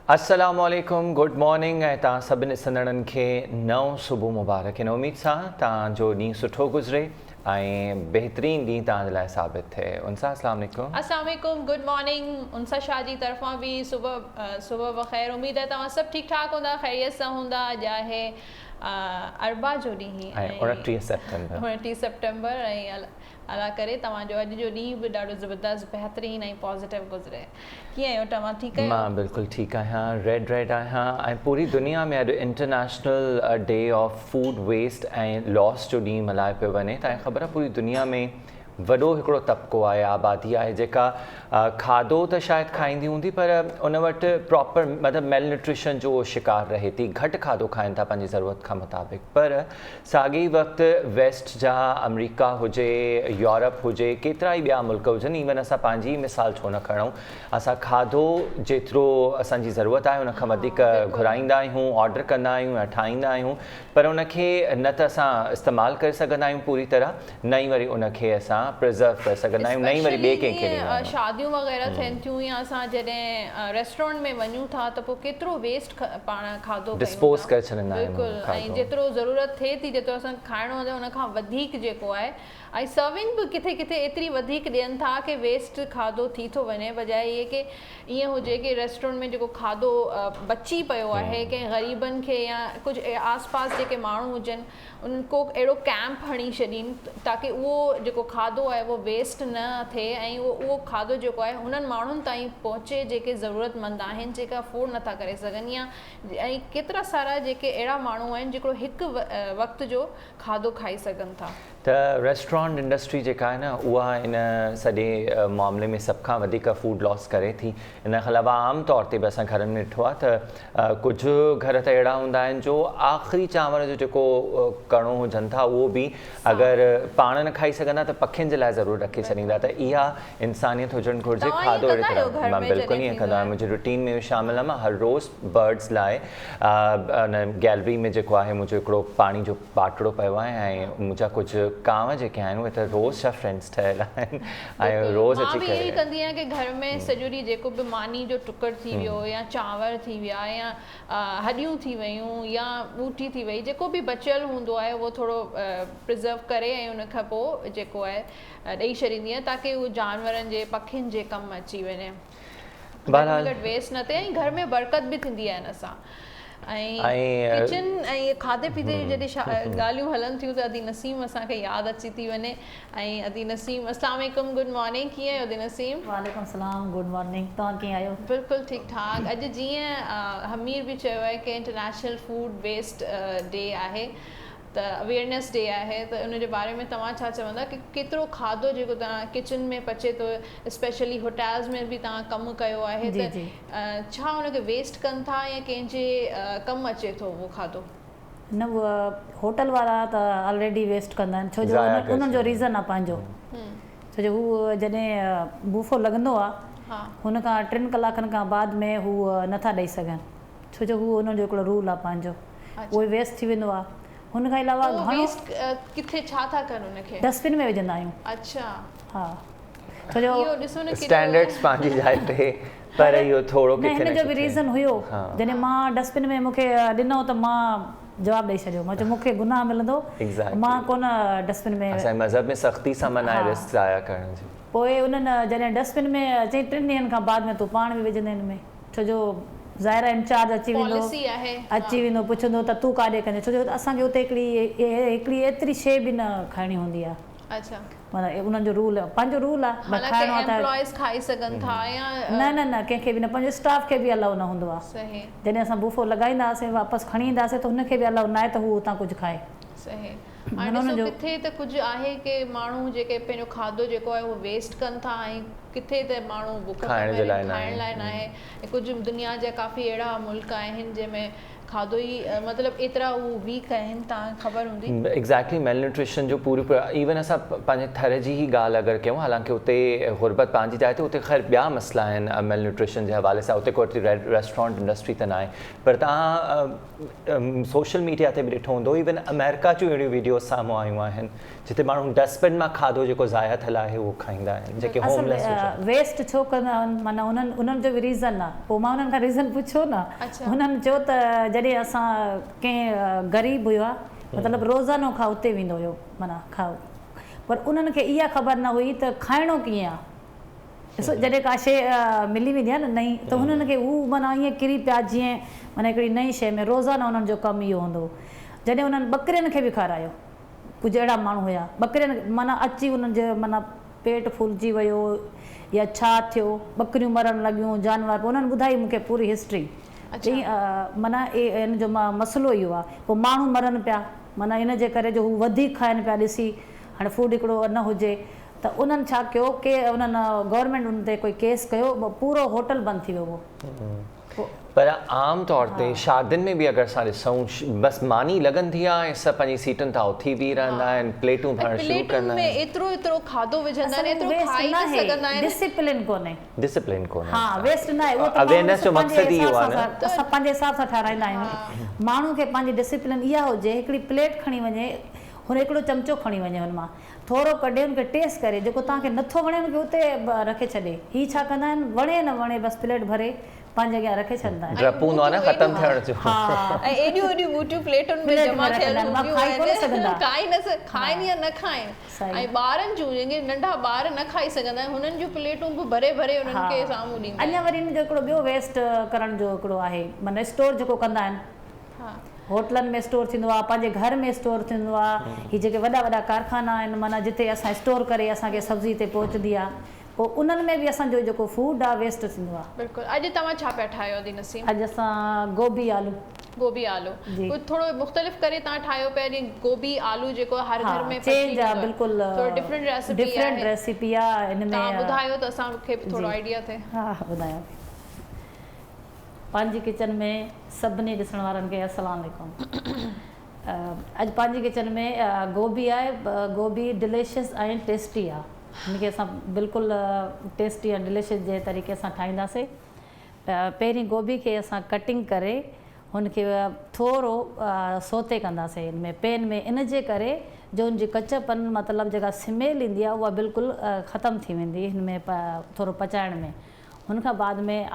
अस्सलामुअलैकुम, good morning ऐं तव्हां सभिनी ॾिसंदड़नि खे नओं सुबुह मुबारक। इन उमेद सां तव्हांजो ॾींहुं सुठो गुज़रे ऐं बहितरीनु ॾींहुं तव्हांजे लाइ साबित थिए। उनसा अस्सलाम वालेकुम। अस्सलाम वालेकुम, गुड मॉर्निंग। उनसा शाह जी तरफ़ां भी सुबह बख़ैर। उम्मीद है तव्हां सभु ठीक ठाक हूंदा, ख़ैरियत सां हूंदा। अॼु आहे अरबा जो ॾींहुं ऐं 29 सेप्टेंबर ऐं अला करे तव्हांजो अॼु जो ॾींहुं बि ॾाढो ज़बरदस्त बहितरीनु ऐं पॉज़िटिव गुज़रे। कीअं आहियो तव्हां? ठीकु आहियो? मां बिल्कुलु ठीकु आहियां, रेड आहियां। ऐं पूरी दुनिया में अॼु international day of food waste ऐं लॉस जो ॾींहुं मल्हायो पियो वञे। तव्हांखे ख़बर आहे पूरी दुनिया में वॾो हिकिड़ो तबिको आहे, आबादी आहे जेका खाधो त शायदि खाईंदी हूंदी पर उन वटि प्रॉपर मतिलबु मेल न्यूट्रिशन जो शिकार रहे थी। घटि खाधो खाइनि था पंहिंजी ज़रूरत खां मुताबिक़। पर साॻे ई वक़्तु वेस्ट जा अमेरिका हुजे, यूरोप हुजे, केतिरा ई ॿिया मुल्क हुजनि, इवन असां पंहिंजी मिसाल छो न खणूं। असां खाधो जेतिरो असांजी ज़रूरत आहे उन खां वधीक घुराईंदा आहियूं, ऑडर कंदा आहियूं या ठाहींदा आहियूं, पर उनखे न त असां इस्तेमालु करे सघंदा आहियूं पूरी तरह, न ई वरी उनखे असां प्रिज़र्व करे सघंदा आहियूं, न ई वरी ॿिए कंहिंखे ॾींदा आहियूं। शादियूं वग़ैरह थियनि थियूं या असां जॾहिं रेस्टोरेंट में वञूं था त पोइ केतिरो वेस्ट पाण खाधो डिस्पोज करे छॾींदा आहियूं। बिल्कुलु, ऐं जेतिरो ज़रूरत थिए थी, जेतिरो असांखे खाइणो आहे उन खां वधीक जेको आहे, ऐं सर्विंग बि किथे किथे एतिरी वधीक ॾियनि था कि वेस्ट खाधो थी थो वञे, बजाए इहे कि ईअं हुजे कि रेस्टोरेंट में जेको खाधो बची पियो आहे कंहिं ग़रीबनि खे या कुझु आसपास जेके माण्हू हुजनि उन्हनि को अहिड़ो कैंप हणी छॾीनि ताकी उहो जेको खाधो आहे उहो वेस्ट न थिए ऐं उहो खाधो जेको आहे हुननि माण्हुनि ताईं पहुचे जेके ज़रूरतमंद आहिनि, जेके अफोर्ड नथा करे सघनि, या ऐं केतिरा सारा जेके अहिड़ा माण्हू आहिनि जेको हिकु वक़्त जो खाधो खाई सघनि था। त रेस्टोरेंट इंडस्ट्री जेका आहे न उहा इन सॼे मामले में सभ खां वधीक फूड लॉस करे थी। इन खां अलावा आम तौर ते बि असां घरनि में ॾिठो आहे त कुझु घर त अहिड़ा हूंदा आहिनि जो आख़िरी चांवर जो जेको कणो हुजनि था उहो बि अगरि पाण न खाई सघंदा त पखियुनि जे लाइ ज़रूरु रखी छॾींदा। त इहा इंसानियत हुजणु घुरिजे। खाधो अहिड़ी तरह मां बिल्कुलु ईअं कंदो आहियां, मुंहिंजी रूटीन में शामिलु आहे। मां हर रोज़ बर्ड्स लाइ उन गैलरी में जेको आहे मुंहिंजो हिकिड़ो पाणी जो बाटड़ो पियो आहे ऐं मुंहिंजा कुझु कांव जेके आहिनि उहे त रोज़ जा फ्रेंड्स ठहियल आहिनि ऐं रोज़ अची करे। मां बि इहे कंदी आहियां कि घर में सॼो ॾींहुं जेको बि मानी जो टुकुर थी वियो या चांवर थी विया या हॾियूं थी वियूं या ॿूटी थी वई, जेको बि बचियल हूंदो आहे उहो थोरो प्रिज़र्व करे ऐं उन खां पोइ जेको आहे ॾेई छॾींदी आहियां ताकी उहो जानवरनि जे पखियुनि जे कमु अची वञे, घटि वेस्ट न थिए ऐं घर में बरकत बि थींदी आहे हिन सां। ऐं किचन ऐं खाधे पीते जी जॾहिं ॻाल्हियूं हलनि थियूं त अदी नसीम असांखे यादि अची थी वञे। ऐं अदी नसीम, अस्सलाम वालेकुम, गुड मॉर्निंग। कीअं आहियो अदी नसीम? वालेकुम सलाम, गुड मॉर्निंग। तव्हां कीअं आहियो? बिल्कुलु ठीकु ठाक। अॼु जीअं हमीर बि चयो आहे कि इंटरनेशनल फूड वेस्ट डे आहे, त अवेयरनेस डे आहे, त उन जे बारे में तव्हां छा चवंदा कि केतिरो खाधो जेको तव्हां किचन में पचे थो, स्पेशली होटल्स में बि तव्हां कमु कयो आहे, त छा उनखे वेस्ट कनि था या कंहिंजे कमु अचे थो उहो खाधो? न, उहा होटल वारा त ऑलरेडी वेस्ट कंदा आहिनि, छो जो उन्हनि जो रीज़न आहे पंहिंजो। छो जो हू जॾहिं बूफो लॻंदो आहे हुन खां 3 कलाकनि खां बाद में हू नथा ॾेई सघनि, छो जो हू उन्हनि जो हिकिड़ो रूल आहे पंहिंजो, उहो वेस्ट थी वेंदो आहे। हुन खां अलावा वेस्ट किथे छा था कनि उनखे? डस्टबिन में विझंदा आहियूं। अच्छा, हा, छो जो इहो ॾिसो न स्टैंडर्ड्स पंहिंजी जाइ ते, पर इहो थोरो न, हिन जो बि रीज़न हुयो। जॾहिं मां डस्टबिन में मूंखे ॾिनो त मां जवाबु ॾेई छॾियो, मां चयो मूंखे गुनाह मिलंदो, मां कोन डस्टबिन में। असांजे मज़हब में सख़्ती सां मना आहे वेस्ट ज़ाया करण जी। पोइ उन्हनि जॾहिं डस्टबिन में चई 3 ॾींहंनि खां बाद में तूं पाण बि विझंदे हिन में, छो जो ज़ाहिर इंचार्ज अची वेंदो पुछंदो त तूं काॾे कंदे, छो जो असांखे हुते हिकिड़ी एतिरी शइ बि न खाइणी हूंदी आहे। अच्छा, मतिलबु उन्हनि जो रूल आहे, पंहिंजो रूल आहे। न न न, कंहिंखे बि न, पंहिंजो स्टाफ खे बि अलाउ न हूंदो आहे। जॾहिं असां बूफो लॻाईंदासीं वापसि खणी ईंदासीं त हुनखे बि अलाउ न आहे त हू हुतां कुझु खाए। सही। किथे त कुझु आहे कि माण्हू जेके पंहिंजो खाधो जेको आहे उहो वेस्ट कनि था ऐं किथे त माण्हू बुख खाइण लाइ न आहे। कुझु दुनिया जा काफ़ी अहिड़ा मुल्क आहिनि जंहिंमें खाधो ई मतिलबु एतिरा उहो वीक आहिनि, तव्हांखे ख़बर हूंदी। एग्जैक्टली मेल न्यूट्रिशन जो पूरी इवन असां पंहिंजे थर जी ई ॻाल्हि अगरि कयूं, हालांकि उते गुरबत पंहिंजी जाइ ते उते ख़ैर ॿिया मसइला आहिनि मेल न्यूट्रिशन जे हवाले सां, उते कोई रेस्टोरेंट इंडस्ट्री त न आहे, पर तव्हां सोशल मीडिया ते बि ॾिठो हूंदो इवन अमेरिका जूं अहिड़ियूं वीडियोस साम्हूं आयूं आहिनि जिते माण्हू डस्टबिन मां खाधो जेको ज़ाया थियल आहे उहो खाईंदा आहिनि, जेके होमलेस हुजनि। वेस्ट छो कंदा आहिनि, माना उन्हनि जो बि रीज़न आहे। पोइ मां उन्हनि खां रीज़न पुछियो न, हुननि चयो त जॾहिं असां कंहिं ग़रीब हुआ मतिलबु रोज़ानो खां उते वेंदो हुयो माना खाओ, पर उन्हनि खे इहा ख़बर न हुई त खाइणो कीअं आहे। ॾिसो जॾहिं का शइ मिली वेंदी आहे न नई, त हुननि खे हू माना ईअं किरी पिया जीअं माना हिकिड़ी नई शइ में रोज़ाना उन्हनि जो कमु इहो हूंदो। जॾहिं उन्हनि ॿकरियुनि खे बि खारायो, कुझु अहिड़ा माण्हू हुया ॿकरियुनि माना अची उन्हनि जो माना पेट फुलिजी वियो या छा थियो, ॿकरियूं मरणु लॻियूं जानवर, पोइ उन्हनि ॿुधाई मूंखे पूरी हिस्ट्री। माना इन जो मसइलो इहो आहे, पोइ माण्हू मरनि पिया माना इन जे करे जो हू वधीक खाइनि पिया ॾिसी, हाणे फूड हिकिड़ो न हुजे त उन्हनि छा कयो की उन्हनि गवर्नमेंट उन ते कोई केस कयो, पूरो होटल बंदि थी वियो हो। पर आम तौर ते शादियुनि में बि अगरि असां ॾिसूं बसि मानी लॻंदी आहे ऐं सभु पंहिंजी सीटुनि तां उथी बीह रहंदा आहिनि, प्लेटूं भरणु शुरू कंदा आहिनि। एतिरो खाधो विझंदा आहिनि, एतिरो खाई न सघंदा आहिनि। डिसिप्लिन कोन्हे, डिसिप्लिन कोन्हे। हा वेस्ट न आहे, उहो अवेयरनेस जो मक़सदु ई इहो आहे न, असां पंहिंजे हिसाब सां ठाराईंदा आहियूं। माण्हू खे पंहिंजी डिसिप्लिन इहा हुजे, हिकिड़ी प्लेट खणी वञे, हुन हिकिड़ो चमचो खणी वञे, हुन मां थोरो कढे हुनखे टेस्ट करे, जेको तव्हांखे नथो वणे हुनखे उते रखे छॾे। हीअ छा कंदा आहिनि, वणे न वणे बसि प्लेट भरे पंहिंजे अॻियां रखे छॾींदा आहिनि। डपु हूंदो आहे न ख़तमु थियण जो। ऐं एॾियूं मूटियूं प्लेटुनि में जमा थियल हूंदियूं आहिनि, खाइनि या न खाइनि। ऐं ॿारनि जूं जेके नंढा ॿार न खाई सघंदा आहिनि, हुननि जूं प्लेटूं बि भरे भरे हुननि खे साम्हूं ॾींदा। अञा वरी हिन जो हिकिड़ो ॿियो वेस्ट करण जो हिकिड़ो आहे, माना स्टोर जेको कंदा आहिनि, होटलनि में स्टोर थींदो आहे, पंहिंजे घर में स्टोर थींदो आहे। हीअ जेके वॾा वॾा कारखाना आहिनि माना जिते असां स्टोर करे असांखे सब्ज़ी हिते पहुचंदी आहे, पोइ उन्हनि में बि असांजो जेको फूड आहे वेस्ट थींदो आहे। बिल्कुलु। अॼु तव्हां छा पिया ठाहियो अदी नसीम? अॼु असां गोभी आलू कुझु थोरो मुख़्तलिफ़ करे तव्हां ठाहियो पिया, गोभी आलू जेको हर घर में चेंज आहे, बिल्कुलु डिफरेंट रेसिपी आहे। हिन में तव्हां ॿुधायो त असांखे बि थोरो आइडिया थिए। हा ॿुधायो। पंहिंजी किचन में सभिनी ॾिसण वारनि खे अस्सलाम वालेकुम। अॼु पंहिंजी किचन में गोभी आहे, गोभी डिलीशियस ऐं टेस्टी आहे। हिनखे असां बिल्कुलु टेस्टी ऐं डिलीशियस जे तरीक़े सां ठाहींदासीं। पहिरीं गोभी खे असां कटिंग करे हुनखे थोरो सोते कंदासीं हिन में पैन में, इन जे करे जो हुनजी कचपन मतिलबु जेका स्मेल ईंदी आहे उहा बिल्कुलु ख़तमु थी वेंदी हिन में थोरो पचाइण में। हुनखां बाद में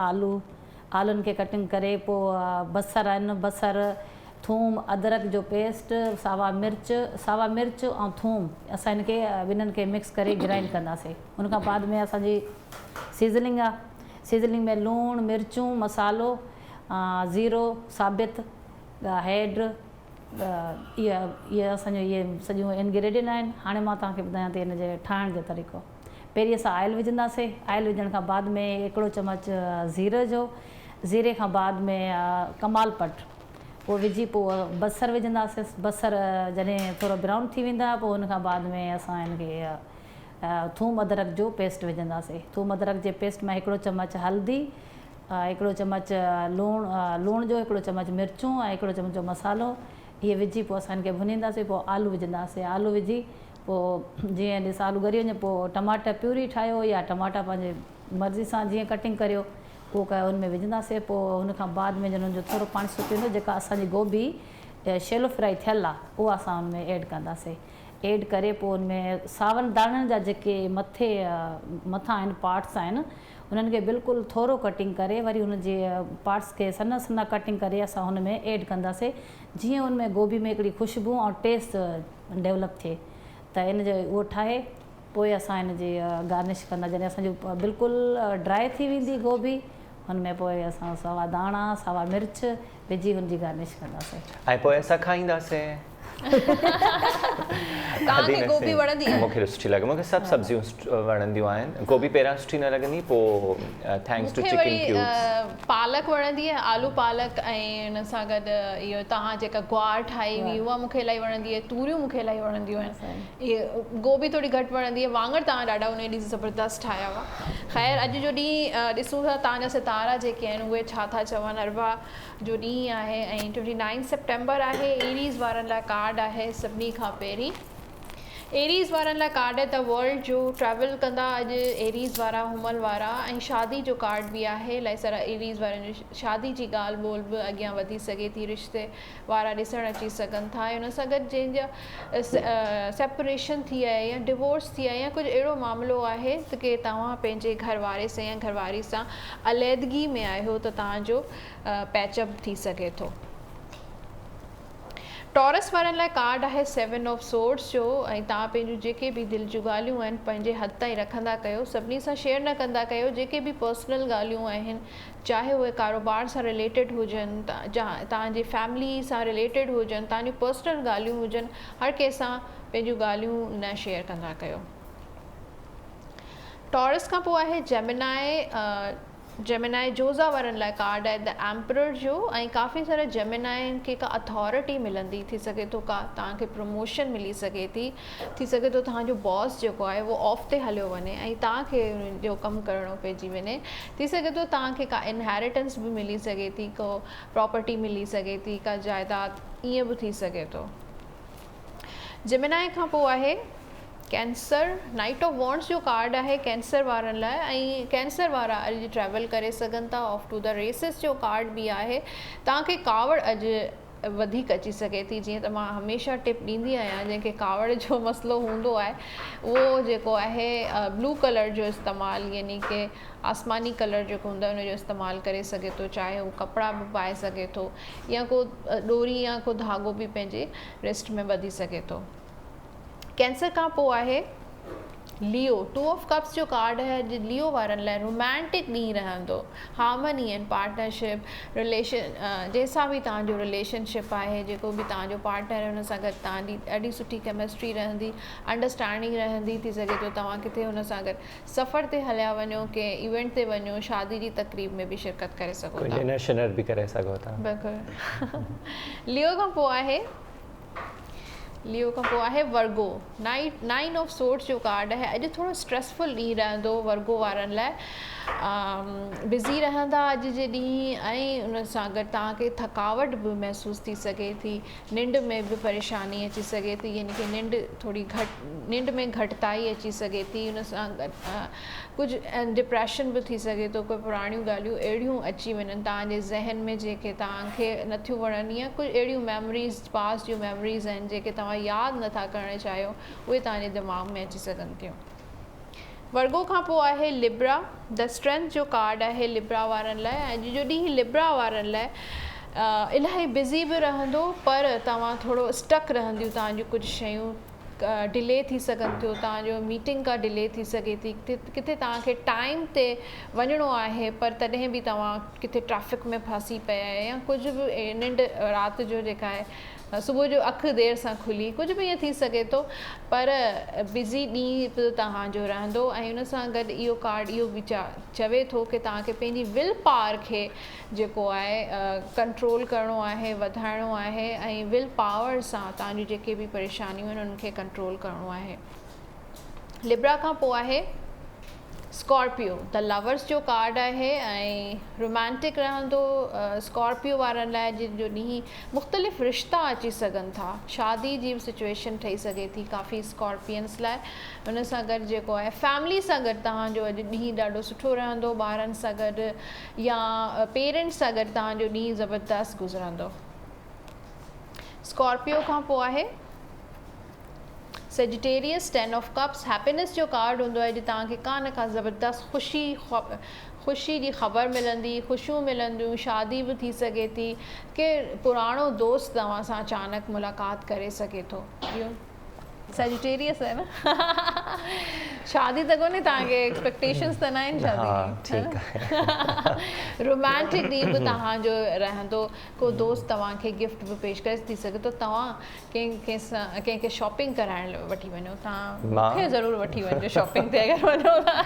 आलूनि खे कटिंग करे, पोइ बसर आहिनि, बसर, थूम, अदरक जो पेस्ट, सावा मिर्च ऐं थूम, असां हिनखे ॿिन्हिनि खे मिक्स करे ग्राइंड कंदासीं। हुनखां बाद में असांजी सीज़निंग आहे। सीज़निंग में लूणु, मिर्चूं, मसालो, ज़ीरो, साबित, हैड, इहे असांजो इहे सॼियूं इंग्रेडिएंट आहिनि। हाणे मां तव्हांखे ॿुधायां थी हिन जे ठाहिण जो तरीक़ो। पहिरीं असां ऑयल विझंदासीं। ऑयल विझण खां बाद में हिकिड़ो चम्मच ज़ीरे खां बाद में कमालपट पोइ विझी पोइ बसर विझंदासीं। बसर जॾहिं थोरो ब्राउन थी वेंदा पोइ हुन खां बाद में असां हिनखे थूम अदरक जो पेस्ट विझंदासीं। थूम अदरक जे पेस्ट में हिकिड़ो चम्मच हल्दी, हिकिड़ो चम्मच लूण जो, हिकिड़ो चम्मच मिर्चूं ऐं हिकिड़ो चम्मच मसालो, इहे विझी पोइ असां हिनखे भुनींदासीं। पोइ आलू विझंदासीं। आलू विझी पोइ जीअं ॾिस आलू ॻरी वञे पोइ टमाटर प्यूरी ठाहियो या टमाटा पंहिंजे मर्ज़ी सां जीअं कटिंग करियो उहो कयो हुन में विझंदासीं। पोइ हुनखां बाद में जॾहिं हुनजो थोरो पाणी सुकी वेंदो, जेका असांजी गोभी शैलो फ्राई थियल आहे उहा असां हुन में ऐड कंदासीं। ऐड करे पोइ हुन में सावनि दाणनि जा जेके मथां आहिनि पार्ट्स आहिनि उन्हनि खे बिल्कुलु थोरो कटिंग करे वरी हुनजे पार्ट्स खे सन्हा सन्हा कटिंग करे असां हुन में ऐड कंदासीं, जीअं हुन में गोभी में हिकिड़ी ख़ुशबू ऐं टेस्ट डेवलप थिए। त इन जो उहो ठाहे पोइ असां हिन जी गार्निश कंदा। जॾहिं असांजी बिल्कुलु ड्राई थी वेंदी गोभी, हुन में पोइ असां सावा दाणा, सावा मिर्च विझी हुनजी गार्निश कंदासीं ऐं पोइ असां खाईंदासीं। तव्हांखे गोभी वणंदी आहे? मूंखे सुठी लॻे, मूंखे सभु सब्जियूं वणंदियूं आहिनि। गोभी पहिरियां सुठी न लॻंदी, पोइ थैंक्स टू चिकन क्यूब्स पालक वणंदी आहे, आलू पालक, ऐं हिन सां गॾु इहो तव्हां जेका ग्वार ठाही हुई उहा मूंखे इलाही वणंदी आहे, तूरियूं मूंखे इलाही वणंदियूं आहिनि। इहे गोभी थोरी घटि वणंदी आहे। वाङण तव्हां ॾाढा उन ॾींहुं ज़बरदस्त ठाहिया हुआ। ख़ैर अॼु जो ॾींहुं ॾिसूं था तव्हांजा सितारा जेके आहिनि उहे छा था चवनि। अरबा जो ॾींहुं आहे ऐं 29 सेप्टेम्बर आहे। एरीज़ वारनि लाइ कार्ड आहे सभिनी खां पहिरीं। एरीज़ वारनि लाइ कार्ड आहे त वर्ल्ड जो ट्रैवल कंदा अॼु एरीज़ वारा, हुमल वारा, ऐं शादी जो कार्ड बि आहे। इलाही सारा एरीज़ वारनि जो शादी जी ॻाल्हि ॿोल बि अॻियां वधी सघे थी, रिश्ते वारा ॾिसणु अची सघनि था। हुन सां गॾु जंहिंजा सेपरेशन थी आहे या डिवोर्स थी आहे या कुझु अहिड़ो मामिलो आहे त की तव्हां पंहिंजे घरवारे सां या घरवारी सां अलहदगी में आहियो त तव्हांजो पैचअप थी सघे थो। टॉरस वारनि लाइ कार्ड आहे 7 ऑफ सोर्ड्स जो, ऐं तव्हां पंहिंजूं जेके बि दिलि जूं ॻाल्हियूं आहिनि पंहिंजे हद ताईं रखंदा कयो, सभिनी सां शेयर न कंदा कयो। जेके बि पर्सनल ॻाल्हियूं आहिनि, चाहे उहे कारोबार सां रिलेटेड हुजनि, तव्हांजी फैमिली सां रिलेटेड हुजनि, तव्हांजूं पर्सनल ॻाल्हियूं हुजनि, हर कंहिंसां पंहिंजूं ॻाल्हियूं न शेयर कंदा कयो। टॉरस खां पोइ आहे जेमिनाई जोज़ा वारनि लाइ कार्ड आहे द एम्परर जो, ऐं काफ़ी सारा जेमिनाइनि खे का अथॉरिटी मिलंदी, थी सघे थो का तव्हांखे प्रमोशन मिली सघे थी सघे थो तव्हांजो बॉस जेको आहे उहो ऑफ ते हलियो वञे ऐं तव्हांखे जो कमु करिणो पइजी वञे। थी सघे थो तव्हांखे का इनहेरिटेंस बि मिली सघे थी, को प्रॉपर्टी मिली सघे थी, का जाइदाद, ईअं बि थी सघे थो। जेमिनाई खां पोइ आहे कैंसर। नाइट ऑफ वॉन्ड्स जो कार्ड आहे कैंसर वारनि लाइ, ऐं कैंसर वारा अॼु ट्रैवल करे सघनि था। ऑफ टू द रेसिस जो कार्ड बि आहे। तव्हांखे कावड़ अॼु वधीक अची सघे थी। जीअं त मां हमेशह टिप ॾींदी आहियां, जंहिंखे कावड़ जो मसइलो हूंदो आहे उहो जेको आहे ब्लू कलर जो इस्तेमालु, यानी कि आसमानी कलर जेको हूंदो आहे उनजो इस्तेमालु करे सघे थो। चाहे उहो कपिड़ा बि पाए सघे थो या को डोरी या को धागो बि पंहिंजे रिस्ट में ॿधी सघे थो। कैंसर खां पोइ आहे लियो। 2 ऑफ कप्स जो कार्ड है। अॼु लियो वारनि लाइ रोमांटिक ॾींहुं रहंदो। हार्मनी एंड पार्टनरशिप, रिलेशन, जंहिंसां बि तव्हांजो रिलेशनशिप आहे, जेको बि तव्हांजो पार्टनर आहे हुन सां गॾु तव्हांजी ॾाढी सुठी केमिस्ट्री रहंदी, अंडरस्टैंडिंग रहंदी। थी सघे थो तव्हां किथे हुन सां गॾु सफ़र ते हलिया वञो, कंहिं इवेंट ते वञो, शादी जी तकरीब में बि शिरकत करे सघो था, डिनर शिनर बि करे सघो था। बिल्कुलु। लियो खां पोइ आहे वर्गो। 9 ऑफ सोर्ड्स जो कार्ड आहे। अॼु थोरो स्ट्रेसफुल ॾींहुं रहंदो वर्गो वारनि लाइ। बिज़ी रहंदा अॼु जे ॾींहुं, ऐं उन सां गॾु तव्हांखे थकावट बि महसूसु थी सघे थी। निंड में बि परेशानी अची सघे थी, यानी कि निंड में घटिताई अची सघे थी। उन सां गॾु कुझु डिप्रेशन बि थी सघे थो। कोई पुराणियूं ॻाल्हियूं अहिड़ियूं अची वञनि तव्हांजे ज़हन में जेके तव्हांखे नथियूं वणनि, या कुझु अहिड़ियूं मेमोरीज़, पास्ट जूं मेमोरीज़ आहिनि जेके तव्हां यादि नथा करणु चाहियो, उहे तव्हांजे दिमाग़ में अची सघनि थियूं। वर्गो खां पोइ आहे लिब्रा। द स्ट्रेंथ जो कार्ड आहे लिब्रा वारनि लाइ। अॼु जो ॾींहुं लिब्रा वारनि लाइ इलाही बिज़ी बि रहंदो, पर तव्हां थोरो स्टक रहंदियूं, तव्हांजूं कुझु शयूं डिले थी सघनि थियूं। तव्हांजो मीटिंग का डिले थी सघे थी, किथे तव्हांखे टाइम ते वञिणो आहे पर तॾहिं बि तव्हां किथे ट्रैफिक में फासी पिया आहियो, या कुझु बि निंड राति जो जेका आहे सुबुह जो अखि देरि सां खुली, कुझु बि ईअं थी सघे थो, पर बिज़ी ॾींहुं बि तव्हांजो रहंदो। ऐं हुन सां गॾु इहो कार्ड इहो बि चवे थो की तव्हांखे पंहिंजी विल पावर खे जेको आहे कंट्रोल करिणो आहे, वधाइणो आहे, ऐं विल पावर सां तव्हांजूं जेके बि परेशानियूं आहिनि उन्हनि खे कंट्रोल करिणो आहे। लिब्रा खां पोइ आहे स्कॉर्पियो। द लवर्स जो कार्ड आहे, ऐं रोमांटिक रहंदो स्कॉर्पियो वारनि लाइ। जो ॾींहुं मुख़्तलिफ़ रिश्ता अची सघनि था, शादी जी बि सिचुएशन ठही सघे थी काफ़ी स्कॉर्पियंस लाइ। हुन सां गॾु जेको आहे फैमिली सां गॾु तव्हांजो अॼु ॾींहुं ॾाढो सुठो रहंदो। ॿारनि सां गॾु या पेरेंट्स सां गॾु तव्हांजो ॾींहुं ज़बरदस्त गुज़रंदो। स्कॉर्पियो खां पोइ आहे सेजिटेरियस। 10 ऑफ कप्स हैप्पीनेस जो कार्ड हूंदो आहे। अॼु तव्हांखे का न का ज़बरदस्त ख़ुशी जी ख़बर मिलंदी, ख़ुशियूं मिलंदियूं, शादी बि थी सघे थी, कि पुराणो दोस्त तव्हां सां अचानक मुलाक़ात करे सघे थो। इहो सेजिटेरियस आहे न। शादी त कोन्हे तव्हांखे एक्सपेक्टेशंस त न आहिनि शादी हाँ ठीक है रोमांटिक ॾींहुं बि तव्हांजो रहंदो को दोस्त तव्हांखे गिफ्ट बि पेश करे थी सघे थो तव्हां कंहिंखे शॉपिंग कराइण लाइ वठी वञो तव्हां मूंखे ज़रूरु वठी वञिजो शॉपिंग ते अगरि वञो था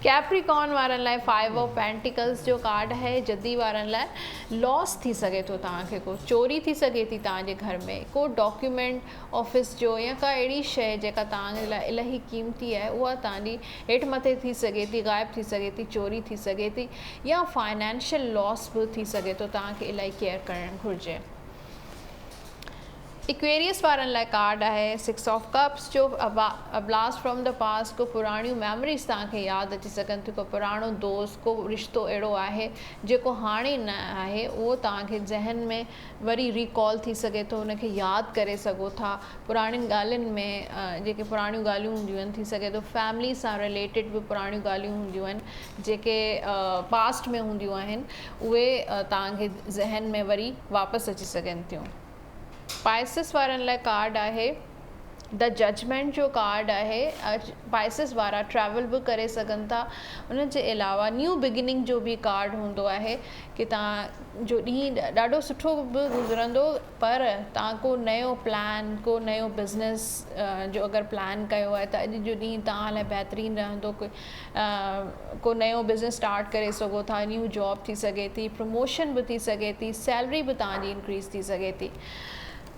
कैप्रिकॉर्न वारनि लाइ 5 ऑफ पेंटिकल्स जो कार्ड आहे जदी वारनि लाइ लॉस थी सघे थो तव्हांखे को चोरी थी सघे थी तव्हांजे घर में को डॉक्यूमेंट ऑफिस जो या का अहिड़ी शइ जेका तव्हांजे लाइ इलाही क़ीमती आहे उहा तव्हांजी हेठि मथे थी सघे थी ग़ाइबु थी सघे थी चोरी थी सघे थी या फाइनेंशियल लॉस बि थी सघे थो तव्हांखे इलाही केयर करणु घुरिजे एक्वेरियस वारनि लाइ कार्ड आहे 6 ऑफ कप्स जो ब्लास्ट फ्रॉम द पास्ट को पुराणियूं मेमोरीज़ तव्हांखे यादि अची सघनि थियूं को पुराणो दोस्त को रिश्तो अहिड़ो आहे जेको हाणे न आहे उहो तव्हांखे ज़हन में वरी रिकॉल थी सघे थो उनखे यादि करे सघो था पुराणियुनि ॻाल्हियुनि में जेके पुराणियूं ॻाल्हियूं हूंदियूं आहिनि थी सघे थो फैमिली सां रिलेटेड बि पुराणियूं ॻाल्हियूं हूंदियूं आहिनि जेके पास्ट में हूंदियूं आहिनि उहे तव्हांखे ज़हन में वरी वापसि अची सघनि थियूं पाइसिस वारनि लाइ कार्ड आहे द जजमेंट जो कार्ड आहे पाइसिस वारा ट्रैवल बि करे सघनि था उन जे अलावा न्यू बिगिनिंग जो बि कार्ड हूंदो आहे कि तव्हां जो ॾींहुं ॾाढो सुठो बि गुज़रंदो पर तव्हां को नयो प्लान को नयो बिज़नेस जो अगरि प्लान कयो आहे त अॼु जो ॾींहुं तव्हां लाइ बहितरीनु रहंदो को नयो बिज़नेस स्टार्ट करे सघो था न्यू जॉब थी सघे थी प्रमोशन बि थी सघे थी सैलरी बि तव्हांजी इंक्रीज़ थी सघे थी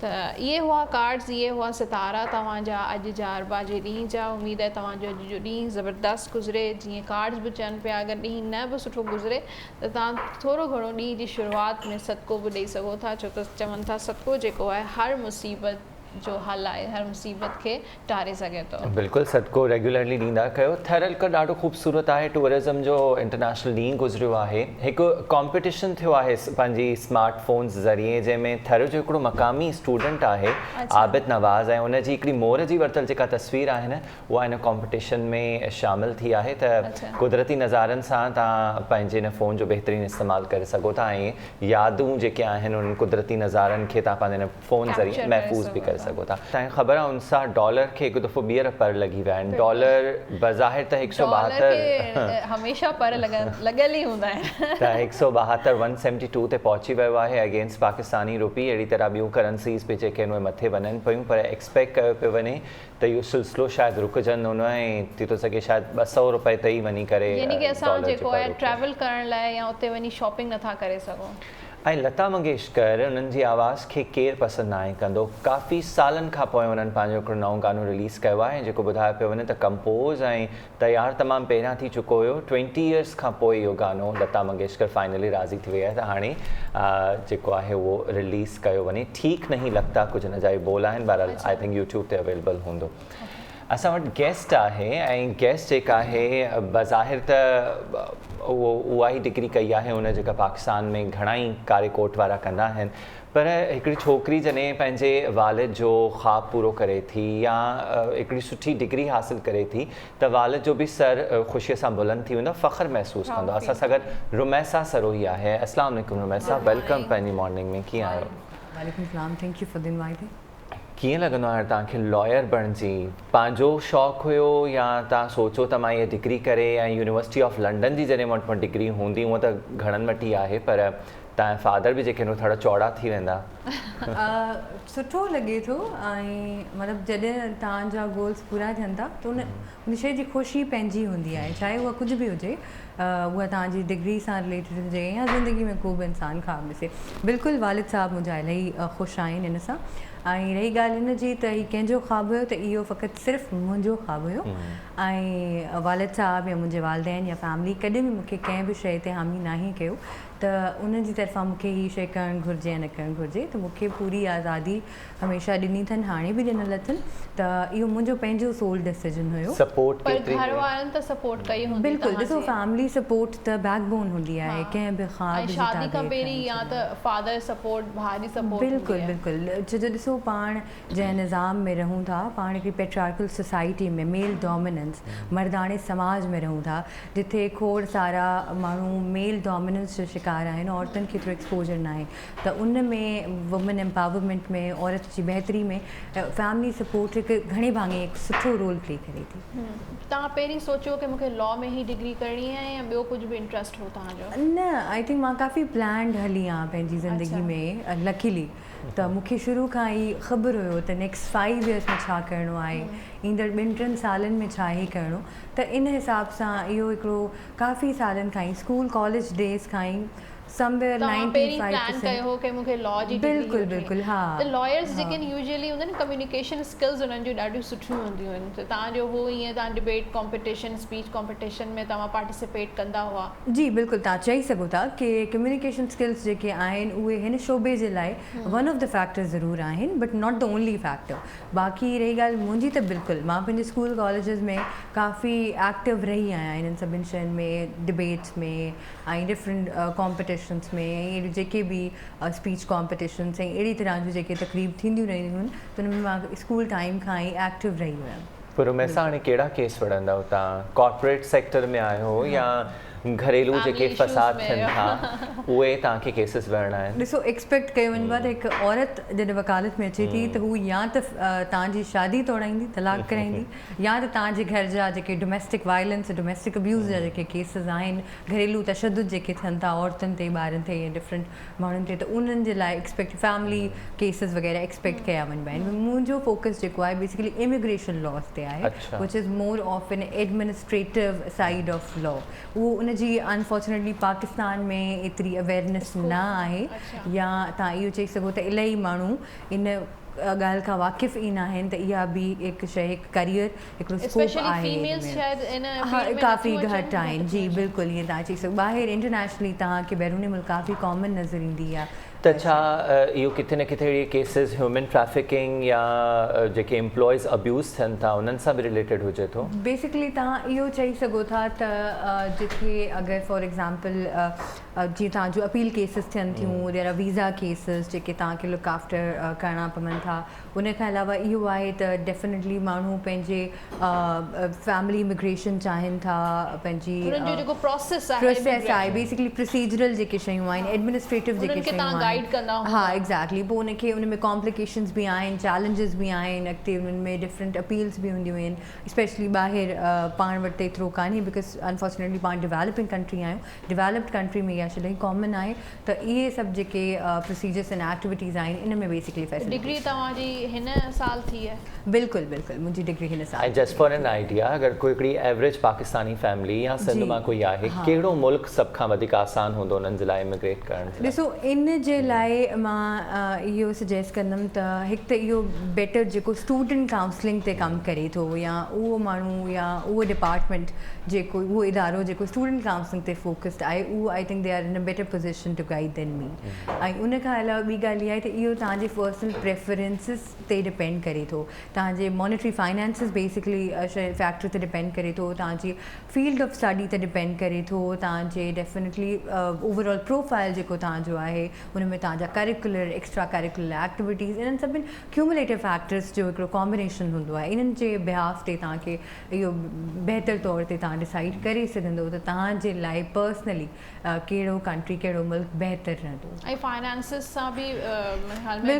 त इहे हुआ कार्ड्स इहे हुआ सितारा तव्हांजा अॼु जा अरबा जे ॾींहं जा उमेद आहे तव्हांजो अॼु जो ॾींहुं ज़बरदस्त गुज़रे जीअं कार्ड्स बि चवनि पिया अगरि ॾींहुं न बि सुठो गुज़रे त तव्हां थोरो घणो ॾींहं जी शुरूआति में सदको बि ॾेई सघो था छो त चवनि था सदको जेको आहे हर मुसीबत जो हल आहे हर मुसीबत खे टारे सघे थो बिल्कुलु सदको रेगुलरली ॾींदा कयो थरल का ॾाढो ख़ूबसूरत आहे टूरिज़म जो इंटरनेशनल ॾींहुं गुज़रियो आहे हिकु कॉम्पिटिशन थियो आहे पंहिंजी स्मार्टफोन्स ज़रिए जंहिंमें थर जो हिकिड़ो मक़ामी स्टूडेंट आहे आबिद नवाज़ ऐं उनजी हिकिड़ी मोर जी वरितल जेका तस्वीर आहे न उहा हिन कॉम्पिटिशन में शामिलु थी आहे त कुदरती नज़ारनि सां तव्हां पंहिंजे हिन फ़ोन जो बहितरीनु इस्तेमालु करे सघो था ऐं यादूं जेके आहिनि उन्हनि कुदरती नज़ारनि खे तव्हां पंहिंजे हिन फ़ोन ज़रिए महफ़ूज़ बि करे सघो था तव्हांखे ख़बर आहे उन सां डॉलर खे हिकु दफ़ो ॿीहर पर लॻी विया आहिनि डॉलर बज़ाहिर त 172 हमेशह पर लॻियल ई हूंदा आहिनि त 172 172 ते पहुची वियो आहे अगेंस्ट पाकिस्तानी रुपी अहिड़ी तरह ॿियूं करंसीज़ बि जेके आहिनि उहे मथे वञनि पियूं पर एक्सपेक्ट कयो पियो वञे त इहो सिलसिलो शायदि रुकजंदो न ऐं थी थो सघे शायदि 200 रुपए ते ई वञी करे यानी कि असां जेको आहे ट्रैवल करण लाइ या उते वञी शॉपिंग नथा करे सघूं ऐं लता मंगेशकर उन्हनि जी आवाज़ खे केरु पसंदि नाहे कंदो काफ़ी सालनि खां पोइ उन्हनि पंहिंजो हिकिड़ो नओं गानो रिलीज़ कयो आहे जेको ॿुधायो पियो वञे त कंपोज़ ऐं तयारु तमामु पहिरियां थी चुको हुयो 20 इयर्स खां पोइ इहो गानो लता मंगेशकर फाइनली राज़ी थी वई आहे त हाणे जेको आहे उहो रिलीज़ कयो वञे ठीक नहीं लगता कुझु हिन जा ई बोल आहिनि बहरहाल आई थिंक यूट्यूब ते अवेलेबल हूंदो असां वटि गेस्ट आहे ऐं गेस्ट जेका आहे बज़ाहिर त उहा ई डिग्री कई आहे उन जेका पाकिस्तान में घणा ई कारे कोट वारा कंदा आहिनि पर हिकिड़ी छोकिरी जॾहिं पंहिंजे वालिद जो ख़्वाबु पूरो करे थी या हिकिड़ी सुठी डिग्री हासिलु करे थी त वालिद जो बि सर ख़ुशीअ सां बुलंद थी वेंदो फ़ख़्रु महसूसु कंदो असां सां गॾु रुमैसा सरोही आहे अस्सलाम वालेकुम रुमैसा वेलकम पंहिंजी मॉर्निंग में कीअं आहियो वालेकुम सलाम thank U for the inviting कीअं लॻंदो आहे तव्हांखे लॉयर बणिजी पंहिंजो शौक़ु हुयो या तव्हां सोचो त मां इहा डिग्री करे ऐं यूनिवर्सिटी ऑफ लंडन जी जॾहिं वटि मां डिग्री हूंदी हूअं त घणनि वटि ई आहे पर तव्हांजा फादर बि जेके आहिनि थोरा चौड़ा थी वेंदा सुठो लॻे थो ऐं मतिलबु जॾहिं तव्हांजा गोल्स पूरा थियनि था त उन शइ जी ख़ुशी पंहिंजी हूंदी आहे चाहे उहा कुझु बि हुजे उहा तव्हांजी डिग्री सां रिलेटेड हुजे या ज़िंदगी में को बि इंसानु ख़्वाबु ॾिसे बिल्कुलु वालिद साहब मुंहिंजा इलाही ख़ुशि आहिनि हिन सां ऐं रही ॻाल्हि हिन जी त हीउ कंहिंजो ख़्वाबु हुयो त इहो फ़क़ति सिर्फ़ु मुंहिंजो ख़्वाबु हुयो ऐं वालिद साहब या मुंहिंजे वालिदैन या फैमिली कॾहिं बि मूंखे कंहिं बि शइ ते हामी नाहे कयो त उनजी तरफ़ां मूंखे हीअ शइ करणु घुरिजे या न करणु घुरिजे त मूंखे पूरी आज़ादी हमेशह ॾिनी अथनि हाणे बि ॾिनल अथनि त इहो मुंहिंजो पंहिंजो सोल डिसीजन हुयो सपोर्ट घर वारनि त सपोर्ट कई हूंदी बिल्कुलु ॾिसो फैमिली सपोर्ट त बैकबोन हूंदी आहे कंहिं बि ख़्वाब जी शादी खां पहिरीं या त फादर सपोर्ट भाउ जी सपोर्ट बिल्कुलु बिल्कुलु छो जो ॾिसो पाण जंहिं निज़ाम में रहूं था पाण हिकिड़ी पेट्रियार्कल सोसाइटी में मेल डोमिनेंस मर्दाणे समाज में रहूं था जिथे खोड़ सारा माण्हू मेल डोमिनेंस जो शिकार आहिनि औरतुनि खे एतिरो एक्सपोजर न आहे त उन में वुमेन एम्पावरमेंट में औरत जी बहितरी में फैमिली सपोर्ट हिकु घणे भाङे हिकु सुठो रोल प्ले करे थी तव्हां पहिरीं सोचियो कि मूंखे लॉ में ई डिग्री करणी आहे या ॿियो कुझु बि इंट्रस्ट हो तव्हांजो? न, आई थिंक मां काफ़ी प्लान्ड हली आहियां पंहिंजी ज़िंदगी में लकीली। त मूंखे शुरू खां ई ख़बर हुयो त नेक्स्ट 5 इयर्स में छा करिणो आहे, ईंदड़ 2-3 सालनि में छा ई करिणो। त इन हिसाब सां इहो हिकिड़ो काफ़ी सालनि खां ई स्कूल कॉलेज डेज़ खां ई समवेयर 95% कि मूंखे लॉ जी बिल्कुलु बिल्कुलु हा। त लॉयर्स जेके यूजुअली हूंदा आहिनि कम्युनिकेशन स्किल्स उन्हनि जूं ॾाढियूं सुठियूं हूंदियूं आहिनि। त तव्हांजो हो ईअं तव्हां डिबेट कॉम्पिटिशन स्पीच कॉम्पिटिशन में तव्हां पार्टिसिपेट कंदा हुआ? जी बिल्कुलु, तव्हां चई सघो था कि कम्युनिकेशन स्किल्स जेके आहिनि उहे हिन शोबे जे लाइ वन ऑफ द फैक्टर्स ज़रूरु आहिनि, but not the only factor. बाक़ी रही ॻाल्हि मुंहिंजी त बिल्कुलु, मां पंहिंजे स्कूल कॉलेजिस में काफ़ी एक्टिव रही आहियां इन्हनि सभिनि शयुनि में, डिबेट्स में ऐं डिफरेंट कॉम्पिटिशन्स में, ऐं जेके बि स्पीच कॉम्पिटिशन्स ऐं अहिड़ी तरह जूं जेके तकरीब थींदियूं रहियूं आहिनि त उन में मां स्कूल टाइम खां ई एक्टिव रही हुयमि। पर उनमें सां हाणे कहिड़ा केस वठंदव तव्हां? कॉर्पोरेट सेक्टर में आहियो या घरेलू जेके फसाद थियनि था उहे तव्हांखे केसिस विढ़णा आहिनि? ॾिसो, एक्सपेक्ट कयो वञिबो आहे त हिकु औरत जॾहिं वकालत में अचे थी त हू या त तव्हांजी शादी तोड़ाईंदी, तलाक कराईंदी, या त तव्हांजे घर जा जेके डोमेस्टिक वायलेंस डोमेस्टिक अब्यूज़ जा जेके केसिस आहिनि, घरेलू तशदुद जेके थियनि था औरतुनि ते, ॿारनि ते या डिफरेंट माण्हुनि ते, त उन्हनि जे लाइ एक्सपेक्ट फैमिली केसिस वग़ैरह एक्सपेक्ट कया वञिबा आहिनि। मुंहिंजो फोकस जेको आहे बेसिकली इमिग्रेशन लॉस ते आहे, which is more of N administrative side of law. उहो जी अनफॉर्चुनेटली पाकिस्तान में एतिरी अवेयरनेस न आहे, या तव्हां इहो चई सघो त इलाही माण्हू इन ॻाल्हि खां वाक़िफ़ ई न आहिनि त इहा बि हिकु शइ, हिकु करियर, हिकिड़ो स्कोप आहे। काफ़ी घटि आहिनि। जी बिल्कुलु, ईअं तव्हां चई सघो। ॿाहिरि इंटरनेशनली तव्हांखे बैरूनी मुल्क काफ़ी कॉमन नज़र ईंदी आहे। त छा इहो किथे न किथे अहिड़ी केसिस ह्यूमन ट्रैफिकिंग या जेके एम्प्लॉइज़ अब्यूज़ थियनि था उन्हनि सां बि रिलेटेड हुजे थो? बेसिकली तव्हां इहो चई सघो था त जिथे अगरि फॉर एग्ज़ाम्पल जीअं तव्हांजो अपील केसिस थियनि थियूं या वीज़ा केसिस जेके तव्हांखे लुक आफ्टर करणा पवनि था, उन खां अलावा इहो आहे त डेफिनेटली माण्हू पंहिंजे फैमिली इमिग्रेशन चाहिनि था, पंहिंजी प्रोसेस आहे बेसिकली प्रोसीजरल जेके शयूं आहिनि, एडमिनिस्ट्रेटिव जेके शयूं आहिनि। हाँ एग्जैक्टली। पोइ उनखे उन में कॉम्प्लिकेशंस बि आहिनि, चैलेंजिस बि आहिनि, अॻिते उन्हनि में डिफरेंट अपील्स बि हूंदियूं आहिनि, स्पेशली ॿाहिरि पाण वटि त एतिरो कान्हे बिकॉज अनफॉर्चुनेटली पाण डेवलपिंग कंट्री आहियूं। डेवलप्ड कंट्री में इहा शइ ॾाढी कॉमन आहे। त इहे सभु जेके प्रोसीजर्स एंड एक्टिविटीज़ आहिनि इन में बेसिकली फैसिलिटी। डिग्री तव्हांजी हिन साल थी आहे? बिल्कुलु बिल्कुलु, मुंहिंजी डिग्री हिन साल। ऐं जस्ट फॉर एन आइडिया, अगरि कोई हिकिड़ी एवरेज पाकिस्तानी फैमिली या सिंध मां कोई आहे, कहिड़ो मुल्क सभ खां वधीक आसान हूंदो उन्हनि जे लाइ इमिग्रेट करण? ॾिसो, इन जे लाइ मां इहो सजेस्ट कंदमि त हिकु त इहो बेटर जेको स्टूडेंट काउंसलिंग ते कमु करे थो, या उहो माण्हू या उहो डिपार्टमेंट जेको, उहो इदारो जेको स्टूडेंट काउंसलिंग ते फोकस्ड आहे, उहो I think they are in a better position to guide than me. ऐं उन खां अलावा ॿी ॻाल्हि इहा आहे त इहो तव्हांजे पर्सनल प्रेफरेंसिस ते डिपेंड करे थो, तव्हांजे मॉनिटरी फाइनेंसिस बेसिकली फैक्टर ते डिपेंड करे थो, तव्हांजी फील्ड ऑफ स्टडी ते डिपेंड करे थो, तव्हांजे डेफिनेटली ओवरऑल प्रोफाइल जेको तव्हांजो आहे उन में तव्हांजा करिकुलर एक्स्ट्रा करिकुलर एक्टिविटीज़, इन्हनि सभिनि क्यूमुलेटिव फैक्टर्स जो हिकिड़ो कॉम्बिनेशन हूंदो आहे। इन्हनि जे बिहाफ ते तव्हांखे इहो बहितर तौर ते तव्हां डिसाइड करे सघंदो त तव्हांजे लाइ पर्सनली कहिड़ो कंट्री, कहिड़ो मुल्क बहितर रहंदो। ऐं फाइनेंसिस सां बि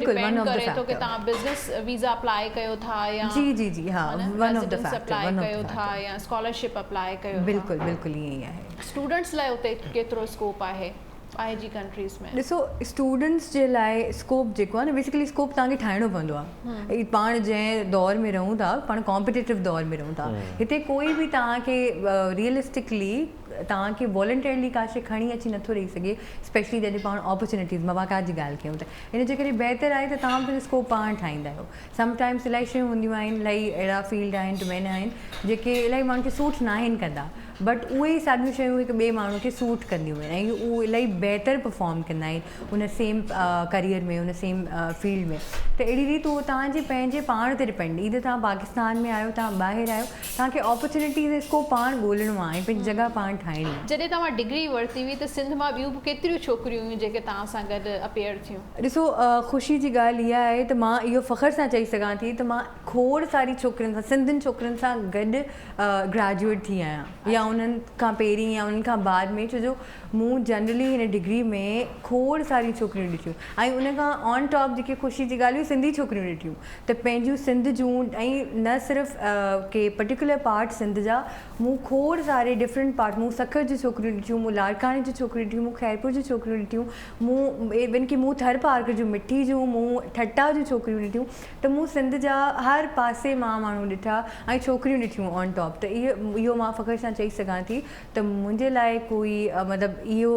डिपेंड करे थो कि तव्हां बिज़नेस वीज़ा अप्लाई कयो था या जी जी जी हाँ one of the factor apply कयो था या स्कॉलरशिप अप्लाई कयो। बिल्कुलु बिल्कुलु ईअं ई आहे। स्टूडेंट्स लाइ उते केतिरो स्कोप आहे जी कंट्रीज़ में? ॾिसो, स्टूडेंट्स जे लाइ स्कोप जेको आहे न, बेसिकली स्कोप तव्हांखे ठाहिणो पवंदो आहे। पाण जंहिं दौर में रहूं था, पाण कॉम्पिटेटिव दौर में रहूं था, हिते कोई बि तव्हांखे रियलिस्टिकली तव्हांखे वॉलंटियरली का शइ खणी अची नथो रही सघे, स्पेशली जॾहिं पाण अपॉर्चुनिटीज़ मौक़ा जी ॻाल्हि कयूं त। इन जे करे बहितर आहे त तव्हां पंहिंजो स्कोप पाण ठाहींदा आहियो। समटाइम्स इलाही शयूं हूंदियूं आहिनि, इलाही अहिड़ा फील्ड आहिनि, डोमेन आहिनि जेके इलाही माण्हुनि खे सूट न आहिनि कंदा, बट उहे ई साॻियूं शयूं हिकु ॿिए माण्हू खे सूट कंदियूं आहिनि ऐं उहे इलाही बहितर परफॉर्म कंदा आहिनि उन सेम करियर में, उन सेम फील्ड में। त अहिड़ी रीति उहो तव्हांजे पंहिंजे पाण ते डिपेंड, ईद तव्हां पाकिस्तान में आहियो, तव्हां ॿाहिरि आहियो, तव्हांखे अपॉर्चुनिटीज़ स्कोप पाण ॻोल्हणो आहे, पंहिंजी जॻह पाण ठाहिणी आहे। जॾहिं तव्हां डिग्री वरिती हुई त सिंध मां ॿियूं बि केतिरियूं छोकिरियूं हुयूं जेके तव्हां सां गॾु अपेयर थियूं? ॾिसो, ख़ुशी जी ॻाल्हि इहा आहे त मां इहो फ़ख्र सां चई सघां थी त मां खोड़ सारी छोकिरियुनि सां, सिंधियुनि छोकिरियुनि सां गॾु ग्रेजुएट थी आहियां, या उन्हनि खां पहिरीं या उन्हनि खां बाद में, छो जो मूं जनरली हिन डिग्री में खोड़ सारी छोकिरियूं ॾिठियूं ऐं उन खां ऑन टॉप जेके ख़ुशी जी ॻाल्हियूं सिंधी छोकिरियूं ॾिठियूं त पंहिंजियूं सिंध जूं ऐं न सिर्फ़ु के पर्टिकुलर पार्ट सिंध जा मूं खोड़ सारे डिफरेंट पार्ट मूं सखर जी छोकिरियूं ॾिठियूं मूं लाड़काणे जी छोकिरियूं ॾिठियूं मूं खैरपुर जी छोकिरियूं ॾिठियूं मूं इवन की मूं थर पार्क जूं मिठी जूं मूं ठट्टा जूं छोकिरियूं ॾिठियूं त मूं सिंध जा हर पासे मां माण्हू ॾिठा ऐं छोकिरियूं ॾिठियूं ऑन टॉप त इहो मां फ़ख़्र सां चई सघां थी त मुंहिंजे लाइ कोई मतिलबु इहो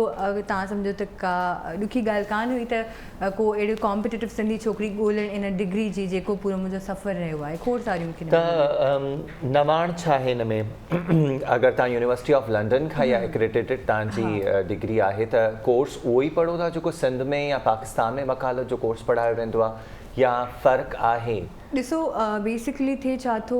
तव्हां सम्झो त का ॾुखी ॻाल्हि कान हुई त को अहिड़ो कॉम्पिटिटिव सिंधी छोकिरी ॻोल्हण इन डिग्री जी जेको पूरो मुंहिंजो सफ़र रहियो आहे खोड़ सारियूं मूंखे त नवाण छा आहे हिन में अगरि तव्हां यूनिवर्सिटी ऑफ लंडन खां या एक्रेडिटेड तव्हांजी डिग्री आहे त कोर्स उहो ई पढ़ो था जेको सिंध में या पाकिस्तान में वकालत जो कोर्स पढ़ायो वेंदो आहे या फ़र्क़ु आहे? ॾिसो बेसिकली थिए छा थो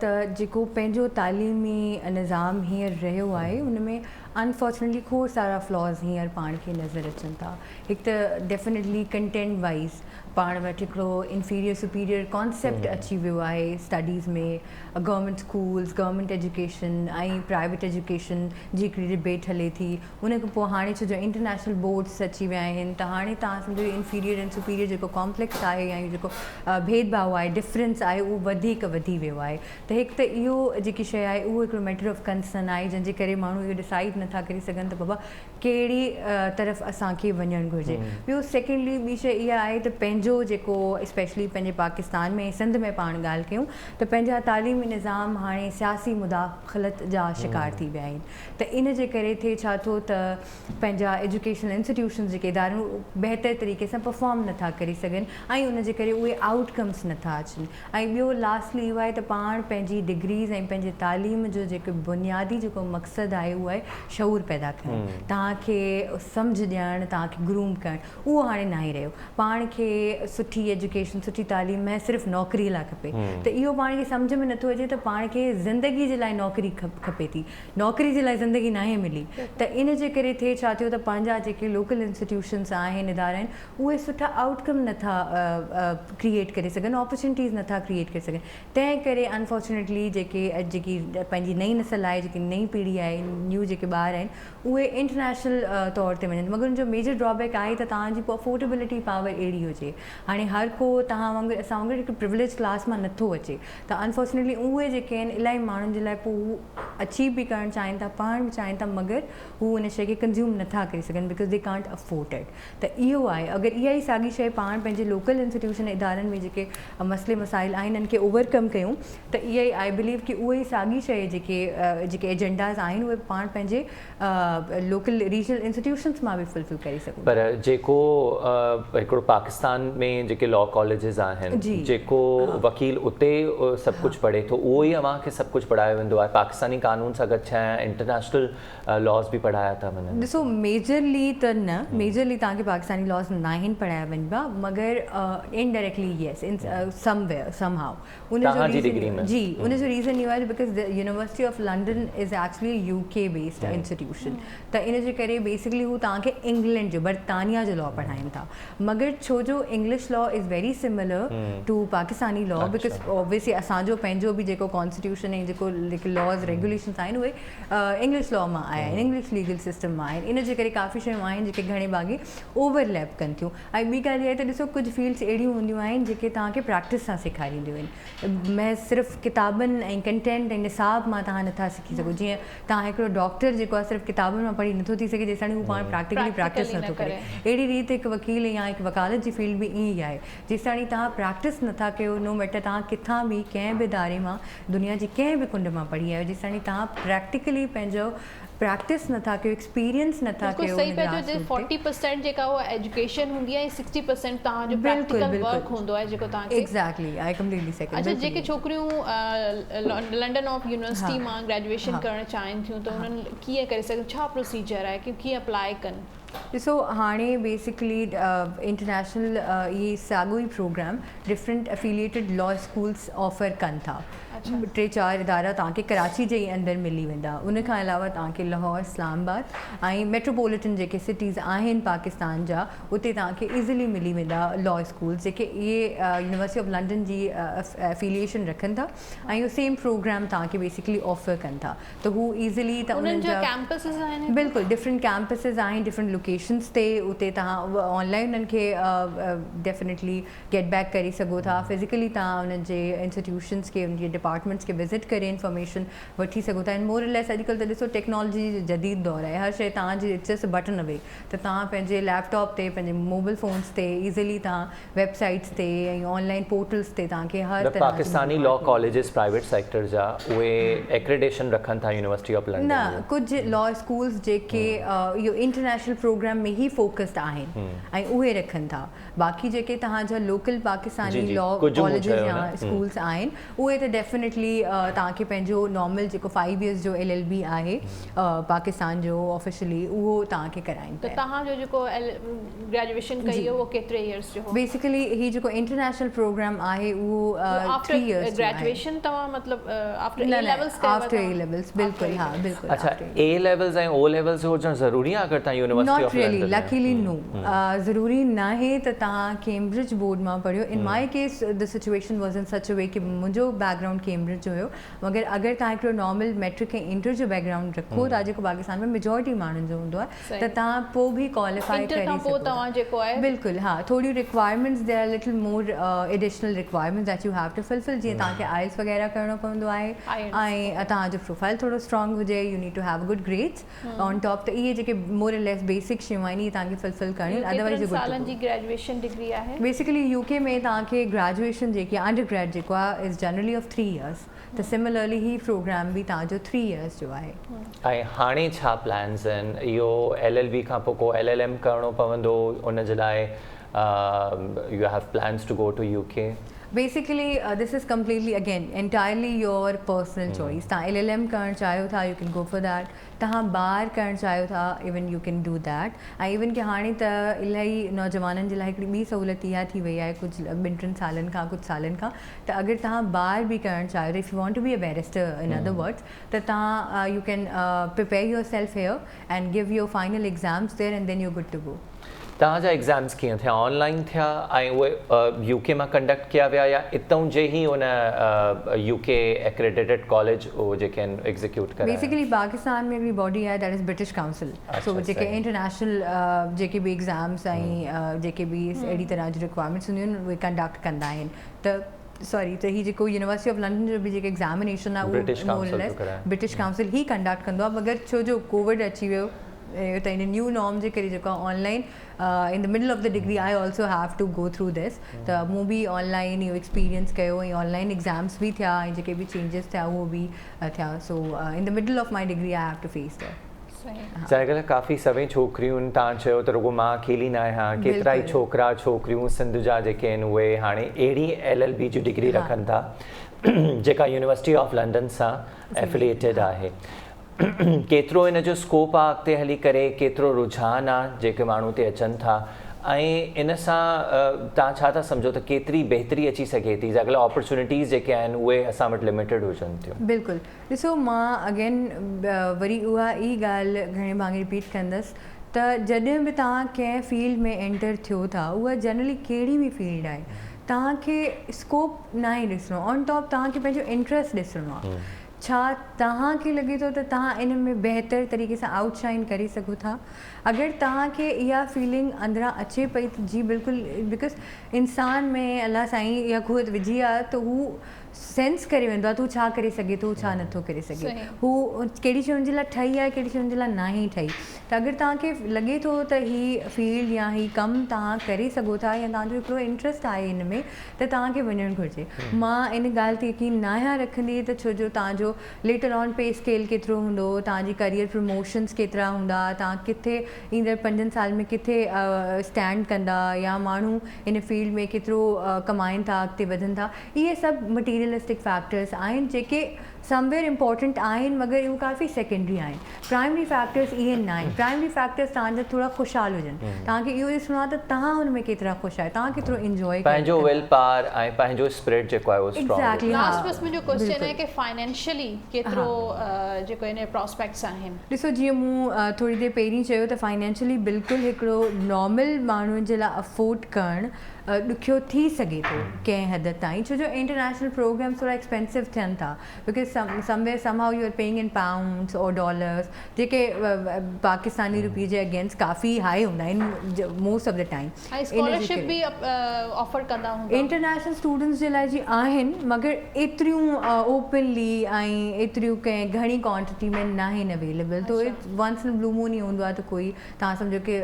त जेको पंहिंजो तालीमी निज़ाम हींअर रहियो आहे उन में अनफॉर्चुनेटली खोड़ सारा फ्लॉज़ हींअर पाण खे नज़र अचनि था। हिकु त डेफिनेटली कंटेंट वाइज़ पाण वटि हिकिड़ो इंफीरियर सुपीरियर कॉन्सेप्ट अची वियो आहे स्टडीज़ में। गवर्नमेंट स्कूल्स गवर्नमेंट एजुकेशन ऐं प्राइवेट एजुकेशन जी हिकिड़ी डिबेट हले थी। उन खां पोइ हाणे छो जो इंटरनेशनल बोर्ड्स अची विया आहिनि त हाणे तव्हां सम्झो इंफीरियर एंड सुपीरियर जेको कॉम्प्लेक्स आहे या जेको भेदभाव आहे डिफरेंस आहे उहो वधीक वधी वियो आहे। त हिकु त इहो जेकी शइ आहे उहो हिकिड़ो मैटर ऑफ कंसर्न आहे जंहिंजे करे माण्हू इहो डिसाइड नथा करे सघनि त बाबा कहिड़ी तरफ़ असांखे वञणु घुरिजे। ॿियो सेकेंडली ॿी शइ इहा आहे त पंहिंजो जेको स्पेशली पंहिंजे पाकिस्तान में सिंध में पाण ॻाल्हि कयूं त पंहिंजा तालीमी निज़ाम हाणे सियासी मुदाख़लत जा शिकार थी विया आहिनि। त इन जे करे थिए छा थो त पंहिंजा एजुकेशनल इंस्टीट्यूशन्स जेके इदारूं बहितर तरीक़े सां परफॉर्म नथा करे सघनि ऐं उन जे करे उहे आउटकम्स नथा अचनि। ऐं ॿियो लास्टली इहो आहे त पाण पंहिंजी डिग्रीज़ ऐं पंहिंजे तालीम जो जेको बुनियादी जेको मक़सदु आहे उहो आहे शऊर पैदा करणु, तव्हांखे सम्झ ॾियणु, तव्हांखे ग्रूम करणु। उहो हाणे न ई रहियो। पाण खे सुठी एजुकेशन सुठी तालीम में सिर्फ़ु नौकिरीअ लाइ खपे त इहो पाण खे सम्झ में नथो अचे त पाण खे ज़िंदगी जे लाइ नौकिरी खपे थी, नौकिरी जे लाइ ज़िंदगी नाहे मिली। त इन जे करे थिए छा थियो त पंहिंजा जेके लोकल इंस्टीट्यूशन्स आहिनि इदारा आहिनि उहे सुठा आउटकम नथा क्रिएट करे सघनि, अपॉर्चुनिटीज़ नथा क्रिएट करे सघनि। तंहिं करे अनफॉर्चुनेटली जेकी पंहिंजी नई नस्ल आहे, जेकी नई पीढ़ी आहे, न्यू जेके ॿार आहिनि उहे इंटरनेशनल तौर ते वञनि। मगर उनजो मेजर ड्रॉबैक आहे त तव्हांजी अफोर्डेबिलिटी पावर अहिड़ी हुजे। हाणे हर को तव्हां वांगुरु असां वांगुरु हिकु प्रिविलेज क्लास मां नथो अचे त अनफॉर्चुनेटली उहे जेके आहिनि इलाही माण्हुनि जे लाइ पोइ हू अचीव बि करणु चाहिनि था, पढ़णु बि चाहिनि था, मगर हू उन शइ खे कंज़्यूम नथा करे सघनि because they can't afford it. त इहो आहे अगरि इहा ई साॻी शइ पाण पंहिंजे लोकल इंस्टीट्यूशन इदारनि में जेके मसइले मसाइल आहिनि इन्हनि खे ओवरकम कयूं त इहा ई आई बिलीव की उहे ई साॻी शइ जेके एजेंडाज़ आहिनि उहे पाण पंहिंजे लोकल रीजनल इंस्टीट्यूशन्स मां बि फुलफिल करे सघूं। पर जेको हिकिड़ो पाकिस्तान में जेके लॉ कॉलेजिस आहिनि जेको वकील उते सभु कुझु पढ़े थो उहो ई अव्हांखे सभु कुझु पढ़ायो वेंदो आहे। पाकिस्तानी कानून सां गॾु छा इंटरनेशनल लॉस बि पढ़ाया था वञनि? ॾिसो मेजरली त न, मेजरली तव्हांखे पाकिस्तानी लॉस न आहिनि पढ़ाया वञिबा, मगर indirectly yes in somewhere somehow. तव्हांजी डिग्री में जी उनजो रीज़न इहो आहे because the university of London is actually UK based institution. त इन जे करे बेसिकली हू तव्हांखे इंग्लैंड जो बर्तानिया जो लॉ पढ़ाइनि था, मगर छो जो English law is very similar to Pakistani law because obviously असांजो पंहिंजो बि जेको कॉन्स्टिट्यूशन ऐं जेके लॉज रेगुलेशन्स आहिनि उहे इंग्लिश लॉ मां आया आहिनि, इंग्लिश लीगल सिस्टम मां आहिनि। इन जे करे काफ़ी शयूं आहिनि जेके घणे भाॻे ओवरलैप कनि थियूं। ऐं ॿी ॻाल्हि इहा आहे त ॾिसो कुझु फील्ड्स अहिड़ियूं हूंदियूं आहिनि जेके तव्हांखे प्रैक्टिस सां सेखारींदियूं आहिनि। मैं सिर्फ़ु किताबनि ऐं कंटेंट ऐं निसाब मां तव्हां नथा सिखी सघो। जीअं तव्हां हिकिड़ो डॉक्टर जेको आहे सिर्फ़ु किताबनि मां पढ़ी नथो थी सघे जेसिताईं हू पाण प्रैक्टिकली प्रैक्टिस नथो करे। अहिड़ी रीति हिकु वकील या हिकु वकालत जी फील्ड बि ईअं ई आहे। जेसिताईं तव्हां प्रैक्टिस नथा कयो, नो मैटर तव्हां किथां बि कंहिं बि इदारे मां दुनिया जी कंहिं बि कुंड मां पढ़ी आयो, जेसिताईं तव्हां प्रैक्टिकली पंहिंजो प्रैक्टिस नथा कयो, एक्सपीरियंस नथा कयो। सही पंहिंजो 40% जेका उहा एजुकेशन हूंदी आहे, 60% तव्हांजो प्रैक्टिकल वर्क हूंदो आहे जेको तव्हांखे। Exactly I completely second. अच्छा, जेके छोकिरियूं लंडन ऑफ यूनिवर्सिटी मां ग्रेजुएशन करणु चाहिनि थियूं त उन्हनि कीअं करे सघनि, छा प्रोसीजर आहे कि कीअं अप्लाई कनि? ॾिसो हाणे बेसिकली इंटरनेशनल इहे साॻियो ई program different affiliated law schools offer कनि था। 3-4 इदारा तव्हांखे कराची जे ई अंदरि मिली वेंदा। उन खां अलावा तव्हांखे लाहौर, इस्लामाबाद ऐं मेट्रोपॉलिटन जेके सिटीज़ आहिनि पाकिस्तान जा उते तव्हांखे ईज़िली मिली वेंदा लॉ स्कूल्स जेके इहे यूनिवर्सिटी ऑफ लंडन जी एफिलिएशन रखनि था ऐं इहो सेम प्रोग्राम तव्हांखे बेसिकली ऑफर कनि था, त हू ईज़िली त उन्हनि जा कैंपसिस आहिनि बिल्कुलु डिफरेंट कैंपसिस आहिनि डिफरेंट लोकेशन्स ते, उते तव्हां ऑनलाइन उन्हनि खे डेफिनेटली गेट बैक करे सघो था, फिज़िकली तव्हां उन्हनि जे इंस्टीट्यूशन्स खे उनजे डिपार्टमेंट्स के विज़िट करे इंफॉर्मेशन वठी सघो था। मोर और लेस अॼुकल्ह त ॾिसो टेक्नोलॉजी जो जदीद दौर आहे, हर शइ तव्हांजी जस्ट बटन अवे, त तव्हां पंहिंजे लैपटॉप ते पंहिंजे मोबाइल फ़ोन्स ते ईज़िली तव्हां वेबसाइट्स ते ऐं ऑनलाइन पोर्टल्स ते तव्हांखे हर तरह Pakistani law colleges private sector जा उहे एक्रेडिटेशन रखनि था यूनिवर्सिटी ऑफ लंडन न, कुझु लॉ स्कूल्स जेके इहो इंटरनेशनल प्रोग्राम में ई फोकस्ड आहिनि ऐं उहे रखनि था। बाक़ी जेके तव्हांजा लोकल पाकिस्तानी लॉ कॉलेजिस या स्कूल्स आहिनि उहे त डेफिनेटली तव्हांखे पंहिंजो नॉर्मल जेको 5 years जो LLB आहे पाकिस्तान जो ऑफिशियली उहो तव्हांखे कराइनि त तव्हांजो जेको ग्रेजुएशन कई उहो केतिरे इयर्स जो बेसिकली ही जेको इंटरनेशनल प्रोग्राम आहे उहो 3 years ग्रेजुएशन तव्हां मतलब आफ्टर न, ए न, लेवल्स आफ्टर ए लेवल्स बिल्कुलु हाँ बिल्कुलु। अच्छा ए लेवल्स ऐं ओ लेवल्स हुजणु ज़रूरी आहे अगरि तव्हां university not of really London luckily no, ज़रूरी न आहे त तव्हां कैम्ब्रिज बोर्ड मां पढ़ियो। इन my case the situation was in सच अ वे कि मुंहिंजो बैकग्राउंड कैम्ब्रिज जो हुयो, मगर अगरि तव्हां हिकिड़ो नॉर्मल मैट्रिक ऐं इंटर जो बैकग्राउंड रखो था जेको पाकिस्तान में मेजॉरिटी माण्हुनि जो हूंदो आहे, त तव्हां पोइ बि क्वालिफाई करे सघो तव्हां जेको आहे बिल्कुलु हाँ थोड़ी requirements there are little more additional requirements that you have to fulfil, जीअं तव्हांखे आइल्स वग़ैरह करणो पवंदो आहे ऐं तव्हांजो प्रोफाइल थोरो स्ट्रॉन्ग हुजे, you need to have good grades on top, त इहे जेके मोर और लेस बेसिक शयूं आहिनि इहे तव्हांखे फुलफिल करणियूं, अदरवाइज़ सालनि जी ग्रेजुएशन डिग्री आहे। बेसिकली यूके में तव्हांखे ग्रेजुएशन जेकी आहे अंडर ग्रेड जेको आहे इज़ जनरली ऑफ 3 years, त सिमिलरली ही प्रोग्राम बि तव्हांजो 3 years जो आहे। ऐं हाणे छा प्लान्स आहिनि? इहो LLB खां पोइ को LLM करिणो पवंदो उन जे लाइ U have plans to go to UK? Basically, this is completely again entirely your personal choice. तव्हां LLM करणु चाहियो था, you can go for that. तव्हां ॿाहिरि करणु चाहियो था, even you can do that. ऐं इवन कि हाणे त इलाही नौजवाननि जे लाइ हिकिड़ी ॿी सहूलियत इहा थी वई आहे कुझु 2-3 सालनि खां कुझु सालनि खां, त अगरि तव्हां ॿाहिरि बि करणु चाहियो था, if you want to be a barrister in other words, त तव्हां you can prepare yourself here and give your final exams there and then you're good to go. तव्हांजा एग्ज़ाम्स कीअं थिया? ऑनलाइन थिया ऐं उहे UK मां कंडक्ट कया विया या हितां जे ई उन UK एक्रेडिटेड कॉलेज उहो जेके आहिनि एग्जीक्यूट कया? बेसिकली पाकिस्तान में हिकिड़ी बॉडी आहे दैट इज़ ब्रिटिश काउंसिल, सो जेके इंटरनेशनल जेके बि एग्ज़ाम्स ऐं जेके बि अहिड़ी तरह जी रिक्वायरमेंट्स हूंदियूं आहिनि उहे कंडक्ट कंदा आहिनि। त सॉरी त ही जेको यूनिवर्सिटी ऑफ लंडन जो बि जेके एग्ज़ामिनेशन आहे उहो ब्रिटिश काउंसिल ई कंडक्ट कंदो आहे, मगर छो जो कोविड अची वियो त इन न्यू नॉर्म जे करे जेको online in the middle of the degree I also have to go through this, त मूं बि ऑनलाइन इहो एक्सपीरियंस कयो ऐं ऑनलाइन एग्ज़ाम्स बि थिया ऐं जेके बि चेंजिस थिया उहो बि थिया, so in the middle of my degree I have to face that. अॼुकल्ह काफ़ी सभई छोकिरियूं आहिनि, तव्हां चयो त रुगो मां अकेली न आहियां, केतिरा ई छोकिरा छोकिरियूं सिंध जा जेके आहिनि उहे हाणे अहिड़ी LLB जी डिग्री रखनि था जेका यूनिवर्सिटी ऑफ लंडन सां एफिलिएटेड आहे। केतिरो इन जो स्कोप आहे अॻिते हली करे, केतिरो रुझान आहे जेके माण्हू ते अचनि था ऐं इन सां तव्हां छा था सम्झो त केतिरी बहितरी अची सघे थी? अगरि अपॉर्चुनिटीज़ जेके आहिनि उहे असां वटि लिमिटेड हुजनि थियूं। बिल्कुलु, ॾिसो मां अगेन वरी उहा ई ॻाल्हि घणे भाङे रिपीट कंदसि त जॾहिं बि तव्हां कंहिं फील्ड में एंटर थियो था, उहा जनरली कहिड़ी बि फील्ड आहे, तव्हांखे स्कोप न आहे ॾिसणो, ऑन टॉप तव्हांखे पंहिंजो इंट्रस्ट ॾिसणो आहे, छा तव्हांखे लॻे थो त तव्हां इन में बहितर तरीक़े सां आउटशाइन करे सघो था। अगरि तव्हांखे इहा फीलिंग अंदरां अचे पई त जी बिल्कुलु, बिकॉज़ इंसान में अलाह साईं इहा क़ुवत विझी आहे त हू सेंस करे वेंदो आहे तूं छा करे सघे थो छा नथो करे सघे, हू कहिड़ी शइ हुनजे लाइ ठही आहे कहिड़ी शइ हुनजे लाइ न ई ठही। त अगरि तव्हांखे लॻे थो त हीअ फील्ड या हीअ कमु तव्हां करे सघो था या तव्हांजो हिकिड़ो इंट्रस्ट आहे हिन में, त तव्हांखे वञणु घुरिजे। मां इन ॻाल्हि ते यकीन न आहियां रखंदी त छो जो तव्हांजो लेटर ऑन पे स्केल केतिरो हूंदो, तव्हांजी करियर प्रमोशन्स केतिरा हूंदा, तव्हां किथे ईंदड़ 5 साल में किथे स्टैंड कंदा या माण्हू इन फील्ड में केतिरो कमाइनि था, अॻिते वधनि था, इहे सभु मटीरियलिस्टिक फैक्टर्स आहिनि जेके समवेयर इंपॉर्टेंट आहिनि मगर उहे काफ़ी सेकेंडरी आहिनि। प्राइमरी फैक्टर्स इहे न आहिनि। प्राइमरी फैक्टर्स तव्हांजा थोरा ख़ुशहाल हुजनि। तव्हांखे इहो ॾिसणो आहे त तव्हां हुन में केतिरा ख़ुशि आहियो, तव्हां केतिरो इंजॉय पंहिंजो विल पावर ऐं पंहिंजो स्पिरिट जेको आहे उहो स्ट्रॉन्ग। एक्ज़ैक्टली। लास्ट बस मुंहिंजो क्वेश्चन आहे कि फाइनेंशियली केतिरो जेको इन प्रॉस्पेक्ट्स आहिनि। ॾिसो जीअं मूं थोरी देरि पहिरीं चयो त फाइनेंशियली बिल्कुलु हिकिड़ो नॉर्मल माण्हुनि जे लाइ अफोर्ड करणु ॾुखियो थी सघे थो कंहिं हद ताईं, छो जो इंटरनेशनल प्रोग्राम्स थोरा एक्सपेंसिव थियनि था because somewhere somehow you are paying in pounds और डॉलर्स जेके पाकिस्तानी रुपये जे अगेंस्ट काफ़ी हाई हूंदा आहिनि मोस्ट ऑफ द टाइम। ऐं स्कॉलरशिप बि ऑफर कंदा हूंदा। इंटरनेशनल स्टूडेंट्स जे लाइ जी आहिनि मगर एतिरियूं ओपनली ऐं एतिरियूं कंहिं घणी क्वांटिटी में न आहिनि अवेलेबल। तो it's once in blue moon ई हूंदो आहे त कोई तव्हां सम्झो कि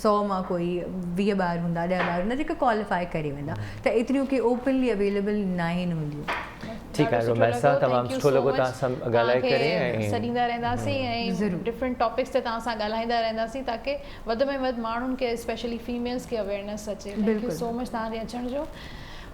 100 मां कोई 20 ॿार हूंदा 10 ॿार हूंदा जेके क्वालिफाई करे वेंदा, त एतिरियूं की ओपनली अवेलेबल न आहिनि हूंदियूं। ठीकु आहे रोमेसा, तमामु सुठो लॻो तव्हां सां ॻाल्हाए करे ऐं सॾींदा रहंदासीं ऐं डिफरेंट टॉपिक्स ते तव्हां सां ॻाल्हाईंदा रहंदासीं ताकी वधि में वधि माण्हुनि खे स्पेशली फीमेल्स खे अवेयरनेस अचे। थैंक यू सो मच तव्हांजे अचण जो।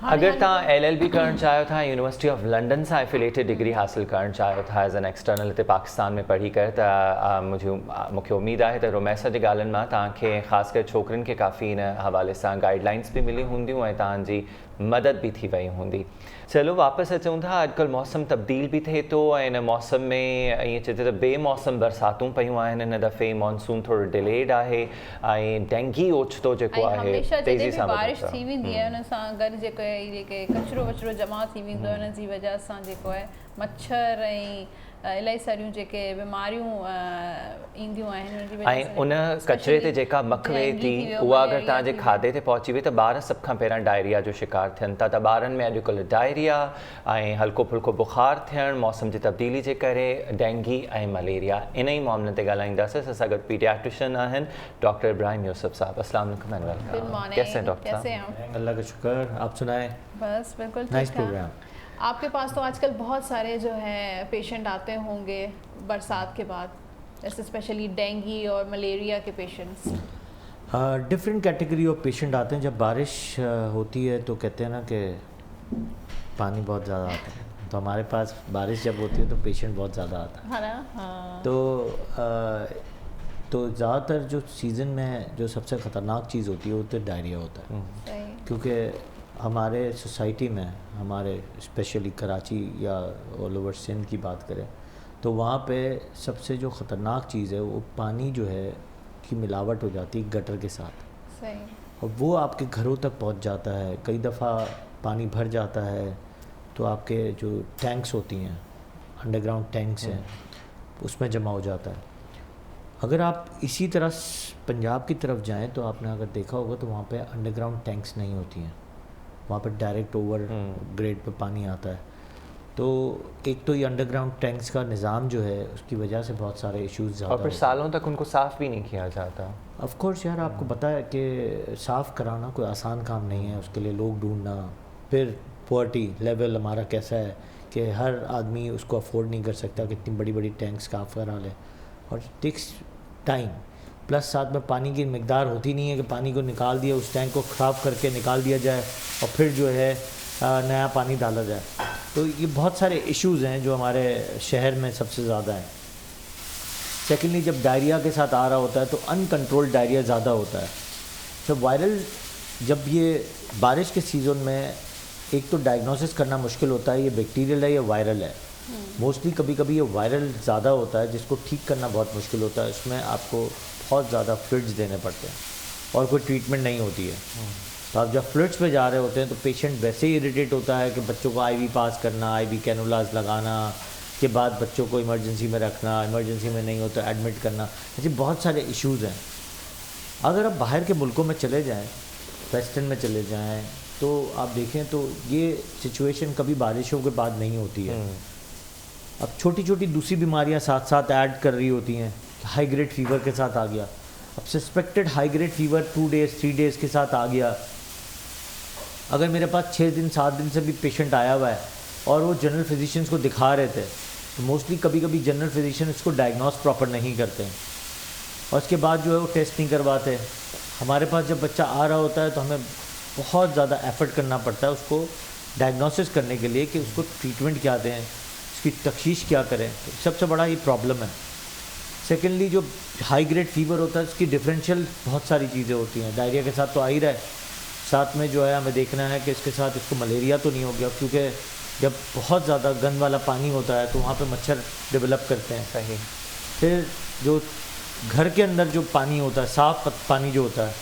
अगर तव्हां LLB करणु चाहियो था, यूनिवर्सिटी ऑफ लंडन सां एफिलेटेड डिग्री हासिल करणु चाहियो था एज़ एन एक्सटर्नल हिते पाकिस्तान में पढ़ी करे, त मूंखे उमेदु आहे त रोमेसा जी ॻाल्हियुनि मां तव्हांखे ख़ासि करे छोकिरियुनि खे काफ़ी इन हवाले सां गाइडलाइंस बि मिली हूंदियूं ऐं तव्हांजी मदद भी थी वही हूंदी। चलो वापसि अचूं था। अॼुकल्ह मौसम तब्दील भी थिए थो ऐं इन मौसम में ईअं चए त बेमौसम बरसातूं पयूं आहिनि। हिन दफ़े मॉनसून थोरो डिलेड आहे ऐं डेंगी ओचितो जेको आहे तेज़ी सां बारिश थी वेंदी आहे, हुन सां गॾु जेके कचिरो वचिरो जमा थी वेंदो आहे, हुन जी वजह सां जेको आहे मच्छर ऐं इलाही सारियूं जेके बीमारियूं ईंदियूं आहिनि ऐं उन कचिरे ते जेका मख वेहे थी उहा अगरि तव्हांजे खाधे ते पहुची वई त ॿार सभ खां पहिरियां डायरिया जो शिकार थियनि था। त ॿारनि में अॼुकल्ह डायरिया ऐं हल्को फुल्को बुखार थियणु, मौसम जी तब्दीली जे करे डेंगी ऐं मलेरिया, इन ई मामले ते ॻाल्हाईंदासीं। असां गॾु पीडियाट्रिशियन आहिनि डॉक्टर इब्राहिम यूसुफ साहब। अस्सलाम वालेकुम एंड वेलकम। कैसे हैं डॉक्टर साहब? अल्लाह का शुक्र, आप सुनाएं? बस बिल्कुल नाइस प्रोग्राम। आपके पास तो आजकल बहुत सारे जो है पेशेंट आते होंगे बरसात के बाद, जैसे स्पेशली डेंगी और मलेरिया के patients. Different category of patient आते हैं। जब बारिश होती है तो कहते हैं ना कि पानी बहुत ज़्यादा आता है, तो हमारे पास बारिश जब होती है तो पेशेंट बहुत ज़्यादा आता है। हाँ ना? हाँ। तो ज़्यादातर जो सीज़न में जो सबसे ख़तरनाक चीज़ होती है वो तो डायरिया होता है, क्योंकि हमारे सोसाइटी में, हमारे स्पेशली कराची या ऑल ओवर सिंध की बात करें तो वहाँ पे सबसे जो ख़तरनाक चीज़ है वो पानी जो है की मिलावट हो जाती है गटर के साथ। सही। और वो आपके घरों तक पहुँच जाता है। कई दफ़ा पानी भर जाता है तो आपके जो टैंक्स होती हैं, अंडरग्राउंड टैंक्स हैं, उसमें जमा हो जाता है। अगर आप इसी तरह पंजाब की तरफ जाएं तो आपने अगर देखा होगा तो वहाँ पे अंडरग्राउंड टैंक्स नहीं होती हैं, वहाँ पर डायरेक्ट ओवर ग्रेड पे पानी आता है। तो एक तो ये अंडरग्राउंड टैंक्स का निज़ाम जो है उसकी वजह से बहुत सारे इश्यूज़ ज़्यादा, और फिर सालों तक उनको साफ़ भी नहीं किया जाता। ऑफ कोर्स यार, आपको पता है कि साफ़ कराना कोई आसान काम नहीं है, उसके लिए लोग ढूंढना, फिर पॉवर्टी लेवल हमारा कैसा है कि हर आदमी उसको अफोर्ड नहीं कर सकता कि इतनी बड़ी बड़ी टैंक्स साफ़ करा ले, और टेक्स टाइम। प्लस साथ में पानी की मिकदार होती नहीं है कि पानी को निकाल दिया, उस टैंक को ख़राब करके निकाल दिया जाए और फिर जो है नया पानी डाला जाए। तो ये बहुत सारे इश्यूज़ हैं जो हमारे शहर में सबसे ज़्यादा हैं। सेकेंडली, जब डायरिया के साथ आ रहा होता है तो अनकंट्रोल्ड डायरिया ज़्यादा होता है। जब वायरल, जब ये बारिश के सीज़न में एक तो डायग्नोसिस करना मुश्किल होता है ये बैक्टीरियल है या वायरल है। मोस्टली कभी कभी ये वायरल ज़्यादा होता है जिसको ठीक करना बहुत मुश्किल होता है, उसमें आपको बहुत ज़्यादा फ्लूइड्स देने पड़ते हैं और कोई ट्रीटमेंट नहीं होती है। तो आप जब फ्लूइड्स पे जा रहे होते हैं तो पेशेंट वैसे ही इरिटेट होता है कि बच्चों को IV पास करना, IV कैनुलास लगाना, के बाद बच्चों को इमरजेंसी में रखना, इमरजेंसी में नहीं हो तो एडमिट करना, ऐसे बहुत सारे इश्यूज़ हैं। अगर आप बाहर के मुल्कों में चले जाएँ, वेस्टर्न में चले जाएँ, तो आप देखें तो ये सिचुएशन कभी बारिशों के बाद नहीं होती है। अब छोटी छोटी दूसरी बीमारियां साथ साथ ऐड कर रही होती हैं। हाई ग्रेड फीवर के साथ आ गया, अब suspected high grade fever 2 days 3 days के साथ आ गया। अगर मेरे पास 6 दिन 7 दिन से भी पेशेंट आया हुआ है और वो जनरल फिजिशियंस को दिखा रहे थे, तो मोस्टली कभी कभी जनरल फिजिशियन इसको डायग्नोस प्रॉपर नहीं करते हैं और उसके बाद जो है वो टेस्ट नहीं करवाते। हमारे पास जब बच्चा आ रहा होता है तो हमें बहुत ज़्यादा एफर्ट करना पड़ता है उसको डायग्नोसिस करने के लिए कि उसको ट्रीटमेंट क्या दें, उसकी तफ्तीश क्या करें, सबसे बड़ा ये प्रॉब्लम है। सेकेंडली जो हाई ग्रेड फीवर होता है उसकी डिफरेंशियल बहुत सारी चीज़ें होती हैं। डायरिया के साथ तो आ ही रहा है, साथ में जो है हमें देखना है कि इसके साथ इसको मलेरिया तो नहीं हो गया, क्योंकि जब बहुत ज़्यादा गंद वाला पानी होता है तो वहाँ पे मच्छर डेवलप करते हैं। सही। फिर जो घर के अंदर जो पानी होता है, साफ़ पानी जो होता है,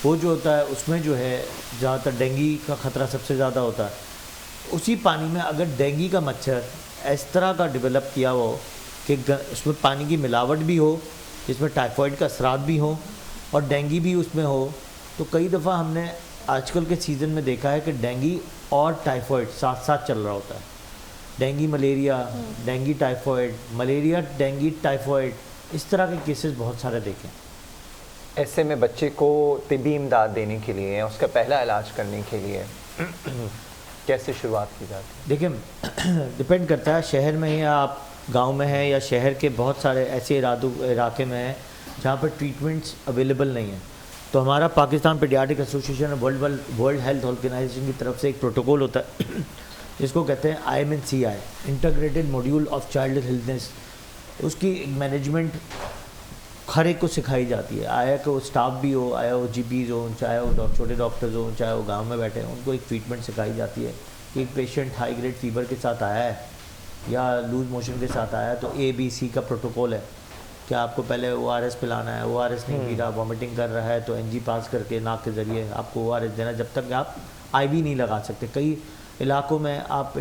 वो जो होता है उसमें जो है ज़्यादातर डेंगू का ख़तरा सबसे ज़्यादा होता है। उसी पानी में अगर डेंगू का मच्छर इस तरह का डेवलप किया हो कि उसमें पानी की मिलावट भी हो, जिसमें टाइफाइड का असरात भी हो और डेंगू भी उसमें हो, तो कई दफ़ा हमने आजकल के सीज़न में देखा है कि डेंगू और टाइफाइड साथ साथ चल रहा होता है। Dengue malaria, dengue typhoid, malaria dengue typhoid, इस तरह के केसेस बहुत सारे देखे। ऐसे में बच्चे को तिब्बी इमदाद देने के लिए, उसका पहला इलाज करने के लिए कैसे शुरुआत की जाती है? देखिए डिपेंड करता है शहर में या आप गांव में हैं या शहर के बहुत सारे ऐसे इलाके में हैं जहाँ पर ट्रीटमेंट्स अवेलेबल नहीं हैं। तो हमारा पाकिस्तान पीडियाट्रिक एसोसिएशन और वर्ल्ड हेल्थ ऑर्गेनाइजेशन की तरफ से एक प्रोटोकॉल होता है जिसको कहते हैं IMNCI, integrated module of child healthness. उसकी मैनेजमेंट हर एक को सिखाई जाती है, आया कि वो स्टाफ भी हो, आया वो GPs हो, चाहे वो छोटे डॉक्टर्स हो, चाहे वो गांव में बैठे हैं, उनको एक ट्रीटमेंट सिखाई जाती है कि एक पेशेंट हाई ग्रेड फीवर के साथ आया है या लूज मोशन के साथ आया है तो ABC का प्रोटोकॉल है कि आपको पहले ORS पिलाना है, ORS नहीं पी रहा, वॉमिटिंग कर रहा है तो NG पास करके नाक के ज़रिए आपको ORS देना, जब तक आप IV नहीं लगा सकते। कई इलाकों में आप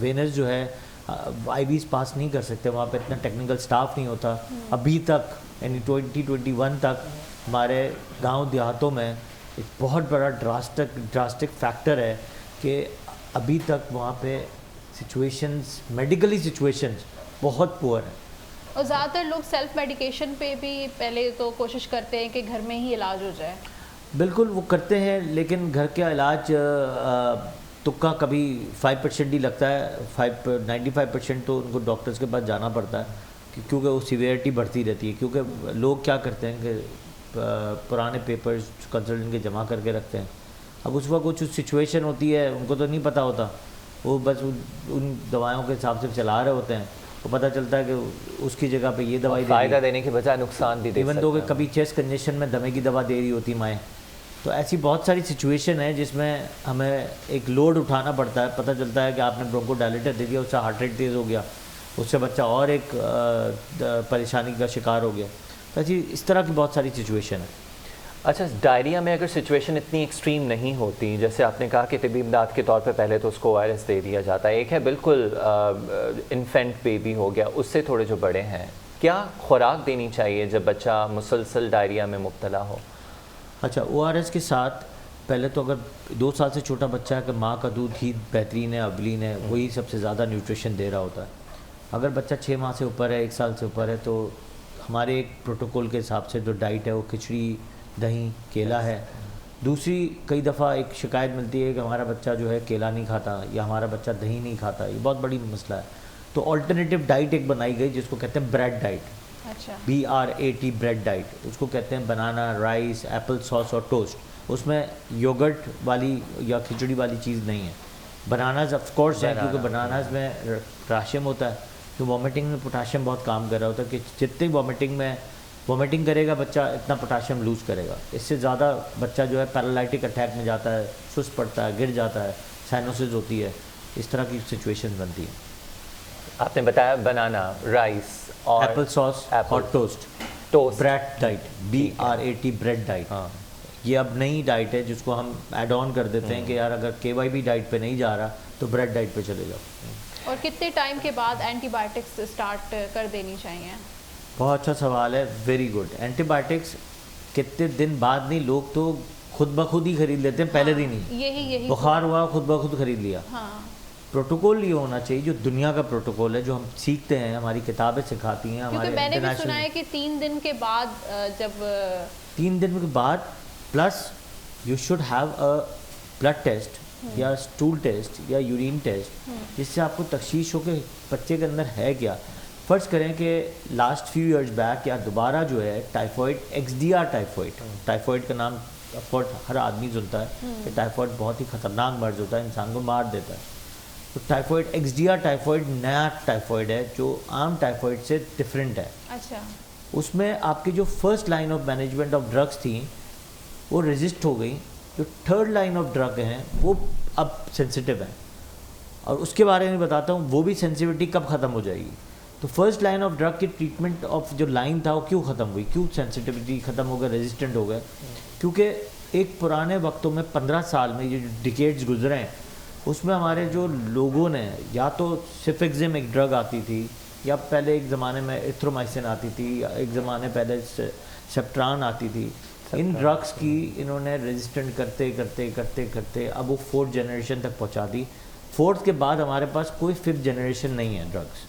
वेनस जो है IVs पास नहीं कर सकते, वहाँ पे इतना टेक्निकल स्टाफ नहीं होता अभी तक, यानी 2021 तक हमारे गांव देहातों में एक बहुत बड़ा ड्रास्टिक फैक्टर है कि अभी तक वहाँ पे सिचुएशंस, मेडिकली सिचुएशंस बहुत पुअर है। और ज़्यादातर लोग सेल्फ मेडिकेशन पे भी पहले तो कोशिश करते हैं कि घर में ही इलाज हो जाए। बिल्कुल वो करते हैं, लेकिन घर का इलाज तुक्का कभी 5% ही लगता है, 95% तो उनको डॉक्टर्स के पास जाना पड़ता है क्योंकि वो सीवियरिटी बढ़ती रहती है। क्योंकि लोग क्या करते हैं कि पुराने पेपर्स कंसल्टेंट के जमा करके रखते हैं, अब उस वक्त कुछ सिचुएशन होती है उनको तो नहीं पता होता, वो बस उन दवाओं के हिसाब से चला रहे होते हैं, तो पता चलता है कि उसकी जगह पे ये दवाई फ़ायदा देने के बजाय नुकसान भी दे सकता है। इवन दो कि कभी चेस्ट कंजेशन में दमे की दवा दे रही होती माएँ। तो ऐसी बहुत सारी सिचुएशन है जिसमें हमें एक लोड उठाना पड़ता है। पता चलता है कि आपने ब्रोंकोडायलेटर दे दिया, उससे हार्ट रेट तेज़ हो गया, उससे बच्चा और एक परेशानी का शिकार हो गया। तो ऐसी इस तरह की बहुत सारी सिचुएशन है। अच्छा, डायरिया में अगर सिचुएशन इतनी एक्सट्रीम नहीं होती, जैसे आपने कहा कि तिब्बी इमदाद के तौर पे पहले तो उसको ORS दे दिया जाता है, एक है बिल्कुल इन्फेंट बेबी हो गया, उससे थोड़े जो बड़े हैं, क्या खुराक देनी चाहिए जब बच्चा मुसलसल डायरिया में मुब्तला हो? अच्छा, ORS के साथ पहले तो अगर 2 साल से छोटा बच्चा है कि माँ का दूध ही बेहतरीन है, अवलीन है, वही सबसे ज़्यादा न्यूट्रिशन दे रहा होता है। अगर बच्चा 6 माह से ऊपर है, 1 साल से ऊपर है, तो हमारे एक प्रोटोकॉल के हिसाब से जो डाइट है वो खिचड़ी, दही, केला है। दूसरी कई दफ़ा एक शिकायत मिलती है कि हमारा बच्चा जो है केला नहीं खाता या हमारा बच्चा दही नहीं खाता, ये बहुत बड़ी मसला है। तो ऑल्टरनेटिव डाइट एक बनाई गई जिसको कहते हैं ब्रेड डाइट। अच्छा। BRAT ब्रेड डाइट, उसको कहते हैं बनाना, राइस, एप्पल सॉस और टोस्ट। उसमें योगर्ट वाली या खिचड़ी वाली चीज़ नहीं है। बनानाज ऑफ कोर्स है क्योंकि बनानाज में पोटाशियम होता है, तो वॉमिटिंग में पोटाशियम बहुत काम कर रहा होता है कि जितनी वॉमिटिंग करेगा बच्चा इतना पोटाशियम लूज़ करेगा। इससे ज़्यादा बच्चा जो है पैरालाइटिक अटैक में जाता है, सुस्त पड़ता है, गिर जाता है, साइनोसिस होती है, इस तरह की सिचुएशन बनती है। आपने बताया बनाना, राइस और एप्पल सॉस और toast bread diet, BRAT bread diet. हाँ, ये अब नई डाइट है जिसको हम ऐड ऑन कर देते हैं कि यार अगर KYB डाइट पे नहीं जा रहा तो ब्रेड डाइट पे चले जाओ। और कितने टाइम के बाद एंटीबायोटिक्स स्टार्ट कर देनी चाहिए? बहुत अच्छा सवाल है, वेरी गुड। एंटीबायोटिक्स कितने दिन बाद नहीं, लोग तो खुद ब खुद ही खरीद लेते हैं, पहले दिन ही यही बुखार हुआ खुद ब खुद खरीद लिया। हाँ। प्रोटोकॉल ये होना चाहिए जो दुनिया का प्रोटोकॉल है, जो हम सीखते हैं, हमारी किताबें सिखाती हैं, क्योंकि हमारे मैंने भी सुना है कि 3 दिन के बाद जब 3 दिन के बाद plus you should have a blood test या स्टूल टेस्ट या यूरिन टेस्ट, जिससे आपको तशखीस हो कि बच्चे के अंदर है क्या। फ़र्ज़ करें कि लास्ट फ्यू इयर्स बैक या दोबारा जो है टाइफॉइड, XDR टाइफॉइड का नाम ऑफकोर्स हर आदमी सुनता है कि टाइफॉइड बहुत ही ख़तरनाक मर्ज होता है, इंसान को मार देता है। तो टाइफॉइड XDR टाइफॉइड नया टाइफॉइड है जो आम टाइफॉइड से डिफरेंट है। अच्छा। उसमें आपकी जो first line of management of drugs थी वो रेजिस्ट हो गई, जो थर्ड लाइन ऑफ ड्रग हैं वो अब सेंसिटिव है, और उसके बारे में बताता हूँ वो भी सेंसिटिविटी कब ख़त्म हो जाएगी। तो फर्स्ट लाइन ऑफ ड्रग की ट्रीटमेंट ऑफ जो लाइन था वो क्यों ख़त्म हुई, क्यों सेंसिटिविटी ख़त्म हो गया, रेजिस्टेंट हो गए? क्योंकि एक पुराने वक्तों में 15 साल में ये जो डिकेड्स गुजरे हैं उसमें हमारे जो लोगों ने या तो सिफेक्जिम एक ड्रग आती थी, या पहले एक ज़माने में एथ्रोमाइसिन आती थी, या एक ज़माने पहले सेप्ट्रान आती थी। इन ड्रग्स की इन्होंने रेजिस्टेंट करते करते करते करते अब वो 4th जनरेशन तक पहुंचा दी। 4th के बाद हमारे पास कोई 5th जनरेशन नहीं है ड्रग्स,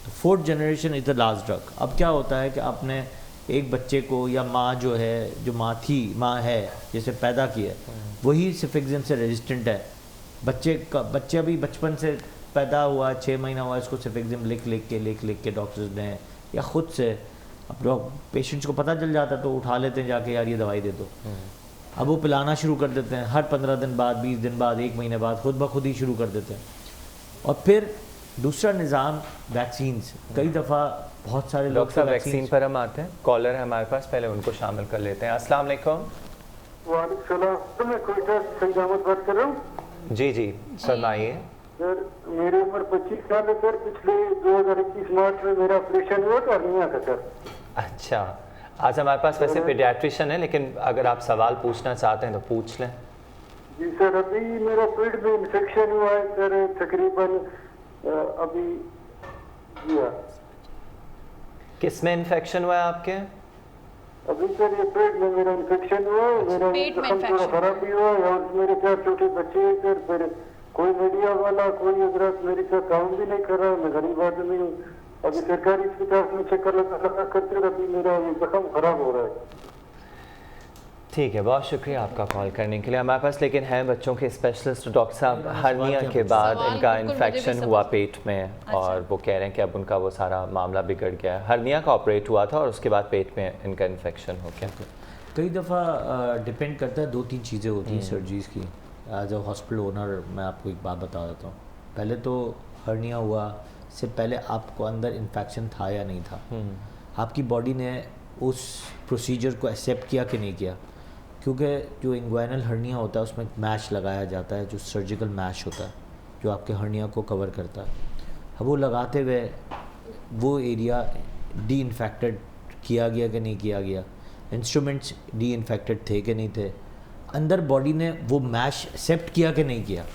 तो 4th generation is the last drug. अब क्या होता है कि आपने एक बच्चे को, या माँ जो है, जो माँ है जिसे पैदा किया वही सिफेक्जिम से रेजिस्टेंट है। बच्चे अभी बचपन से पैदा हुआ, 6 महीना हुआ, इसको सिफेक्जिम लिख के डॉक्टर्स ने या ख़ुद से अब लोग पेशेंट्स को पता चल जाता है तो उठा लेते हैं जाके, यार ये दवाई दे दो। अब वो पिलाना शुरू कर देते हैं, हर 15 दिन बाद, 20 दिन बाद, 1 महीने बाद खुद ब खुद ही शुरू कर देते हैं। और फिर दूसरा निज़ाम वैक्सीन्स, कई दफ़ा बहुत सारे लोग डॉक्टर साहब वैक्सीन पर हम आते हैं, कॉलर है हमारे पास, पहले उनको शामिल कर लेते हैं। अस्सलाम वालेकुम। वालेकुम सलाम, मैं कोयटा से अहमद बात कर रहा हूँ। जी फरमाइए। सर मेरी उम्र 25 साल है सर, पिछले 2021 मार्च में मेरा ऑपरेशन हुआ था हर्निया का सर। अच्छा, आज हमारे पास वैसे पीडियाट्रिशियन है, लेकिन अगर आप सवाल पूछना चाहते हैं तो पूछ लें। जी सर, अभी मेरा पेट में इन्फेक्शन हुआ है सर, तकरीबन अभी जी हाँ। किस में इन्फेक्शन हुआ है आपके? अभी सर ये पेट में मेरा इन्फेक्शन हुआ है, मेरा पेट में थोड़ा infection। खराब भी हुआ है, और मेरे 4 छोटे बच्चे हैं सर। फिर कोई मीडिया वाला, कोई हजरत मेरे साथ काम भी नहीं कर रहा है, मैं गरीब आदमी हूँ। अभी सरकारी अस्पताल में चक्कर लगा करते अभी मेरा जख्म खराब हो रहा है। ठीक है, बहुत शुक्रिया आपका कॉल करने के लिए। हमारे पास लेकिन हैं बच्चों के स्पेशलिस्ट डॉक्टर साहब। हर्निया के बाद सवाल इनका बिल्कुल मुझे भी इन्फेक्शन समझ- हुआ पेट में, और वो कह रहे हैं कि अब उनका वो सारा मामला बिगड़ गया है। हर्निया का ऑपरेट हुआ था और उसके बाद पेट में इनका इन्फेक्शन हो गया। कई दफ़ा डिपेंड करता है, 2-3 चीज़ें होती हैं सर्जरीज़ की। एज अ हॉस्पिटल ओनर मैं आपको एक बात बता देता हूँ। पहले तो हर्निया हुआ से पहले आपको अंदर इन्फेक्शन था या नहीं था, आपकी बॉडी ने उस प्रोसीजर को एक्सेप्ट किया कि नहीं किया। क्योंकि जो इंग्वाइनल हर्निया होता है उसमें एक मैश लगाया जाता है, जो सर्जिकल मैश होता है, जो आपके हर्निया को कवर करता है। अब वो लगाते हुए वो एरिया डी इन्फेक्टेड किया गया कि नहीं किया गया, इंस्ट्रूमेंट्स डी इन्फेक्टेड थे कि नहीं थे, अंदर बॉडी ने वो मैश एक्सेप्ट किया कि नहीं किया।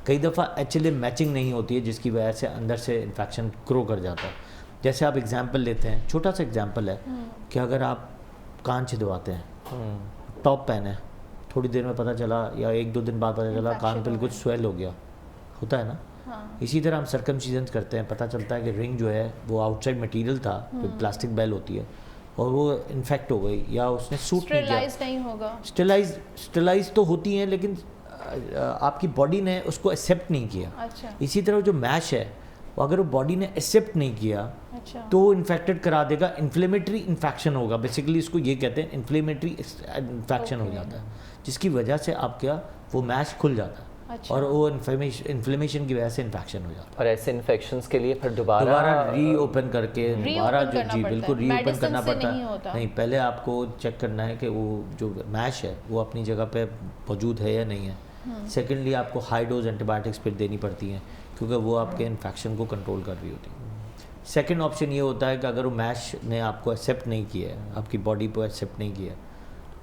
कई दफ़ा एक्चुअली मैचिंग नहीं होती है, जिसकी वजह से अंदर से इन्फेक्शन ग्रो कर जाता है। जैसे आप एग्जांपल लेते हैं, छोटा सा एग्जांपल है कि अगर आप कान छिदवाते हैं, टॉप पहने, थोड़ी देर में पता चला या 1-2 दिन बाद पता चला कान बिल्कुल स्वेल हो गया, होता है ना। इसी तरह हम सर्कमसिजन करते हैं, पता चलता है कि रिंग जो है वो आउटसाइड मटेरियल था, जो प्लास्टिक बेल होती है, और वो इन्फेक्ट हो गई या उसने सूट नहीं किया। स्टेरलाइज नहीं होगा। स्टेलाइज तो होती हैं, लेकिन आपकी बॉडी ने उसको एक्सेप्ट नहीं किया। अच्छा। इसी तरह जो मैश है, वो अगर वो बॉडी ने एक्सेप्ट नहीं किया अच्छा। तो वो इन्फेक्टेड करा देगा, इन्फ्लेमेटरी इन्फेक्शन होगा। बेसिकली इसको ये कहते हैं, इन्फ्लेमेटरी इन्फेक्शन हो जाता है, जिसकी वजह से आपका वो मैश खुल जाता है। अच्छा। और वो इन्फ्लेमेशन की वजह से इन्फेक्शन हो जाता है। और ऐसे इन्फेक्शंस के लिए फिर दोबारा रीओपन करके दोबारा जो करना जी पड़ता बिल्कुल है। रीओपन Medicine करना से पड़ता नहीं है। होता। नहीं, पहले आपको चेक करना है कि वो जो मैश है वो अपनी जगह पे मौजूद है या नहीं है। सेकेंडली आपको हाई डोज एंटीबायोटिक्स फिर देनी पड़ती हैं, क्योंकि वो आपके इन्फेक्शन को कंट्रोल कर रही होती है। सेकेंड ऑप्शन ये होता है कि अगर वो मैश ने आपको एक्सेप्ट नहीं किया है, आपकी बॉडी को एक्सेप्ट नहीं किया,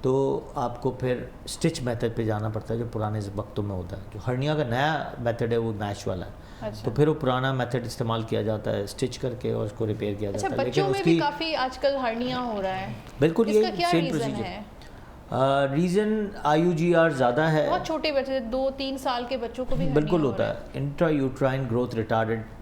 तो आपको फिर स्टिच मेथड पे जाना पड़ता है, जो पुराने वक्तों में होता है। जो हर्निया का नया मेथड है वो मैश वाला है। अच्छा। तो फिर वो पुराना मेथड इस्तेमाल किया जाता है, स्टिच करके और उसको रिपेयर किया अच्छा, जाता है। बच्चों में भी काफी आजकल हर्निया हो रहा है, बिल्कुल इसका ये क्या सेम रीजन प्रोसीजर है? रीज़न IUGR ज़्यादा है। बहुत छोटे बच्चे, 2-3 साल के बच्चों को भी बिल्कुल hernia हो होता रहा है। इंट्रा यूट्राइन ग्रोथ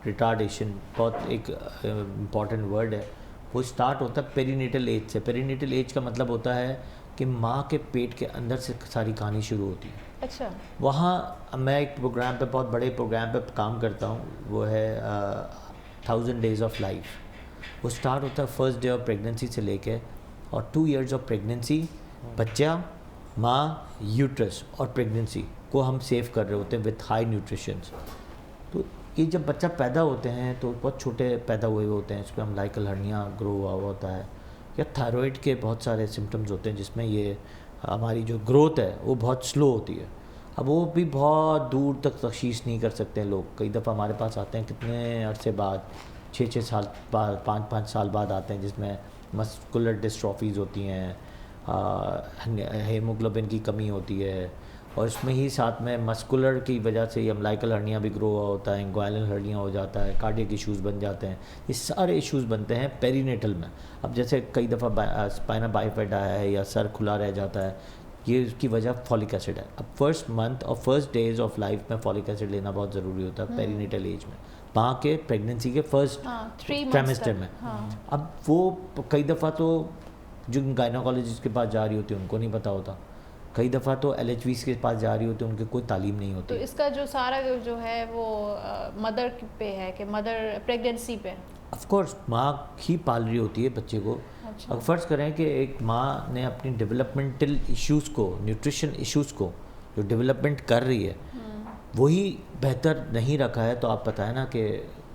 रिटार्डेशन बहुत एक इम्पॉर्टेंट वर्ड है। वो स्टार्ट होता है पेरीनेटल एज से। पेरीनेटल एज का मतलब होता है कि माँ के पेट के अंदर से सारी कहानी शुरू होती है। अच्छा। वहाँ मैं एक प्रोग्राम पे, बहुत बड़े प्रोग्राम पे काम करता हूँ, वो है 1000 Days of Life। वो स्टार्ट होता है फर्स्ट डे ऑफ प्रेगनेंसी से लेके, और 2 years ऑफ प्रेगनेंसी, बच्चा, माँ, यूट्रस और प्रेगनेंसी को हम सेव कर रहे होते हैं विथ हाई न्यूट्रिशंस। तो ये जब बच्चा पैदा होते हैं तो बहुत छोटे पैदा हुए होते हैं, इस पर अम्बिलिकल हर्निया ग्रो हुआ होता है, या थायराइड के बहुत सारे सिम्टम्स होते हैं जिसमें ये हमारी जो ग्रोथ है वो बहुत स्लो होती है। अब वो भी बहुत दूर तक तशख़ीस नहीं कर सकते हैं लोग। कई दफ़ा हमारे पास आते हैं कितने अरसे बाद, 6-6 साल बाद, 5-5 साल बाद आते हैं, जिसमें मस्कुलर डिस्ट्रॉफीज़ होती हैं, हीमोग्लोबिन की कमी होती है, और इसमें ही साथ में मस्कुलर की वजह से अम्बिलिकल हर्निया भी ग्रो हुआ होता है, इंग्वाइनल हर्निया हो जाता है, कार्डियक इश्यूज़ बन जाते हैं। ये सारे इश्यूज़ बनते हैं पेरीनेटल में। अब जैसे कई दफ़ा स्पाइना बाइफिदा है या सर खुला रह जाता है, ये उसकी वजह फॉलिक एसिड है। अब फर्स्ट मंथ और फर्स्ट डेज ऑफ लाइफ में फॉलिक एसिड लेना बहुत ज़रूरी होता है पेरीनेटल एज में, वहाँ के प्रेगनेंसी के फर्स्ट ट्राइमेस्टर में। अब वो कई दफ़ा तो जो गायनोकोलॉजिस्ट के पास जा रही होती है उनको नहीं पता होता, कई दफ़ा तो LHVs के पास जा रही होती है, उनकी कोई तालीम नहीं होती। तो इसका जो सारा जो है वो मदर पे है कि mother pregnancy pay? Of course माँ ही पाल रही होती है बच्चे को। अच्छा। अब फ़र्ज़ करें कि एक माँ ने अपनी डेवलपमेंटल इश्यूज़ को, न्यूट्रिशन इश्यूज़ को जो डेवलपमेंट कर रही है वही बेहतर नहीं रखा है, तो आप बताएं ना कि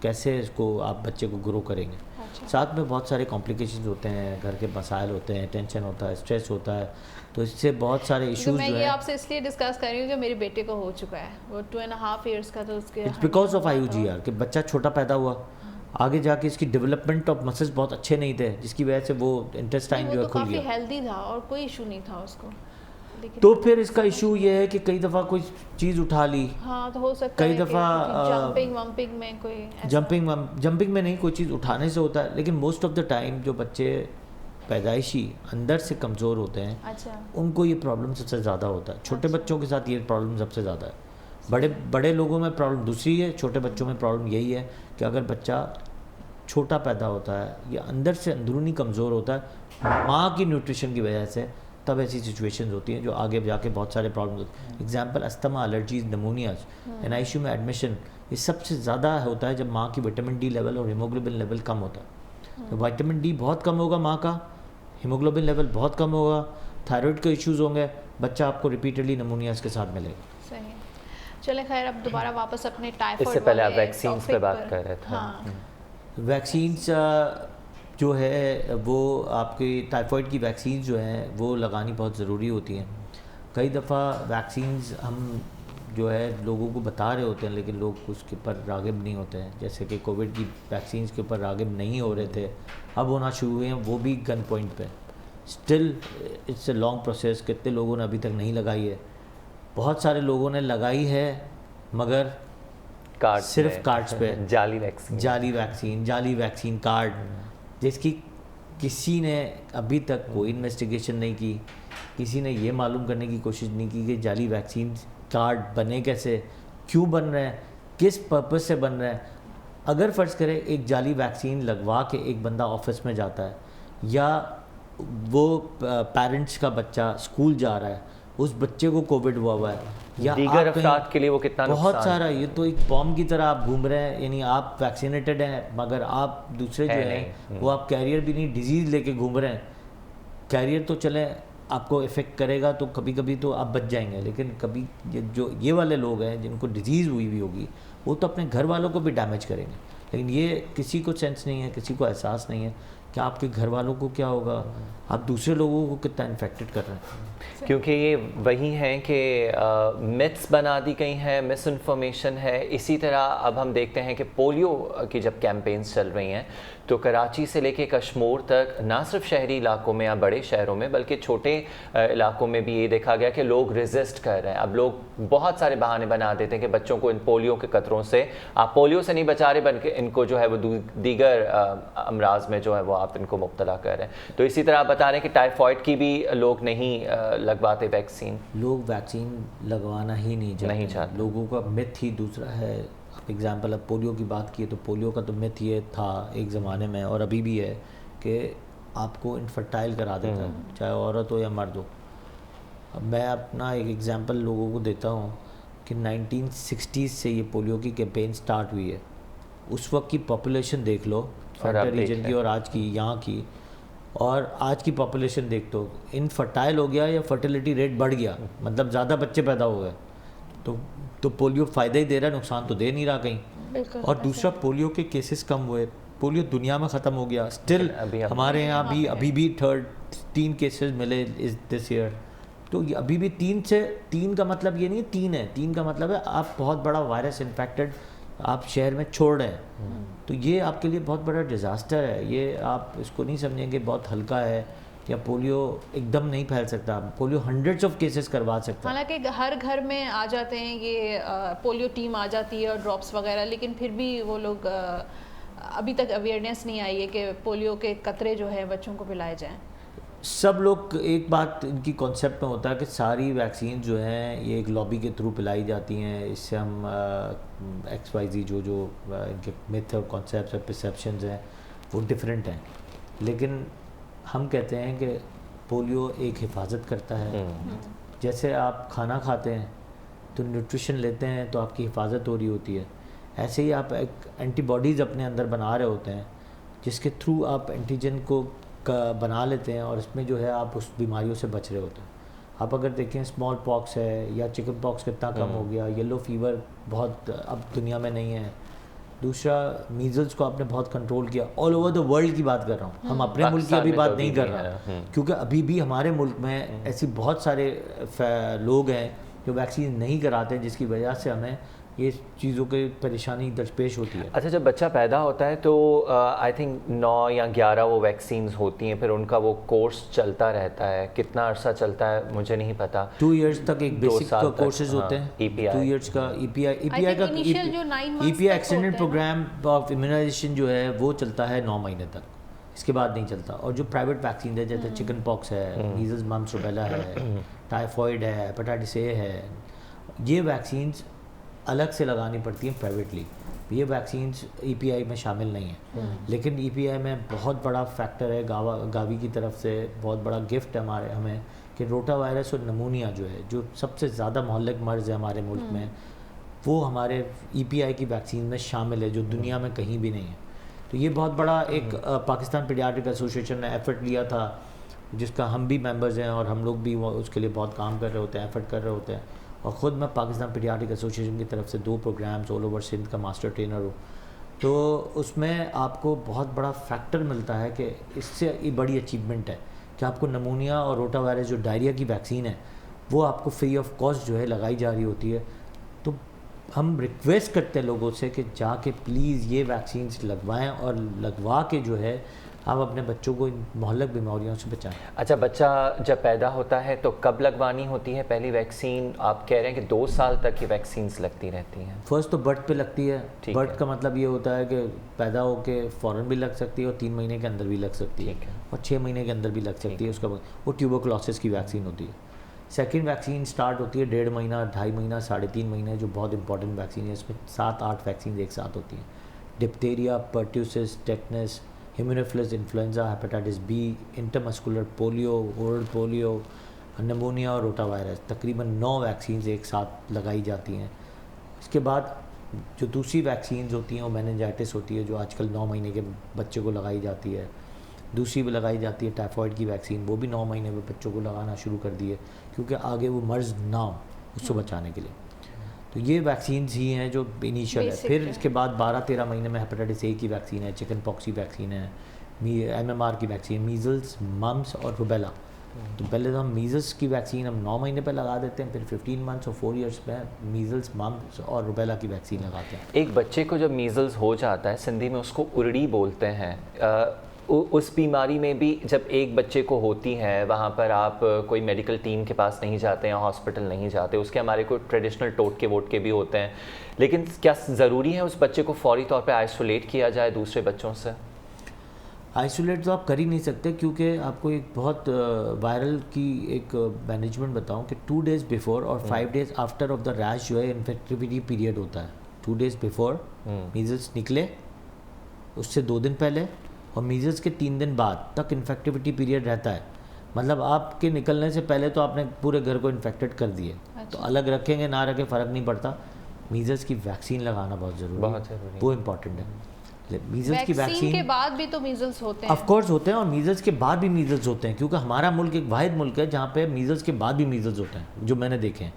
कैसे इसको आप बच्चे को ग्रो करेंगे। अच्छा। साथ में बहुत सारे कॉम्प्लिकेशंस होते हैं, घर के मसाइल होते हैं, टेंशन होता है, स्ट्रेस होता है, तो इससे बहुत सारे इश्यूज मैं जो ये है। आपसे इसलिए डिस्कस कर रही हूँ कि मेरे बेटे को हो चुका है, वो 2.5 ईयर्स का, तो उसके इट्स बिकॉज ऑफ IUGR कि बच्चा छोटा पैदा हुआ, आगे जाके इसकी डेवलपमेंट ऑफ मसल्स बहुत अच्छे नहीं थे, जिसकी वजह से वो इंटेस्टाइन जो है खुल गया। काफ़ी हेल्दी था और कोई इशू नहीं था उसको, तो फिर इसका इशू ये है कि कई दफ़ा कोई चीज़ उठा ली। हाँ, तो हो सकता कई है दफ़ा जंपिंग में कोई जंपिंग में नहीं, कोई चीज़ उठाने से होता है, लेकिन मोस्ट ऑफ द टाइम जो बच्चे पैदाइशी अंदर से कमज़ोर होते हैं, अच्छा, उनको ये प्रॉब्लम सबसे ज़्यादा होता है। छोटे बच्चों के साथ ये प्रॉब्लम सबसे ज़्यादा है। बड़े लोगों में प्रॉब्लम दूसरी है, छोटे बच्चों में प्रॉब्लम यही है कि अगर बच्चा छोटा पैदा होता है या अंदर से अंदरूनी कमज़ोर होता है माँ की न्यूट्रिशन की वजह से, तब ऐसी सिचुएशंस होती हैं जो आगे जाके बहुत सारे प्रॉब्लम्स होते हैं। एग्जांपल अस्थमा, एलर्जीज, निमोनियाज, NICU में एडमिशन, ये सबसे ज़्यादा होता है जब माँ की विटामिन D लेवल और हीमोग्लोबिन लेवल कम होता है। तो विटामिन D बहुत कम होगा माँ का, हीमोग्लोबिन लेवल बहुत कम होगा, थायराइड के इश्यूज़ होंगे, बच्चा आपको रिपीटेडली निमोनियाज के साथ मिलेगा। सही। चलें खैर, अब दोबारा वापस अपने टाइफाइड इससे पहले आप वैक्सीन्स पे बात कर रहे थे। हाँ। वैक्सीन्स जो है वो आपकी टाइफाइड की वैक्सीन जो हैं वो लगानी बहुत ज़रूरी होती हैं। कई दफ़ा वैक्सीन्स हम जो है लोगों को बता रहे होते हैं लेकिन लोग उसके ऊपर राग़िब नहीं होते हैं। जैसे कि कोविड की वैक्सीन्स के ऊपर राग़िब नहीं हो रहे थे, अब होना शुरू हुए हैं, वो भी gun point pay. Still it's a long process. कितने लोगों ने अभी तक नहीं लगाई है? बहुत सारे लोगों ने लगाई है मगर कार्ड सिर्फ कार्ड्स पे, जाली वैक्सीन कार्ड, जिसकी किसी ने अभी तक कोई इन्वेस्टिगेशन नहीं की, किसी ने ये मालूम करने की कोशिश नहीं की कि जाली वैक्सीन कार्ड बने कैसे, क्यों बन रहे हैं, किस पर्पस से बन रहे हैं। अगर फ़र्ज़ करें एक जाली वैक्सीन लगवा के एक बंदा ऑफिस में जाता है या वो पेरेंट्स का बच्चा स्कूल जा रहा है, उस बच्चे को कोविड हुआ है या दीगर अफराद के लिए वो कितना बहुत नुकसान सारा, ये तो एक बॉम्ब की तरह आप घूम रहे हैं। यानी आप वैक्सीनेटेड हैं मगर आप दूसरे जो हैं वो आप कैरियर भी नहीं, डिजीज़ लेके घूम रहे हैं। कैरियर तो चले आपको इफ़ेक्ट करेगा तो कभी कभी तो आप बच जाएंगे, लेकिन कभी ये वाले लोग हैं जिनको डिजीज़ हुई होगी वो तो अपने घर वालों को भी डैमेज करेंगे। लेकिन ये किसी को सेंस नहीं है, किसी को एहसास नहीं है कि आपके घर वालों को क्या होगा, आप दूसरे लोगों को कितना इन्फेक्टेड कर रहे हैं। क्योंकि ये वही हैं कि मिथ्स बना दी गई हैं, मिस इन्फॉर्मेशन है। इसी तरह अब हम देखते हैं कि पोलियो की जब कैंपेन्स चल रही हैं तो कराची से लेके कश्मीर तक, ना सिर्फ शहरी इलाकों में या बड़े शहरों में बल्कि छोटे इलाकों में भी ये देखा गया कि लोग रेजिस्ट कर रहे हैं। अब लोग बहुत सारे बहाने बना देते हैं कि बच्चों को इन पोलियो के कतरों से, आप पोलियो से नहीं बचा रहे बल्कि इनको जो है वो दीगर अमराज में जो है वो आप इनको मुब्तला कर रहे हैं। तो इसी तरह आप बता रहे हैं कि टाइफाइड की भी लोग नहीं लगवाते वैक्सीन, लोग वैक्सीन लगवाना ही नहीं चाहते। लोगों का मिथ ही दूसरा है। एग्जाम्पल अब पोलियो की बात की तो पोलियो का तो मिथ ये था एक ज़माने में और अभी भी है कि आपको इनफर्टाइल करा देता है, चाहे औरत हो या मर्द हो। अब मैं अपना एक एग्जाम्पल लोगों को देता हूँ कि 1960s से ये पोलियो की कैंपेन स्टार्ट हुई है। उस वक्त की पॉपुलेशन देख लो फ्रंटियर रीजन की और आज की यहाँ की, और आज की पॉपुलेशन देख तो इनफर्टाइल हो गया या फर्टिलिटी रेट बढ़ गया, मतलब ज़्यादा बच्चे पैदा हो गए। तो तो पोलियो फ़ायदा ही दे रहा है, नुकसान तो दे नहीं रहा कहीं। और दूसरा, पोलियो के केसेस कम हुए, पोलियो दुनिया में ख़त्म हो गया, स्टिल हमारे यहाँ भी अभी भी 3 केसेस मिले इस दिस ईयर। तो ये अभी भी 3 का मतलब ये नहीं 3 है, 3 का मतलब है आप बहुत बड़ा वायरस इन्फेक्टेड आप शहर में छोड़ रहे हैं। तो ये आपके लिए बहुत बड़ा डिज़ास्टर है। ये आप इसको नहीं समझेंगे बहुत हल्का है, या पोलियो एकदम नहीं फैल सकता। पोलियो हंड्रेड्स ऑफ केसेस करवा सकता है। हालांकि हर घर में आ जाते हैं ये पोलियो टीम आ जाती है और ड्रॉप्स वगैरह, लेकिन फिर भी वो लोग अभी तक अवेयरनेस नहीं आई है कि पोलियो के कतरे जो है बच्चों को पिलाए जाएं। सब लोग, एक बात इनकी कॉन्सेप्ट में होता है कि सारी वैक्सीन जो हैं ये एक लॉबी के थ्रू पिलाई जाती हैं, इससे हम XYZ जो इनके मिथ और कॉन्सेप्ट्स और परसेप्शंस हैं वो डिफरेंट हैं। लेकिन हम कहते हैं कि पोलियो एक हिफाजत करता है। जैसे आप खाना खाते हैं तो न्यूट्रिशन लेते हैं तो आपकी हिफाजत हो रही होती है, ऐसे ही आप एक एंटीबॉडीज़ अपने अंदर बना रहे होते हैं जिसके थ्रू आप एंटीजन को बना लेते हैं, और इसमें जो है आप उस बीमारियों से बच रहे होते हैं। आप अगर देखें स्मॉल पॉक्स है या चिकन पॉक्स कितना कम हो गया, येलो फीवर बहुत अब दुनिया में नहीं है। दूसरा, मीज़ल्स को आपने बहुत कंट्रोल किया, ऑल ओवर द वर्ल्ड की बात कर रहा हूँ, हम अपने मुल्क की अभी बात नहीं कर रहा, क्योंकि अभी भी हमारे मुल्क में ऐसी बहुत सारे लोग हैं जो वैक्सीन नहीं कराते, जिसकी वजह से हमें ये चीज़ों की परेशानी दरपेश होती है। अच्छा, जब बच्चा पैदा होता है तो आई थिंक 9 या 11 वो वैक्सीन्स होती हैं, फिर उनका वो कोर्स चलता रहता है। कितना अरसा चलता है मुझे नहीं पता। 2 इयर्स तक एक बेसिक कोर्सेज होते हैं। EPI 2 इयर्स का EPI का EPI extended programme of immunisation जो है वो चलता है 9 महीने तक, इसके बाद नहीं चलता। और जो प्राइवेट वैक्सीन है जैसे चिकन पॉक्स है, मीजल्स मम्स रूबेला है, टाइफॉइड है, हेपेटाइटिस ए है, ये वैक्सीन्स अलग से लगानी पड़ती हैं प्राइवेटली। ये वैक्सीन्स EPI में शामिल नहीं है। लेकिन EPI में बहुत बड़ा फैक्टर है, गावी की तरफ से बहुत बड़ा गिफ्ट है हमें कि रोटा वायरस और नमूनिया जो है, जो सबसे ज़्यादा महल्लिक मर्ज़ है हमारे मुल्क में, वो हमारे EPI की वैक्सीन में शामिल है, जो दुनिया में कहीं भी नहीं है। तो ये बहुत बड़ा एक पाकिस्तान पीडियाट्रिक एसोसिएशन ने एफर्ट लिया था, जिसका हम भी मेंबर्स हैं और हम लोग भी उसके लिए बहुत काम कर रहे होते हैं, एफर्ट कर रहे होते हैं। और ख़ुद मैं पाकिस्तान पीडियाट्रिक एसोसिएशन की तरफ से 2 प्रोग्राम्स ऑल ओवर सिंध का मास्टर ट्रेनर हूँ। तो उसमें आपको बहुत बड़ा फैक्टर मिलता है कि इससे ये बड़ी अचीवमेंट है कि आपको नमूनिया और रोटा वायरस जो डायरिया की वैक्सीन है वो आपको फ्री ऑफ कॉस्ट जो है लगाई जा रही होती है। तो हम रिक्वेस्ट करते हैं लोगों से कि जाके प्लीज़ ये वैक्सीन्स लगवाएं, और लगवा के जो है आप अपने बच्चों को इन मोहल्लक बीमारियों से बचाएं। अच्छा, बच्चा जब पैदा होता है तो कब लगवानी होती है पहली वैक्सीन? आप कह रहे हैं कि 2 साल तक ये वैक्सीन्स लगती रहती हैं। फर्स्ट तो बर्थ पे लगती है। बर्थ का मतलब ये होता है कि पैदा होके फ़ौरन भी लग सकती है और 3 महीने के अंदर भी लग सकती है, और 6 महीने के अंदर भी लग सकती है। उसका वो ट्यूबरकुलोसिस की वैक्सीन होती है। सेकेंड वैक्सीन स्टार्ट होती है 1.5 महीना, 2.5 महीना, 3.5 महीने, जो बहुत इंपॉर्टेंट वैक्सीन है। इसमें 7-8 वैक्सीन एक साथ होती हैं। Diphtheria, pertussis, tetanus, haemophilus influenza, hepatitis B, intermuscular polio, oral polio, pneumonia और रोटा वायरस, तकरीबन 9 वैक्सीन एक साथ लगाई जाती हैं। इसके बाद जो दूसरी वैक्सीन होती हैं वो मेनिंजाइटिस होती है, जो आजकल 9 महीने के बच्चे को लगाई जाती है। दूसरी भी लगाई जाती है टाइफॉइड की वैक्सीन, वो भी 9 महीने में बच्चों को लगाना शुरू कर दी है, क्योंकि आगे वो मर्ज़ ना हो उससे बचाने के लिए। तो ये वैक्सीन्स ही हैं जो इनिशियल है। फिर इसके बाद 12-13 महीने में हेपेटाइटिस ए की वैक्सीन है, चिकन पॉक्स की वैक्सीन है, MMR की वैक्सीन, मीज़ल्स, मम्स और रूबेला। तो पहले तो हम मीज़ल्स की वैक्सीन हम 9 महीने पे लगा देते हैं, फिर 15 मंथ्स और 4 इयर्स में मीज़ल्स, मम्स और रूबेला की वैक्सीन लगाते हैं। एक बच्चे को जब मीज़ल्स हो जाता है, सिंधी में उसको उरड़ी बोलते हैं, उस बीमारी में भी जब एक बच्चे को होती है, वहाँ पर आप कोई मेडिकल टीम के पास नहीं जाते हैं, हॉस्पिटल नहीं जाते, उसके हमारे कोई ट्रेडिशनल टोटके वोटके भी होते हैं, लेकिन क्या ज़रूरी है उस बच्चे को फौरी तौर पे आइसोलेट किया जाए दूसरे बच्चों से? आइसोलेट तो आप कर ही नहीं सकते, क्योंकि आपको एक बहुत वायरल की एक मैनेजमेंट बताऊं कि 2 डेज़ बिफोर और 5 days after of the rash जो है इन्फेक्टिविटी पीरियड होता है। 2 डेज़ बिफोर मीज़ल्स निकले, उससे 2 दिन पहले, और मीज़ल्स के 3 दिन बाद तक इन्फेक्टिविटी पीरियड रहता है। मतलब आपके निकलने से पहले तो आपने पूरे घर को इन्फेक्टेड कर दिए। तो अलग रखेंगे ना रखें फ़र्क नहीं पड़ता, मीज़ल्स की वैक्सीन लगाना बहुत ज़रूरी है, वो इम्पॉर्टेंट है। मीजल्स की वैक्सीन के वैक्सीन बाद भी तो मीजल्स होते हैं। ऑफ कोर्स होते हैं, और मीजल्स के बाद भी मीजल्स होते हैं, क्योंकि हमारा मुल्क एक वाहिद मुल्क है जहाँ पे मीजल्स के बाद भी मीजल्स होते हैं, जो मैंने देखे हैं।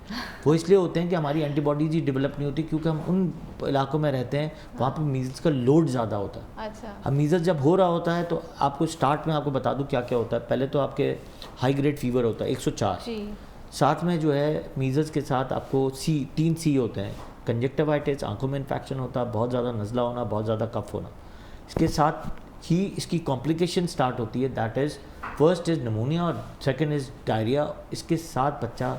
वो इसलिए होते हैं कि हमारी एंटीबॉडीज ही डेवलप नहीं होती, क्योंकि हम उन इलाकों में रहते हैं वहाँ पे मीजल्स का लोड ज़्यादा होता है। अच्छा। अब मीजल्स जब हो रहा होता है तो आपको स्टार्ट में आपको बता दूँ क्या क्या होता है। पहले तो आपके हाई ग्रेड फीवर होता है 104, जी। साथ में जो है मीजल्स के साथ आपको 3 सी होते हैं, कंजक्टिवाइटिस, आंखों में इन्फेक्शन होता है, बहुत ज़्यादा नज़ला होना, बहुत ज़्यादा कफ होना। इसके साथ ही इसकी कॉम्प्लिकेशन स्टार्ट होती है, दैट इज़ फर्स्ट इज़ नमूनिया और सेकंड इज़ डायरिया। इसके साथ बच्चा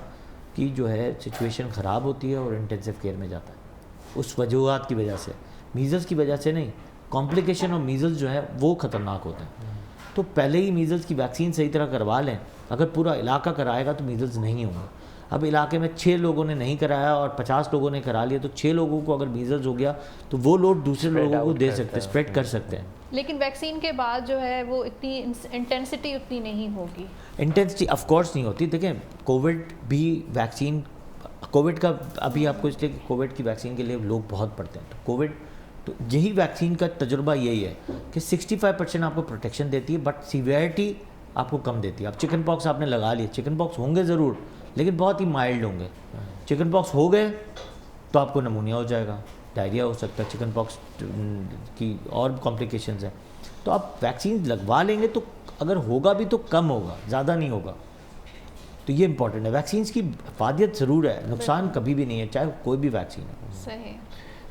की जो है सिचुएशन ख़राब होती है और इंटेंसिव केयर में जाता है उस वजूहात की वजह से, मीजल्स की वजह से नहीं। कॉम्प्लिकेशन और मीजल्स जो है वो ख़तरनाक होते हैं। तो पहले ही मीजल्स की वैक्सीन सही तरह करवा लें। अगर पूरा इलाका कराएगा तो मीजल्स नहीं होंगे। अब इलाके में 6 लोगों ने नहीं कराया और 50 लोगों ने करा लिया, तो 6 लोगों को अगर मीजल्स हो गया तो वो लोड दूसरे लोगों को दे सकते हैं, स्प्रेड कर सकते हैं। लेकिन वैक्सीन के बाद जो है वो इतनी इंटेंसिटी उतनी नहीं होगी। इंटेंसिटी ऑफ कोर्स नहीं होती। देखें कोविड भी वैक्सीन, कोविड का अभी आपको इसलिए कोविड की वैक्सीन के लिए लोग बहुत पढ़ते हैं, तो कोविड तो यही वैक्सीन का तजुर्बा यही है कि 65% आपको प्रोटेक्शन देती है, बट सीवियरिटी आपको कम देती है। अब चिकन पॉक्स आपने लगा लिया, चिकन पॉक्स होंगे ज़रूर लेकिन बहुत ही माइल्ड होंगे। चिकन पॉक्स हो गए तो आपको नमूनिया हो जाएगा, डायरिया हो सकता है, चिकन पॉक्स की और कॉम्प्लिकेशंस हैं। तो आप वैक्सीन लगवा लेंगे तो अगर होगा भी तो कम होगा, ज़्यादा नहीं होगा। तो ये इंपॉर्टेंट है। वैक्सीन की हिफाजत ज़रूर है, नुकसान कभी भी नहीं है, चाहे कोई भी वैक्सीन है। सही।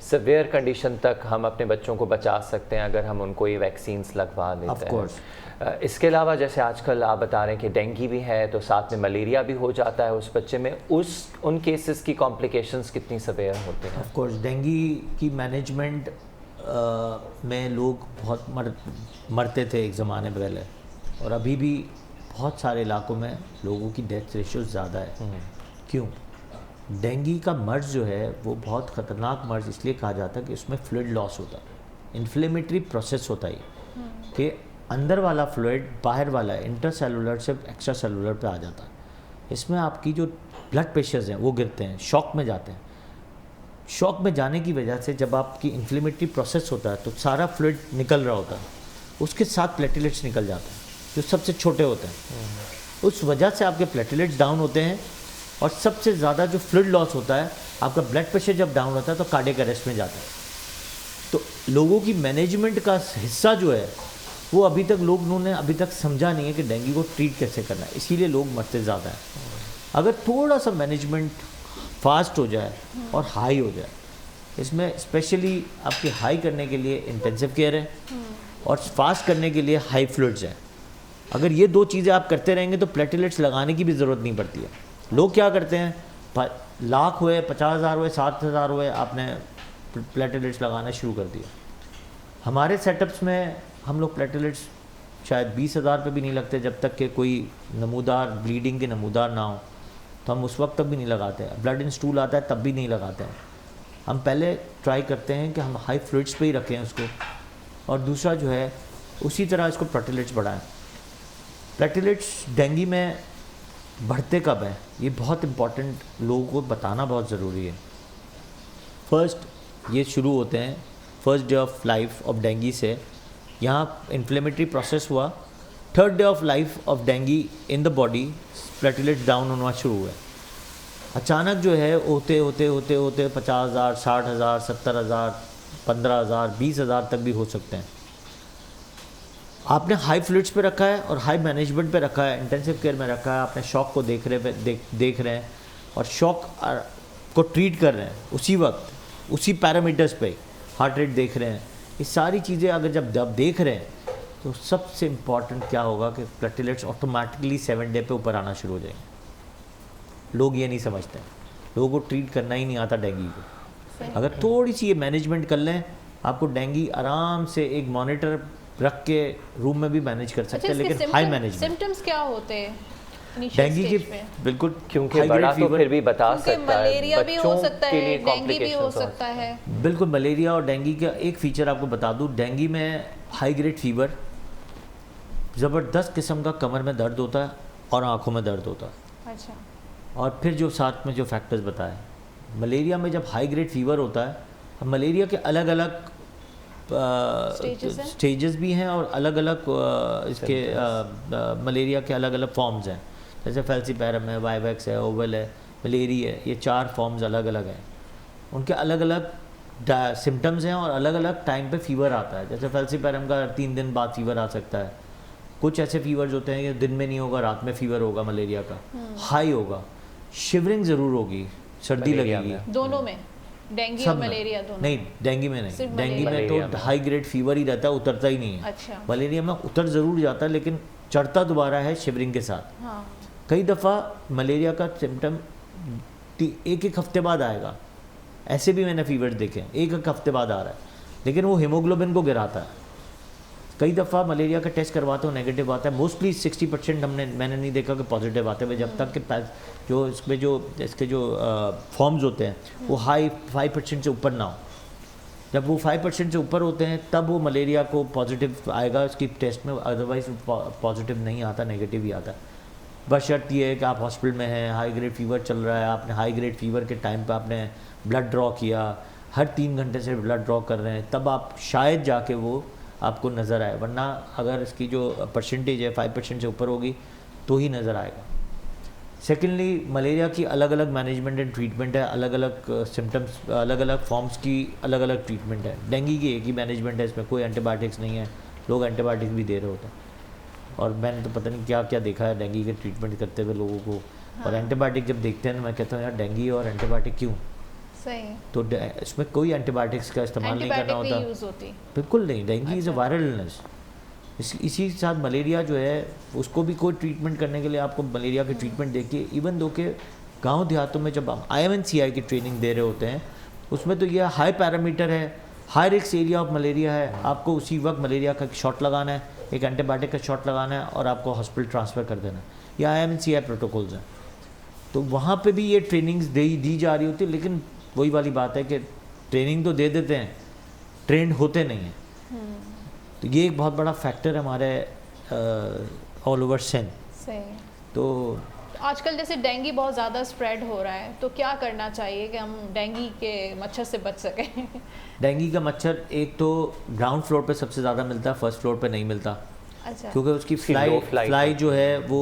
सिवियर कंडीशन तक हम अपने बच्चों को बचा सकते हैं अगर हम उनको ये वैक्सीन्स लगवा लेते Of हैं। course. इसके अलावा जैसे आजकल आप बता रहे हैं कि डेंगू भी है, तो साथ में मलेरिया भी हो जाता है उस बच्चे में, उन केसेस की कॉम्प्लिकेशंस कितनी सिवियर होते हैं? ऑफ कोर्स डेंगू की मैनेजमेंट में लोग बहुत मरते थे एक ज़माने पहले, और अभी भी बहुत सारे इलाकों में लोगों की डेथ रेशियो ज़्यादा है। क्यों? डेंगू का मर्ज जो है वो बहुत ख़तरनाक मर्ज इसलिए कहा जाता है कि उसमें फ्लूइड लॉस होता है, इन्फ्लेमेटरी प्रोसेस होता है कि अंदर वाला फ्लूइड बाहर वाला इंटरसेलुलर से एक्स्ट्रा सेलुलर पे आ जाता है। इसमें आपकी जो ब्लड प्रेशर्स हैं वो गिरते हैं, शॉक में जाते हैं। शॉक में जाने की वजह से जब आपकी इन्फ्लेमेटरी प्रोसेस होता है तो सारा फ्लूइड निकल रहा होता है, उसके साथ प्लेटलेट्स निकल जाते हैं जो सबसे छोटे होते हैं। उस वजह से आपके प्लेटलेट्स डाउन होते हैं, और सबसे ज़्यादा जो फ्लूइड लॉस होता है, आपका ब्लड प्रेशर जब डाउन होता है तो कार्डियक अरेस्ट में जाता है। तो लोगों की मैनेजमेंट का हिस्सा जो है वो अभी तक लोगों ने अभी तक समझा नहीं है कि डेंगू को ट्रीट कैसे करना है, इसीलिए लोग मरते ज़्यादा हैं। अगर थोड़ा सा मैनेजमेंट फास्ट हो जाए और हाई हो जाए, इसमें स्पेशली आपकी हाई करने के लिए इंटेंसिव केयर है और फास्ट करने के लिए हाई फ्लूइड्स है। अगर ये 2 चीज़ें आप करते रहेंगे तो प्लेटलेट्स लगाने की भी ज़रूरत नहीं पड़ती है। लोग क्या करते हैं, लाख हुए, 50,000 हुए, 60,000 हुए, आपने प्लेटलेट्स लगाना शुरू कर दिया। हमारे सेटअप्स में हम लोग प्लेटलेट्स शायद 20,000 पे भी नहीं लगते जब तक कि कोई नमूदार ब्लीडिंग के नमूदार ना हो, तो हम उस वक्त तक भी नहीं लगाते। ब्लड इन स्टूल आता है तब भी नहीं लगाते हैं। हम पहले ट्राई करते हैं कि हम हाई फ्लूइड्स पे ही रखें उसको, और दूसरा जो है उसी तरह इसको प्लेटलेट्स बढ़ाएं। प्लेटलेट्स डेंगू में बढ़ते कब हैं, ये बहुत इंपॉर्टेंट लोगों को बताना बहुत ज़रूरी है। फर्स्ट ये शुरू होते हैं first day of life of dengue से, यहाँ इन्फ्लेमेटरी प्रोसेस हुआ, 3rd day of life of dengue in the body platelets down होना शुरू हुआ। अचानक जो है होते होते होते होते 50,000, 60,000, 70,000, 15,000, 20,000 तक भी हो सकते हैं। आपने हाई फ्लूइड्स पे रखा है और हाई मैनेजमेंट पे रखा है, इंटेंसिव केयर में रखा है, आपने शॉक को देख रहे हैं और शॉक को ट्रीट कर रहे हैं उसी वक्त, उसी पैरामीटर्स पे हार्ट रेट देख रहे हैं। ये सारी चीज़ें अगर जब देख रहे हैं तो सबसे इम्पॉर्टेंट क्या होगा कि प्लेटलेट्स ऑटोमेटिकली 7 डे पे ऊपर आना शुरू हो जाएंगे। लोग ये नहीं समझते हैं, लोगों को ट्रीट करना ही नहीं आता डेंगू को। अगर थोड़ी सी ये मैनेजमेंट कर लें, आपको डेंगू आराम से एक मॉनिटर रख के रूम में भी मैनेज कर सकते हैं, लेकिन हाई मैनेजमेंट। सिम्टम्स क्या होते हैं डेंगू के? बिल्कुल, क्योंकि बड़ा तो फिर भी बता सकता है, मलेरिया भी हो सकता है, डेंगू भी हो सकता है। बिल्कुल, मलेरिया और डेंगू का एक फीचर आपको बता दूं, डेंगू में हाई ग्रेड फीवर, ज़बरदस्त किस्म का कमर में दर्द होता है और आंखों में दर्द होता है। अच्छा। और फिर जो साथ में जो फैक्टर्स बताए, मलेरिया में जब हाई ग्रेड फीवर होता है, अब मलेरिया के अलग अलग स्टेजेस भी हैं और अलग अलग इसके मलेरिया के अलग अलग फॉर्म्स हैं, जैसे फैल्सीपैरम है, वाइवैक्स है, ओवल है, मलेरिया है, ये 4 फॉर्म्स अलग अलग हैं। उनके अलग अलग सिम्टम्स हैं और अलग अलग टाइम पे फीवर आता है। जैसे फैल्सीपैरम का 3 दिन बाद फीवर आ सकता है। कुछ ऐसे फीवर्स होते हैं कि दिन में नहीं होगा, रात में फीवर होगा, मलेरिया का हाई होगा, शिवरिंग ज़रूर होगी, सर्दी लगेगी। दोनों में डेंगू और मलेरिया दोनों? नहीं, डेंगू में नहीं, डेंगू में तो हाई ग्रेड फीवर ही रहता है, उतरता ही नहीं है। अच्छा। मलेरिया में उतर ज़रूर जाता है लेकिन चढ़ता दोबारा है शिवरिंग के साथ। हाँ। कई दफ़ा मलेरिया का सिम्टम 1-1 हफ्ते बाद आएगा, ऐसे भी मैंने फीवर देखे, 1-1 हफ्ते बाद आ रहा है, लेकिन वो हीमोग्लोबिन को गिराता है। कई दफ़ा मलेरिया का टेस्ट करवाते हो नेगेटिव आता है, मोस्टली 60% मैंने नहीं देखा कि पॉजिटिव आते हैं, जब तक कि जो इसके जो फॉर्म्स होते हैं वो हाई 5% से ऊपर ना हो। जब वो 5% से ऊपर होते हैं तब वो मलेरिया को पॉजिटिव आएगा उसकी टेस्ट में, अदरवाइज पॉजिटिव नहीं आता, नेगेटिव ही आता है। बस शर्त ये है कि आप हॉस्पिटल में हैं, हाई ग्रेड फीवर चल रहा है, आपने हाई ग्रेड फीवर के टाइम पे आपने ब्लड ड्रॉ किया, हर 3 घंटे से ब्लड ड्रॉ कर रहे हैं, तब आप शायद जाके वो आपको नज़र आए, वरना अगर इसकी जो परसेंटेज है 5% से ऊपर होगी तो ही नज़र आएगा। सेकेंडली, मलेरिया की अलग अलग मैनेजमेंट एंड ट्रीटमेंट है, अलग अलग सिम्टम्स, अलग अलग फॉर्म्स की अलग अलग ट्रीटमेंट है। डेंगू की एक ही मैनेजमेंट है, इसमें कोई एंटीबायोटिक्स नहीं है, लोग एंटीबायोटिक्स भी दे रहे होते हैं। और मैंने तो पता नहीं क्या क्या देखा है डेंगू के ट्रीटमेंट करते हुए लोगों को। और एंटीबायोटिक जब देखते हैं तो मैं कहता हूँ यार डेंगू और एंटीबायोटिक क्यों? सही। तो इसमें कोई एंटीबायोटिक्स का इस्तेमाल नहीं करना होता, बिल्कुल नहीं। Dengue is a viral illness. इसी के साथ मलेरिया जो है उसको भी कोई ट्रीटमेंट करने के लिए आपको मलेरिया की ट्रीटमेंट देखिए, इवन दो के गांव देहातों में जब हम IMNCI की ट्रेनिंग दे रहे होते हैं उसमें तो यह हाई पैरामीटर है, high risk area of malaria है, आपको उसी वक्त मलेरिया का शॉट लगाना है, एक एंटीबायोटिक का शॉट लगाना है और आपको हॉस्पिटल ट्रांसफ़र कर देना है। ये IMNCI प्रोटोकॉल्स हैं। तो वहाँ पे भी ये ट्रेनिंग्स दी जा रही होती है, लेकिन वही वाली बात है कि ट्रेनिंग तो दे देते हैं, ट्रेंड होते नहीं हैं। तो ये एक बहुत बड़ा फैक्टर है हमारे ऑल ओवर सिंध। तो आजकल जैसे डेंगू बहुत ज़्यादा स्प्रेड हो रहा है, तो क्या करना चाहिए कि हम डेंगू के मच्छर से बच सकें? डेंगू का मच्छर एक तो ग्राउंड फ्लोर पे सबसे ज़्यादा मिलता है, फर्स्ट फ्लोर पे नहीं मिलता। अच्छा। क्योंकि उसकी फ्लाई जो है वो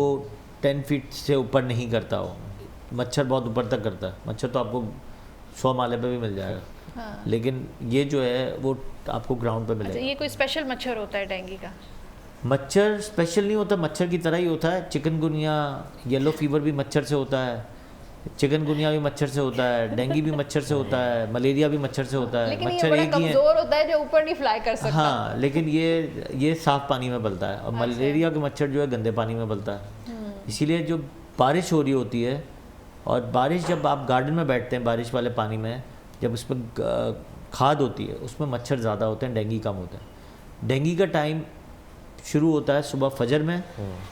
10 फीट से ऊपर नहीं करता, हो मच्छर बहुत ऊपर तक करता है। मच्छर तो आपको 100 माले पे भी मिल जाएगा। हाँ। लेकिन ये जो है वो आपको ग्राउंड पे मिलेगा। अच्छा, ये कोई स्पेशल मच्छर होता है डेंगू का? मच्छर स्पेशल नहीं होता, मच्छर की तरह ही होता है। चिकनगुनिया, येलो फीवर भी मच्छर से होता है, चिकनगुनिया भी मच्छर से होता है, डेंगू भी मच्छर से होता है, मलेरिया भी मच्छर से होता है। मच्छर एक ही है, कमजोर होता है जो ऊपर नहीं फ्लाई कर सकता। हाँ, लेकिन ये साफ पानी में पलता है और मलेरिया के मच्छर जो है गंदे पानी में पलता है। इसीलिए जो बारिश हो रही होती है और बारिश जब आप गार्डन में बैठते हैं बारिश वाले पानी में, जब उसमें खाद होती है उसमें मच्छर ज़्यादा होते हैं, डेंगू कम होता है। डेंगू का टाइम शुरू होता है सुबह फजर में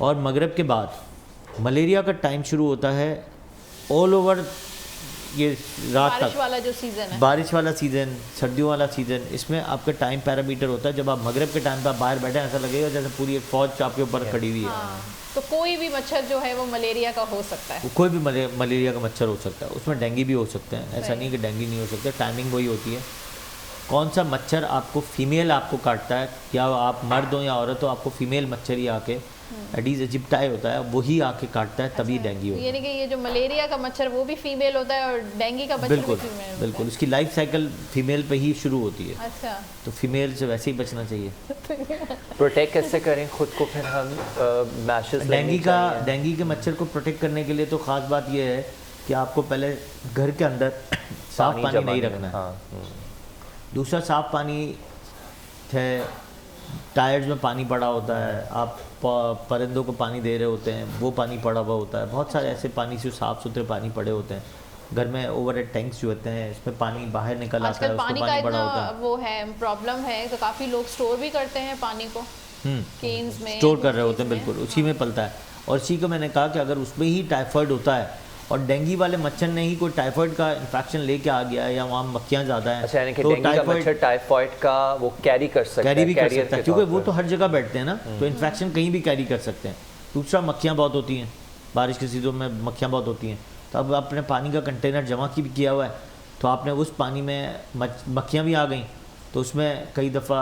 और मगरिब के बाद। मलेरिया का टाइम शुरू होता है ऑल ओवर ये रात तक। बारिश वाला जो सीज़न है, बारिश वाला सीज़न, सर्दियों वाला सीज़न, इसमें आपका टाइम पैरामीटर होता है। जब आप मगरिब के टाइम पर आप बाहर बैठे ऐसा लगेगा जैसे पूरी एक फौज आपके ऊपर खड़ी हुई है। हाँ, तो कोई भी मच्छर जो है वो मलेरिया का हो सकता है। कोई भी मलेरिया का मच्छर हो सकता है, उसमें डेंगू भी हो सकते हैं, ऐसा नहीं कि डेंगू नहीं हो सकता। टाइमिंग वही होती है, कौन सा मच्छर आपको फीमेल आपको काटता है, या आप मर्द हो या औरत हो, आपको फीमेल मच्छर ही आके एडीज इजिप्टाई होता है वही आके काटता है, तभी डेंगू होता है। यानी कि ये जो मलेरिया का मच्छर वो भी फीमेल होता है और डेंगू का मच्छर भी फीमेल होता है। बिल्कुल, इसकी लाइफ साइकिल फीमेल पे ही शुरू होती है। अच्छा, तो फीमेल से वैसे ही बचना चाहिए। प्रोटेक्ट कैसे करें खुद को फिर हम मैशेस? डेंगू के मच्छर को प्रोटेक्ट करने के लिए तो ख़ास बात यह है कि आपको पहले घर के अंदर साफ़ पानी नहीं रखना है। दूसरा, साफ़ पानी है, टायर्स में पानी पड़ा होता है, आप परिंदों को पानी दे रहे होते हैं वो पानी पड़ा हुआ होता है। बहुत सारे ऐसे पानी से साफ़ सुथरे पानी पड़े होते हैं घर में। ओवरहेड टैंक्स जो होते हैं इसमें पानी बाहर निकल आता है, पानी का इतना वो है प्रॉब्लम है, तो काफ़ी लोग स्टोर भी करते हैं पानी को, केन्स में स्टोर कर रहे होते हैं। बिल्कुल, उसी में पलता है। और इसी को मैंने कहा कि अगर उसमें ही टाइफाइड होता है और डेंगू वाले मच्छर ने ही कोई टाइफाइड का इन्फेक्शन लेके आ गया है या वहाँ मक्खियाँ ज़्यादा हैं, अच्छा, तो टाइफाइड का वो कैरी कर सकता है, क्योंकि वो तो हर जगह बैठते हैं ना, तो इन्फेक्शन कहीं भी कैरी कर सकते हैं। दूसरा, मक्खियाँ बहुत होती हैं, बारिश के सीजन में मक्खियाँ बहुत होती हैं। तो अब आपने पानी का कंटेनर जमा किया हुआ है, तो आपने उस पानी में मक्खियाँ भी आ गई तो उसमें कई दफ़ा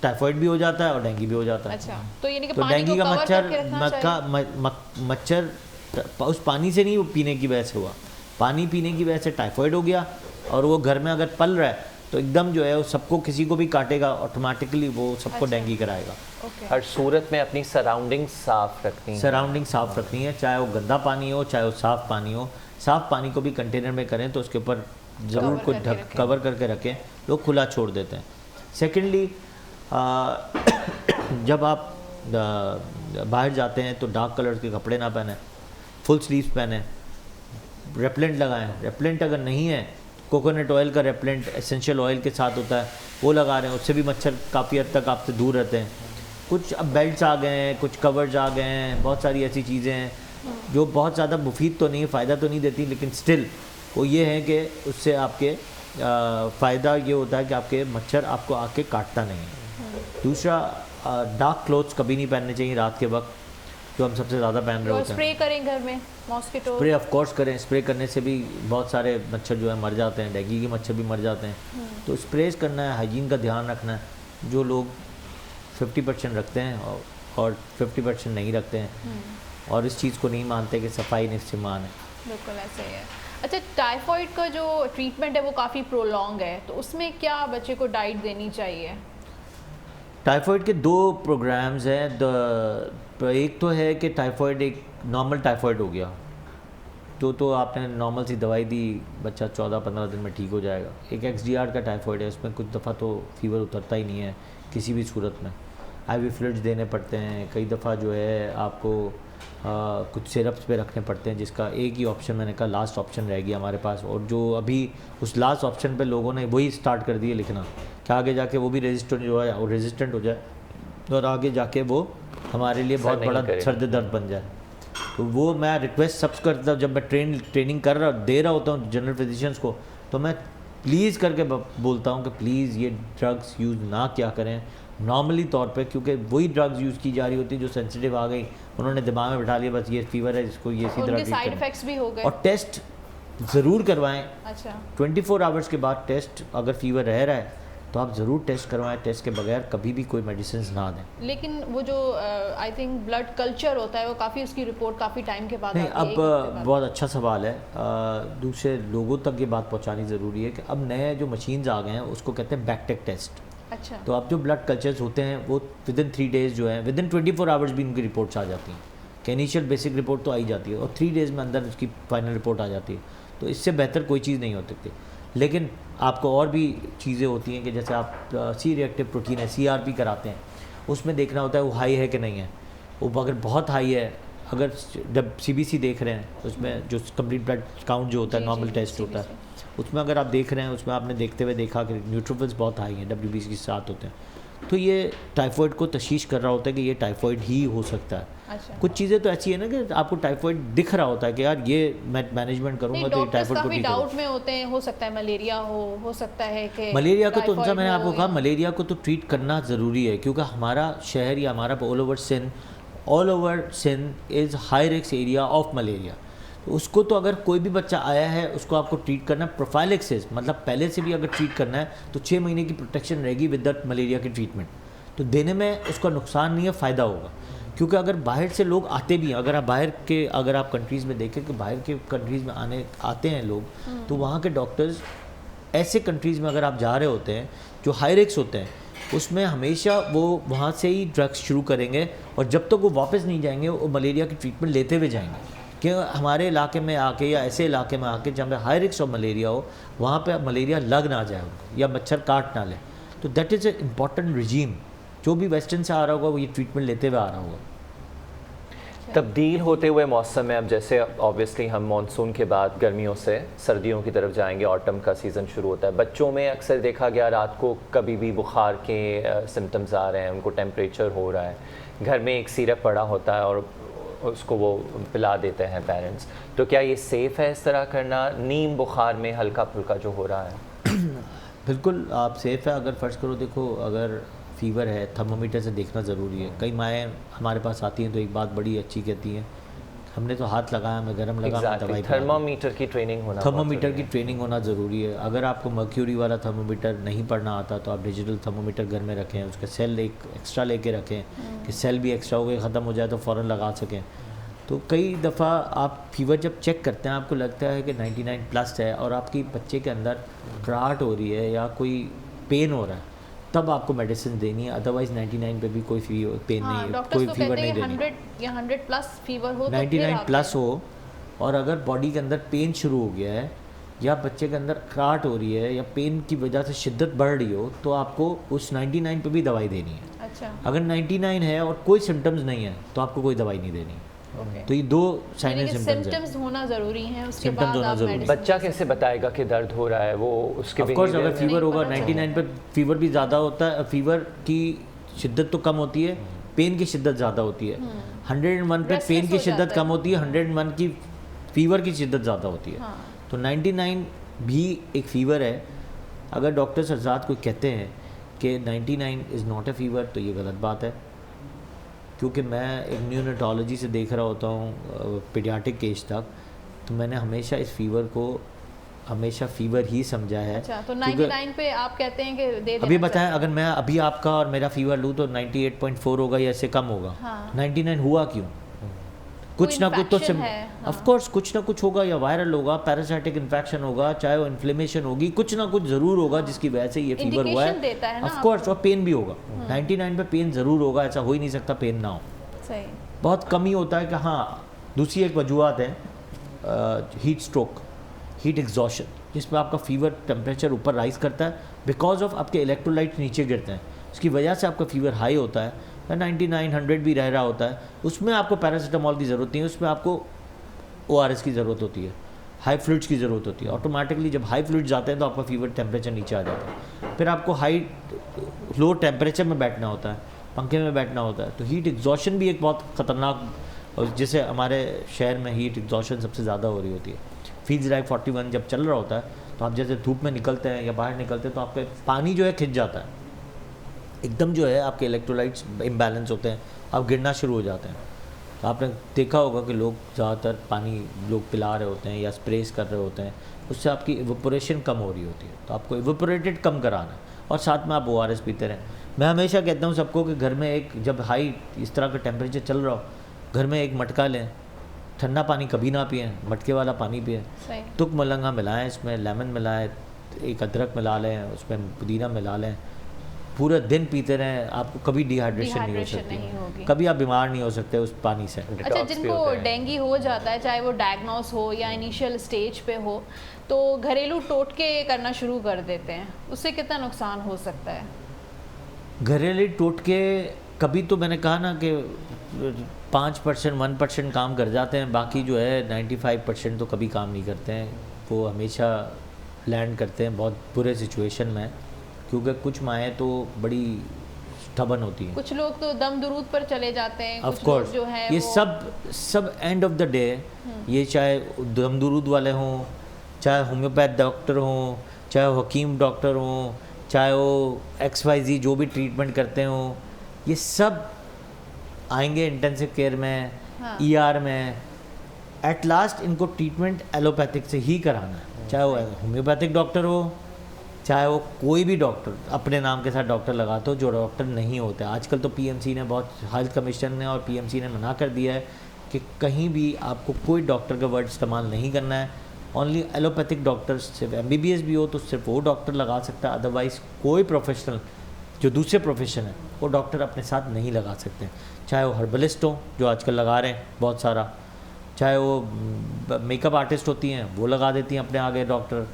टाइफाइड भी हो जाता है और डेंगू भी हो जाता है। अच्छा, तो यानी कि तो पानी डेंगू को का कवर मच्छर करके रखना चाहिए। मच्छर उस पानी से नहीं, वो पीने की वजह से हुआ, पानी पीने की वजह से टाइफाइड हो गया, और वो घर में अगर पल रहा है तो एकदम जो है वो सबको, किसी को भी काटेगा ऑटोमेटिकली, वो सबको डेंगू कराएगा। हर सूरत में अपनी सराउंडिंग साफ रखनी है। सराउंडिंग साफ रखनी है, चाहे वो गंदा पानी हो चाहे वो साफ़ पानी हो। साफ़ पानी को भी कंटेनर में करें तो उसके ऊपर ज़रूर कुछ कवर करके रखें, लोग खुला छोड़ देते हैं। सेकेंडली, जब आप बाहर जाते हैं तो डार्क कलर के कपड़े ना पहने, फुल स्लीव्स पहने, रेपलेंट लगाएं। रेपलेंट अगर नहीं है, कोकोनट ऑयल का रेपलेंट एसेंशियल ऑयल के साथ होता है, वो लगा रहे हैं, उससे भी मच्छर काफ़ी हद तक आपसे दूर रहते हैं। कुछ अब बेल्ट्स आ गए हैं, कुछ कवर्स आ गए हैं, बहुत सारी ऐसी चीज़ें हैं जो बहुत ज़्यादा मुफीद तो नहीं है, फ़ायदा तो नहीं देती, लेकिन स्टिल वो ये है कि उससे आपके फ़ायदा ये होता है कि आपके मच्छर आपको आके काटता नहीं है। दूसरा, डार्क क्लोथ्स कभी नहीं पहनने चाहिए रात के वक्त, जो हम सबसे ज़्यादा पहन रहे होते हैं। स्प्रे करें घर में मॉस्किटो स्प्रे ऑफ कोर्स करें, स्प्रे करने से भी बहुत सारे मच्छर जो है मर जाते हैं, डेंगू के मच्छर भी मर जाते हैं। तो स्प्रेज करना है, हाइजीन का ध्यान रखना है। जो लोग 50% रखते हैं और 50% नहीं रखते हैं, और इस चीज़ को नहीं मानते कि सफाई निफ्स ईमान है। बिल्कुल ऐसे ही है। अच्छा, टाइफाइड का जो ट्रीटमेंट है वो काफ़ी प्रोलॉन्ग है, तो उसमें क्या बच्चे को डाइट देनी चाहिए? टाइफाइड के 2 प्रोग्राम्स हैं। एक तो है कि टाइफाइड एक नॉर्मल टाइफाइड हो गया तो आपने नॉर्मल सी दवाई दी, बच्चा 14-15 दिन में ठीक हो जाएगा। एक XDR का टाइफाइड है, उसमें कुछ दफ़ा तो फीवर उतरता ही नहीं है किसी भी सूरत में, IV फ्लूइड्स देने पड़ते हैं, कई दफ़ा जो है आपको कुछ सिरप्स पे रखने पड़ते हैं, जिसका एक ही ऑप्शन मैंने कहा लास्ट ऑप्शन रह गया हमारे पास। और जो अभी उस लास्ट ऑप्शन पे लोगों ने वही स्टार्ट कर दिए लिखना कि आगे जाके वो भी रेजिस्टेंट जो है और रेजिस्टेंट हो जाए, और आगे जाके वो हमारे लिए बहुत बड़ा सर्द दर्द बन जाए। तो वो मैं रिक्वेस्ट सब करता हूँ, जब मैं ट्रेनिंग दे रहा होता हूँ जनरल फिजिशियंस को, तो मैं प्लीज़ करके बोलता हूँ कि प्लीज़ ये ड्रग्स यूज़ ना क्या करें नॉर्मली तौर पे, क्योंकि वही ड्रग्स यूज़ की जा रही होती है जो सेंसिटिव आ गई, उन्होंने दिमाग में बिठा लिया बस ये फीवर है, इसको ये इसी तरह साइड इफेक्ट्स भी हो गए। और टेस्ट ज़रूर करवाएं। अच्छा, 24 आवर्स के बाद टेस्ट, अगर फीवर रह रहा है तो आप ज़रूर टेस्ट करवाएं। टेस्ट के बगैर कभी भी कोई मेडिसिन ना दें। लेकिन वो जो आई थिंक ब्लड कल्चर होता है वो काफ़ी, उसकी रिपोर्ट काफ़ी टाइम के बाद नहीं, आती है, अब बहुत अच्छा सवाल है। दूसरे लोगों तक ये बात पहुंचानी ज़रूरी है कि अब नए जो मशीन्स आ गए हैं उसको कहते हैं बैकटेक टेस्ट। अच्छा, तो अब जो ब्लड कल्चर्स होते हैं वो विदिन 3 डेज़ जो है, विदिन 24 आवर्स भी उनकी रिपोर्ट्स आ जाती हैं कि इनिशियल बेसिक रिपोर्ट तो आई जाती है, और 3 डेज़ में अंदर उसकी फाइनल रिपोर्ट आ जाती है। तो इससे बेहतर कोई चीज़ नहीं हो सकती। लेकिन आपको और भी चीज़ें होती हैं कि जैसे आप सी रिएक्टिव प्रोटीन है, CRP कराते हैं, उसमें देखना होता है वो हाई है कि नहीं है। वो अगर बहुत हाई है, अगर जब CBC देख रहे हैं उसमें जो कंप्लीट ब्लड काउंट जो होता है, नॉर्मल टेस्ट होता है, उसमें अगर आप देख रहे हैं, उसमें आपने देखते हुए देखा कि न्यूट्रोफिल्स बहुत हाई हैं, WBC के साथ होते हैं, तो ये टाइफाइड को तशवीश कर रहा होता है कि ये टाइफाइड ही हो सकता है। अच्छा, कुछ चीज़ें तो ऐसी है ना कि आपको टाइफाइड दिख रहा होता है कि यार ये मैं मैनेजमेंट करूंगा तो ये टाइफाइड को ठीक होगा। डाउट में होते हैं, हो सकता है मलेरिया हो सकता है कि मलेरिया को तो उनका मैंने आपको कहा, मलेरिया को तो ट्रीट करना ज़रूरी है, क्योंकि हमारा शहर या हमारा all over Sindh is high risk area of malaria. तो उसको तो अगर कोई भी बच्चा आया है उसको आपको ट्रीट करना प्रोफाइलेक्सिस, मतलब पहले से भी अगर ट्रीट करना है तो 6 महीने की प्रोटेक्शन रहेगी विद दैट मलेरिया की ट्रीटमेंट। तो देने में उसका नुकसान नहीं है, फ़ायदा होगा। क्योंकि अगर बाहर से लोग आते भी हैं, अगर आप कंट्रीज़ में देखें कि बाहर के कंट्रीज़ में आते हैं लोग, तो वहाँ के डॉक्टर्स ऐसे कंट्रीज़ में अगर आप जा रहे होते हैं जो हाई रिस्क होते हैं, उसमें हमेशा वो वहाँ से ही ड्रग्स शुरू करेंगे, और जब तक वो वापस नहीं जाएंगे वो मलेरिया की ट्रीटमेंट लेते हुए जाएंगे। कि हमारे इलाके में आके या ऐसे इलाके में आके जहाँ पे हाई रिस्क ऑफ मलेरिया हो, वहाँ पे मलेरिया लग ना जाए उनको या मच्छर काट ना ले। तो that is a important regime. जो भी वेस्टर्न से आ रहा होगा वो ये ट्रीटमेंट लेते हुए आ रहा होगा। तब्दील होते हुए मौसम में अब जैसे ऑब्वियसली हम मानसून के बाद गर्मियों से सर्दियों की तरफ जाएंगे, ऑटम का सीज़न शुरू होता है। बच्चों में अक्सर देखा गया रात को कभी भी बुखार के सिम्टम्स आ रहे हैं, उनको टेम्परेचर हो रहा है, घर में एक सिरप पड़ा होता है और उसको वो पिला देते हैं पेरेंट्स। तो क्या ये सेफ़ है इस तरह करना नीम बुखार में हल्का फुल्का जो हो रहा है? बिल्कुल आप सेफ़ है। अगर फ़र्ज़ करो, देखो अगर फ़ीवर है थर्मोमीटर से देखना ज़रूरी है। कई माएँ हमारे पास आती हैं तो एक बात बड़ी अच्छी कहती हैं, हमने तो हाथ लगाया, मैं गर्म लगा, मैं दवाई पिला दी। थर्मामीटर की ट्रेनिंग होना, थर्मामीटर की ट्रेनिंग होना ज़रूरी है। अगर आपको मर्क्यूरी वाला थर्मामीटर नहीं पढ़ना आता तो आप डिजिटल थर्मामीटर घर में रखें, उसका सेल एक एक्स्ट्रा लेके रखें कि सेल भी एक्स्ट्रा हो गए ख़त्म हो जाए तो फ़ौरन लगा सकें। तो कई दफ़ा आप फीवर जब चेक करते हैं आपको लगता है कि 99+ है और आपकी बच्चे के अंदर कराहट हो रही है या कोई पेन हो रहा है, तब आपको मेडिसिन देनी है। अदरवाइज 99 पे भी कोई पेन नहीं है, कोई फीवर नहीं देनी। 100 या 100+ फीवर हो, 99+ हो और अगर बॉडी के अंदर पेन शुरू हो गया है या बच्चे के अंदर कराहट हो रही है या पेन की वजह से शिद्दत बढ़ रही हो, तो आपको उस 99 पे भी दवाई देनी है। अच्छा, अगर 99 है और कोई सिम्टम्स नहीं है तो आपको कोई दवाई नहीं देनी। तो ये 2 साइन एंड सिम्टम्स होना ज़रूरी है, उसके Symptoms बाद होना आप ज़रूरी है। medicine बच्चा कैसे बताएगा कि दर्द हो रहा है? वो उसके ऑफ कोर्स अगर behavior फीवर होगा पता 99 पे फीवर भी ज़्यादा होता है, फीवर की शिद्दत तो कम होती है, पेन की शिद्दत ज़्यादा होती है। 101 पे Restless पेन की हो शिद्दत जाता कम होती है, 101 की फीवर की शिद्दत ज़्यादा होती है। हाँ। तो 99 भी एक फीवर है। अगर डॉक्टर्स हज़रात कोई कहते हैं कि 99 इज़ नॉट अ फीवर तो ये गलत बात है, क्योंकि मैं एक न्यूनेटोलॉजी से देख रहा होता हूँ पीडियाट्रिक केस तक, तो मैंने हमेशा इस फीवर को हमेशा फीवर ही समझा है। अच्छा, तो क्योंकि 99 पे आप कहते हैं कि दे देना अभी बताएं, अगर मैं अभी आपका और मेरा फीवर लूँ तो 98.4 होगा या इससे कम होगा। हाँ। 99 हुआ क्यों? कुछ ना कुछ तो infection है, हाँ। ऑफ कोर्स कुछ ना कुछ होगा, या वायरल होगा, पैरासाइटिक इन्फेक्शन होगा, चाहे वो इन्फ्लेमेशन होगी, कुछ ना कुछ ज़रूर होगा जिसकी वजह से ये फीवर हुआ Indication देता है है। ना ऑफ कोर्स, और पेन भी होगा। 99 पे पेन ज़रूर होगा, ऐसा हो ही नहीं सकता पेन ना हो। सही। बहुत कम ही होता है कि हाँ। दूसरी एक वजूहत है हीट स्ट्रोक, हीट एग्जॉशन, जिसमें आपका फीवर टेम्परेचर ऊपर राइज करता है बिकॉज ऑफ आपके इलेक्ट्रोलाइट्स नीचे गिरते हैं, उसकी वजह से आपका फीवर हाई होता है, 99 100 भी रह रहा होता है। उसमें आपको पैरासीटामोल की ज़रूरत नहीं है, उसमें आपको ORS की ज़रूरत होती है, हाई फ्लूइड्स की ज़रूरत होती है। ऑटोमेटिकली जब हाई फ्लूइड्स जाते हैं तो आपका फीवर टेम्परेचर नीचे आ जाता है, फिर आपको लो टेम्परेचर में बैठना होता है, पंखे में बैठना होता है। तो हीट एग्जॉशन भी एक बहुत ख़तरनाक, और जैसे हमारे शहर में हीट एग्जॉशन सबसे ज़्यादा हो रही होती है। फील्स लाइक 41 जब चल रहा होता है तो आप जैसे धूप में निकलते हैं या बाहर निकलते हैं तो आपका पानी जो है खिंच जाता है एकदम, जो है आपके इलेक्ट्रोलाइट्स इम्बैलेंस होते हैं, आप गिरना शुरू हो जाते हैं। तो आपने देखा होगा कि लोग ज़्यादातर पानी लोग पिला रहे होते हैं या स्प्रेस कर रहे होते हैं, उससे आपकी इवेपोरेशन कम हो रही होती है। तो आपको इवेपोरेटेड कम कराना है और साथ में आप ORS पीते रहें। मैं हमेशा कहता हूँ सबको कि घर में एक, जब हाई इस तरह का टेम्परेचर चल रहा हो, घर में एक मटका लें, ठंडा पानी कभी ना पिएं, मटके वाला पानी पिएं, सही। तुक मलंगा मिलाएं, इसमें लेमन मिलाएं, एक अदरक मिला लें, उसमें पुदीना मिला लें, पूरे दिन पीते रहें, आपको कभी डिहाइड्रेशन नहीं हो Dehydration नहीं होगी। सकती, कभी आप बीमार नहीं हो सकते उस पानी से। अच्छा, Detox भी जिनको होता है। डेंगू हो जाता है, चाहे वो डायग्नोस हो या इनिशियल स्टेज पे हो, तो घरेलू टोटके करना शुरू कर देते हैं, उससे कितना नुकसान हो सकता है? घरेलू टोटके कभी, तो मैंने कहा ना कि 5% 1% काम कर जाते हैं, बाकी जो है 95% तो कभी काम नहीं करते हैं। वो हमेशा लैंड करते हैं बहुत बुरे सिचुएशन में, क्योंकि कुछ माएँ तो बड़ी स्टबन होती हैं। कुछ लोग तो दम दुरूद पर चले जाते हैं, ऑफ कुछ लोग कोर्स जो है ये वो सब एंड ऑफ द डे, ये चाहे दमदुरूद वाले हों, चाहे होम्योपैथ डॉक्टर हों, चाहे हकीम डॉक्टर हों, चाहे वो XYZ जो भी ट्रीटमेंट करते हों, ये सब आएंगे इंटेंसिव केयर में, हाँ। ER में। एट लास्ट इनको ट्रीटमेंट एलोपैथिक से ही कराना है, चाहे वो होम्योपैथिक डॉक्टर हो, चाहे वो कोई भी डॉक्टर अपने नाम के साथ डॉक्टर लगाते हो, जो डॉक्टर नहीं होते। आजकल तो PMC ने बहुत, हेल्थ कमीशन ने और PMC ने मना कर दिया है कि कहीं भी आपको कोई डॉक्टर का वर्ड इस्तेमाल नहीं करना है। ओनली एलोपैथिक डॉक्टर्स, सिर्फ MBBS भी हो तो सिर्फ वो डॉक्टर लगा सकता है, अदरवाइज़ कोई प्रोफेशनल जो दूसरे प्रोफेशन है वो डॉक्टर अपने साथ नहीं लगा सकते। चाहे वो हर्बलिस्ट हो जो आजकल लगा रहे हैं बहुत सारा, चाहे वो मेकअप आर्टिस्ट होती हैं वो लगा देती हैं अपने आगे डॉक्टर,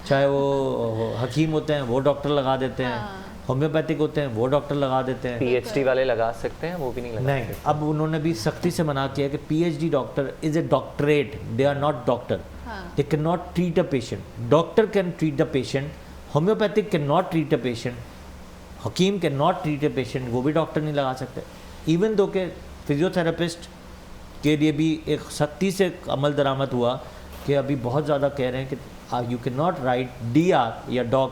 चाहे वो हकीम होते हैं वो डॉक्टर लगा देते हैं, होम्योपैथिक होते हैं वो डॉक्टर लगा देते हैं। PhD वाले लगा सकते हैं, वो भी नहीं लगा नहीं, सकते। अब उन्होंने भी सख्ती से मना किया कि PhD doctor is a doctorate, they are not doctor, they can not treat a patient. Doctor can treat the patient, homeopathic can not treat a patient, हकीम can not treat a patient, वो भी doctor नहीं लगा सकते। Even though के physiotherapist के लिए भी एक सख्ती से अमल दरामद हुआ कि अभी बहुत ज़्यादा कह रहे हैं कि you can not write DR या dog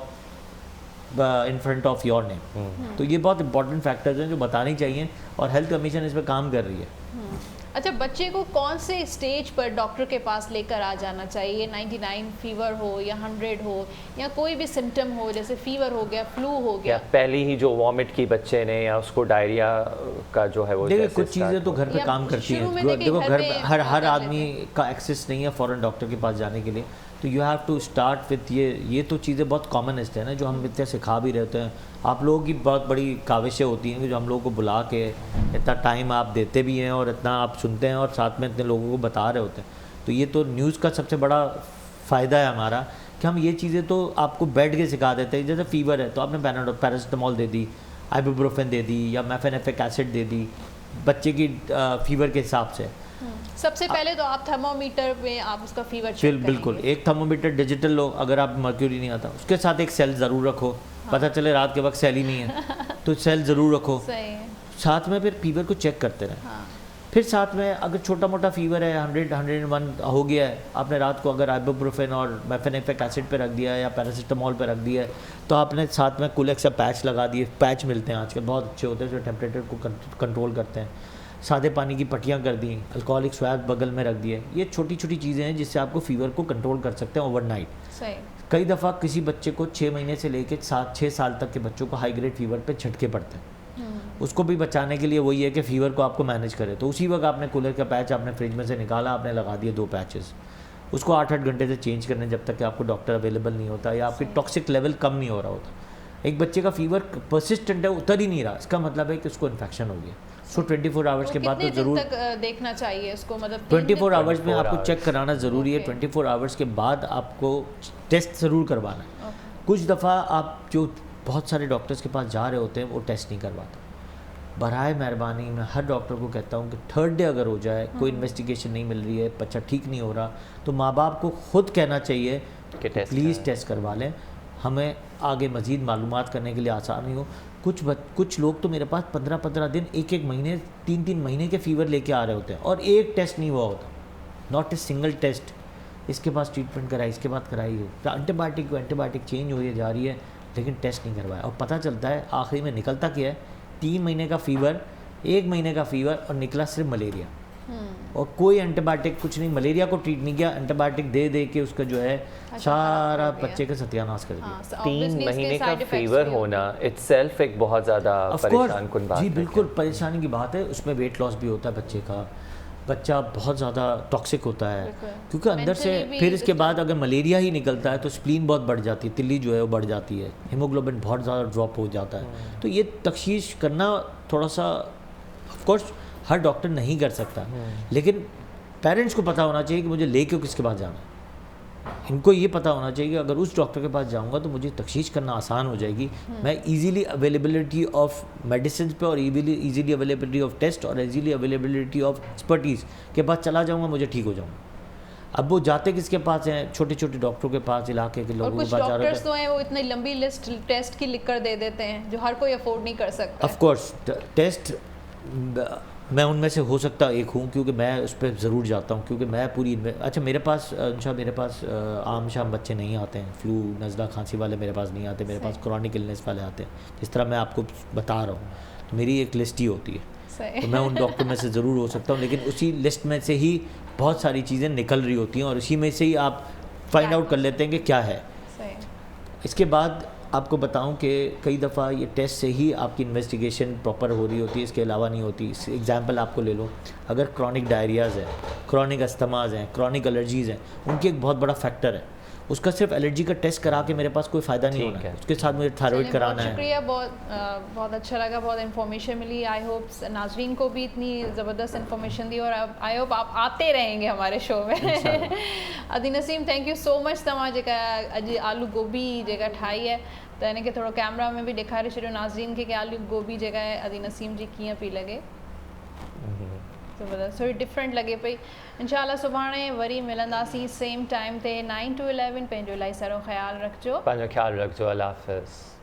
in front of your name. तो ये बहुत इंपॉर्टेंट फैक्टर्स हैं जो बताने चाहिए और हेल्थ कमीशन इस पर काम कर रही है। अच्छा, बच्चे को कौन से स्टेज पर डॉक्टर के पास लेकर आ जाना चाहिए? 99 फीवर हो या 100 हो या कोई भी सिम्टम हो, जैसे फीवर हो गया, फ्लू हो गया, पहली ही जो वॉमिट की बच्चे ने या उसको डायरिया का जो है वो देखिए कुछ चीज़ें तो घर पे काम करती हैं। देखो घर पे हर आदमी का एक्सेस नहीं है फ़ौरन डॉक्टर के पास जाने के लिए, तो you have to start with ये तो चीज़ें बहुत कॉमनेस्ट है ना, जो हम इतने सिखा भी रहते हैं। आप लोगों की बहुत बड़ी काविशें होती हैं कि जो हम लोगों को बुला के इतना टाइम आप देते भी हैं और इतना आप सुनते हैं और साथ में इतने लोगों को बता रहे होते हैं। तो ये तो न्यूज़ का सबसे बड़ा फ़ायदा है हमारा कि हम ये चीज़ें तो आपको बैठ के सिखा देते हैं। जैसे फीवर है तो आपने पैरासिटामोल दे दी, आइबुप्रोफेन दे दी या मेफेनेफिक एसिड दे दी बच्चे की फीवर के हिसाब से। सबसे पहले तो आप थर्मोमीटर में आप उसका फीवर चेक करेंगे। बिल्कुल, एक थर्मोमीटर डिजिटल लो, अगर आप मर्क्यूरी नहीं आता उसके साथ एक सेल ज़रूर रखो। पता चले रात के वक्त सेल ही नहीं है तो सेल ज़रूर रखो। सही है। साथ में फिर फीवर को चेक करते रहें। फिर साथ में अगर छोटा मोटा फीवर है 100-101 हो गया है, आपने रात को अगर आइबुप्रोफेन और मेफेनेफिक एसिड पे रख दिया है या पैरासिटामोल पे रख दिया है, तो आपने साथ में कुलेक्स या पैच लगा दिए। पैच मिलते हैं आजकल, बहुत अच्छे होते हैं जो टेम्परेचर को कंट्रोल करते हैं। सादे पानी की पट्टियाँ कर दी, अल्कोहलिक स्वैब बगल में रख दिए। ये छोटी छोटी चीज़ें हैं जिससे आपको फीवर को कंट्रोल कर सकते हैं ओवरनाइट। सही। कई दफ़ा किसी बच्चे को 6 महीने से लेकर 7-6 साल तक के बच्चों को हाई ग्रेड फीवर पे झटके पड़ते हैं। उसको भी बचाने के लिए वही है कि फ़ीवर को आपको मैनेज करे। तो उसी वक्त आपने कूलर का पैच आपने फ्रिज में से निकाला, आपने लगा दिए 2 पैचेस। उसको 8-8 घंटे से चेंज करने जब तक कि आपको डॉक्टर अवेलेबल नहीं होता या आपकी टॉक्सिक लेवल कम नहीं हो रहा होता। एक बच्चे का फीवर परसिस्टेंट है, उतर ही नहीं रहा, इसका मतलब है कि उसको इन्फेक्शन हो गया। सो 24 आवर्स के बाद तो ज़रूर देखना चाहिए उसको, मतलब 24 आवर्स में आपको चेक कराना ज़रूरी है। 24 आवर्स के बाद आपको टेस्ट ज़रूर करवाना है। कुछ दफ़ा आप जो बहुत सारे डॉक्टर्स के पास जा रहे होते हैं वो टेस्ट नहीं करवाते। बराए मेहरबानी मैं हर डॉक्टर को कहता हूँ कि 3rd डे अगर हो जाए, कोई इन्वेस्टिगेशन नहीं मिल रही है, बच्चा ठीक नहीं हो रहा, तो माँ बाप को खुद कहना चाहिए कि प्लीज़ टेस्ट करवा लें, हमें आगे मज़ीद मालूमात करने के लिए आसानी हो। कुछ लोग तो मेरे पास 15-15 दिन, 1-1 महीने, 3-3 महीने के फ़ीवर लेके आ रहे होते हैं और एक टेस्ट नहीं हुआ होता, नॉट ए सिंगल टेस्ट। इसके पास ट्रीटमेंट कराई, इसके बाद कराई हो, तो एंटीबायोटिक चेंज हो जा रही है लेकिन टेस्ट नहीं करवाया। और पता चलता है आखिरी में निकलता क्या है, 3 महीने का फ़ीवर, 1 महीने का फ़ीवर और निकला सिर्फ मलेरिया। और कोई एंटीबायोटिक कुछ नहीं, मलेरिया को ट्रीट नहीं किया, एंटीबायोटिक दे के उसका जो है सारा बच्चे का सत्यानाश कर दिया। 3 महीने का फीवर होना इटसेल्फ एक बहुत ज़्यादा परेशान कुन बात है। जी बिल्कुल परेशानी की बात है। उसमें वेट लॉस भी होता है बच्चे का, बच्चा बहुत ज़्यादा टॉक्सिक होता है क्योंकि अंदर से। फिर इसके बाद अगर मलेरिया ही निकलता है तो स्प्लीन बहुत बढ़ जाती है, तिल्ली जो है वो बढ़ जाती है, हीमोग्लोबिन बहुत ज़्यादा ड्रॉप हो जाता है। तो ये तशख़ीस करना थोड़ा सा, ऑफ कोर्स हर डॉक्टर नहीं कर सकता, लेकिन पेरेंट्स को पता होना चाहिए कि मुझे लेके किसके पास जाना है। इनको ये पता होना चाहिए कि अगर उस डॉक्टर के पास जाऊंगा तो मुझे तशख़ीस करना आसान हो जाएगी। मैं इजीली अवेलेबिलिटी ऑफ मेडिसिन पे और इजीली अवेलेबिलिटी ऑफ टेस्ट और इजीली अवेलेबिलिटी ऑफ एक्सपर्टीज़ के पास चला जाऊंगा, मुझे ठीक हो जाऊंगा। अब वो जाते किसके पास हैं, छोटे छोटे डॉक्टरों के पास, इलाके के लोगों के पास जा रहे हैं। डॉक्टर्स तो हैं वो इतनी लंबी लिस्ट टेस्ट की लिख कर दे देते हैं जो हर कोई अफोर्ड नहीं कर सकता। ऑफ कोर्स टेस्ट मैं उनमें से हो सकता एक हूँ क्योंकि मैं उस पर ज़रूर जाता हूँ, क्योंकि मैं पूरी अच्छा मेरे पास आम शाम बच्चे नहीं आते हैं, फ्लू नज़ला खांसी वाले मेरे पास नहीं आते, मेरे पास क्रॉनिक इलनेस वाले आते हैं। जिस तरह मैं आपको बता रहा हूँ तो मेरी एक लिस्ट ही होती है, तो मैं उन डॉक्टर में से ज़रूर हो सकता हूँ, लेकिन उसी लिस्ट में से ही बहुत सारी चीज़ें निकल रही होती हैं और उसी में से ही आप फाइंड आउट कर लेते हैं कि क्या है। इसके बाद आपको बताऊं कि कई दफ़ा ये टेस्ट से ही आपकी इन्वेस्टिगेशन प्रॉपर हो रही होती है, इसके अलावा नहीं होती। एग्जांपल आपको ले लो, अगर क्रॉनिक डायरियाज़ है, क्रॉनिक अस्थमाज़ हैं, क्रॉनिक एलर्जीज़ हैं, उनकी एक बहुत बड़ा फैक्टर है। उसका सिर्फ एलर्जी का टेस्ट करा के मेरे पास कोई फ़ायदा नहीं होना है, उसके साथ मुझे थायराइड कराना है। शुक्रिया, बहुत अच्छा लगा, बहुत इन्फॉर्मेशन मिली। आई होप नाजरीन को भी इतनी ज़बरदस्त इन्फॉर्मेशन दी और आई होप आप आते रहेंगे हमारे शो में। अदी Naseem, thank you so much. तव्हां जेका अॼु आलू गोभी जेका ठाही है तो इन खे थोड़ा कैमरा में भी ॾेखारे छॾियो नाज़रीन खे कि आलू गोभी जेका है अदी नसीम जी कीअं पई लॻे। ज़बरदस्त, थोड़ी डिफरेंट लगे पई। इंशाल्लाह सुभाणे वरी मिलंदासीं सेम टाइम ते 9 to 11। पंहिंजो इलाही सारो ख्याल रखिजो। पंहिंजो ख्याल रखिजो। अल्लाह हाफ़िज़।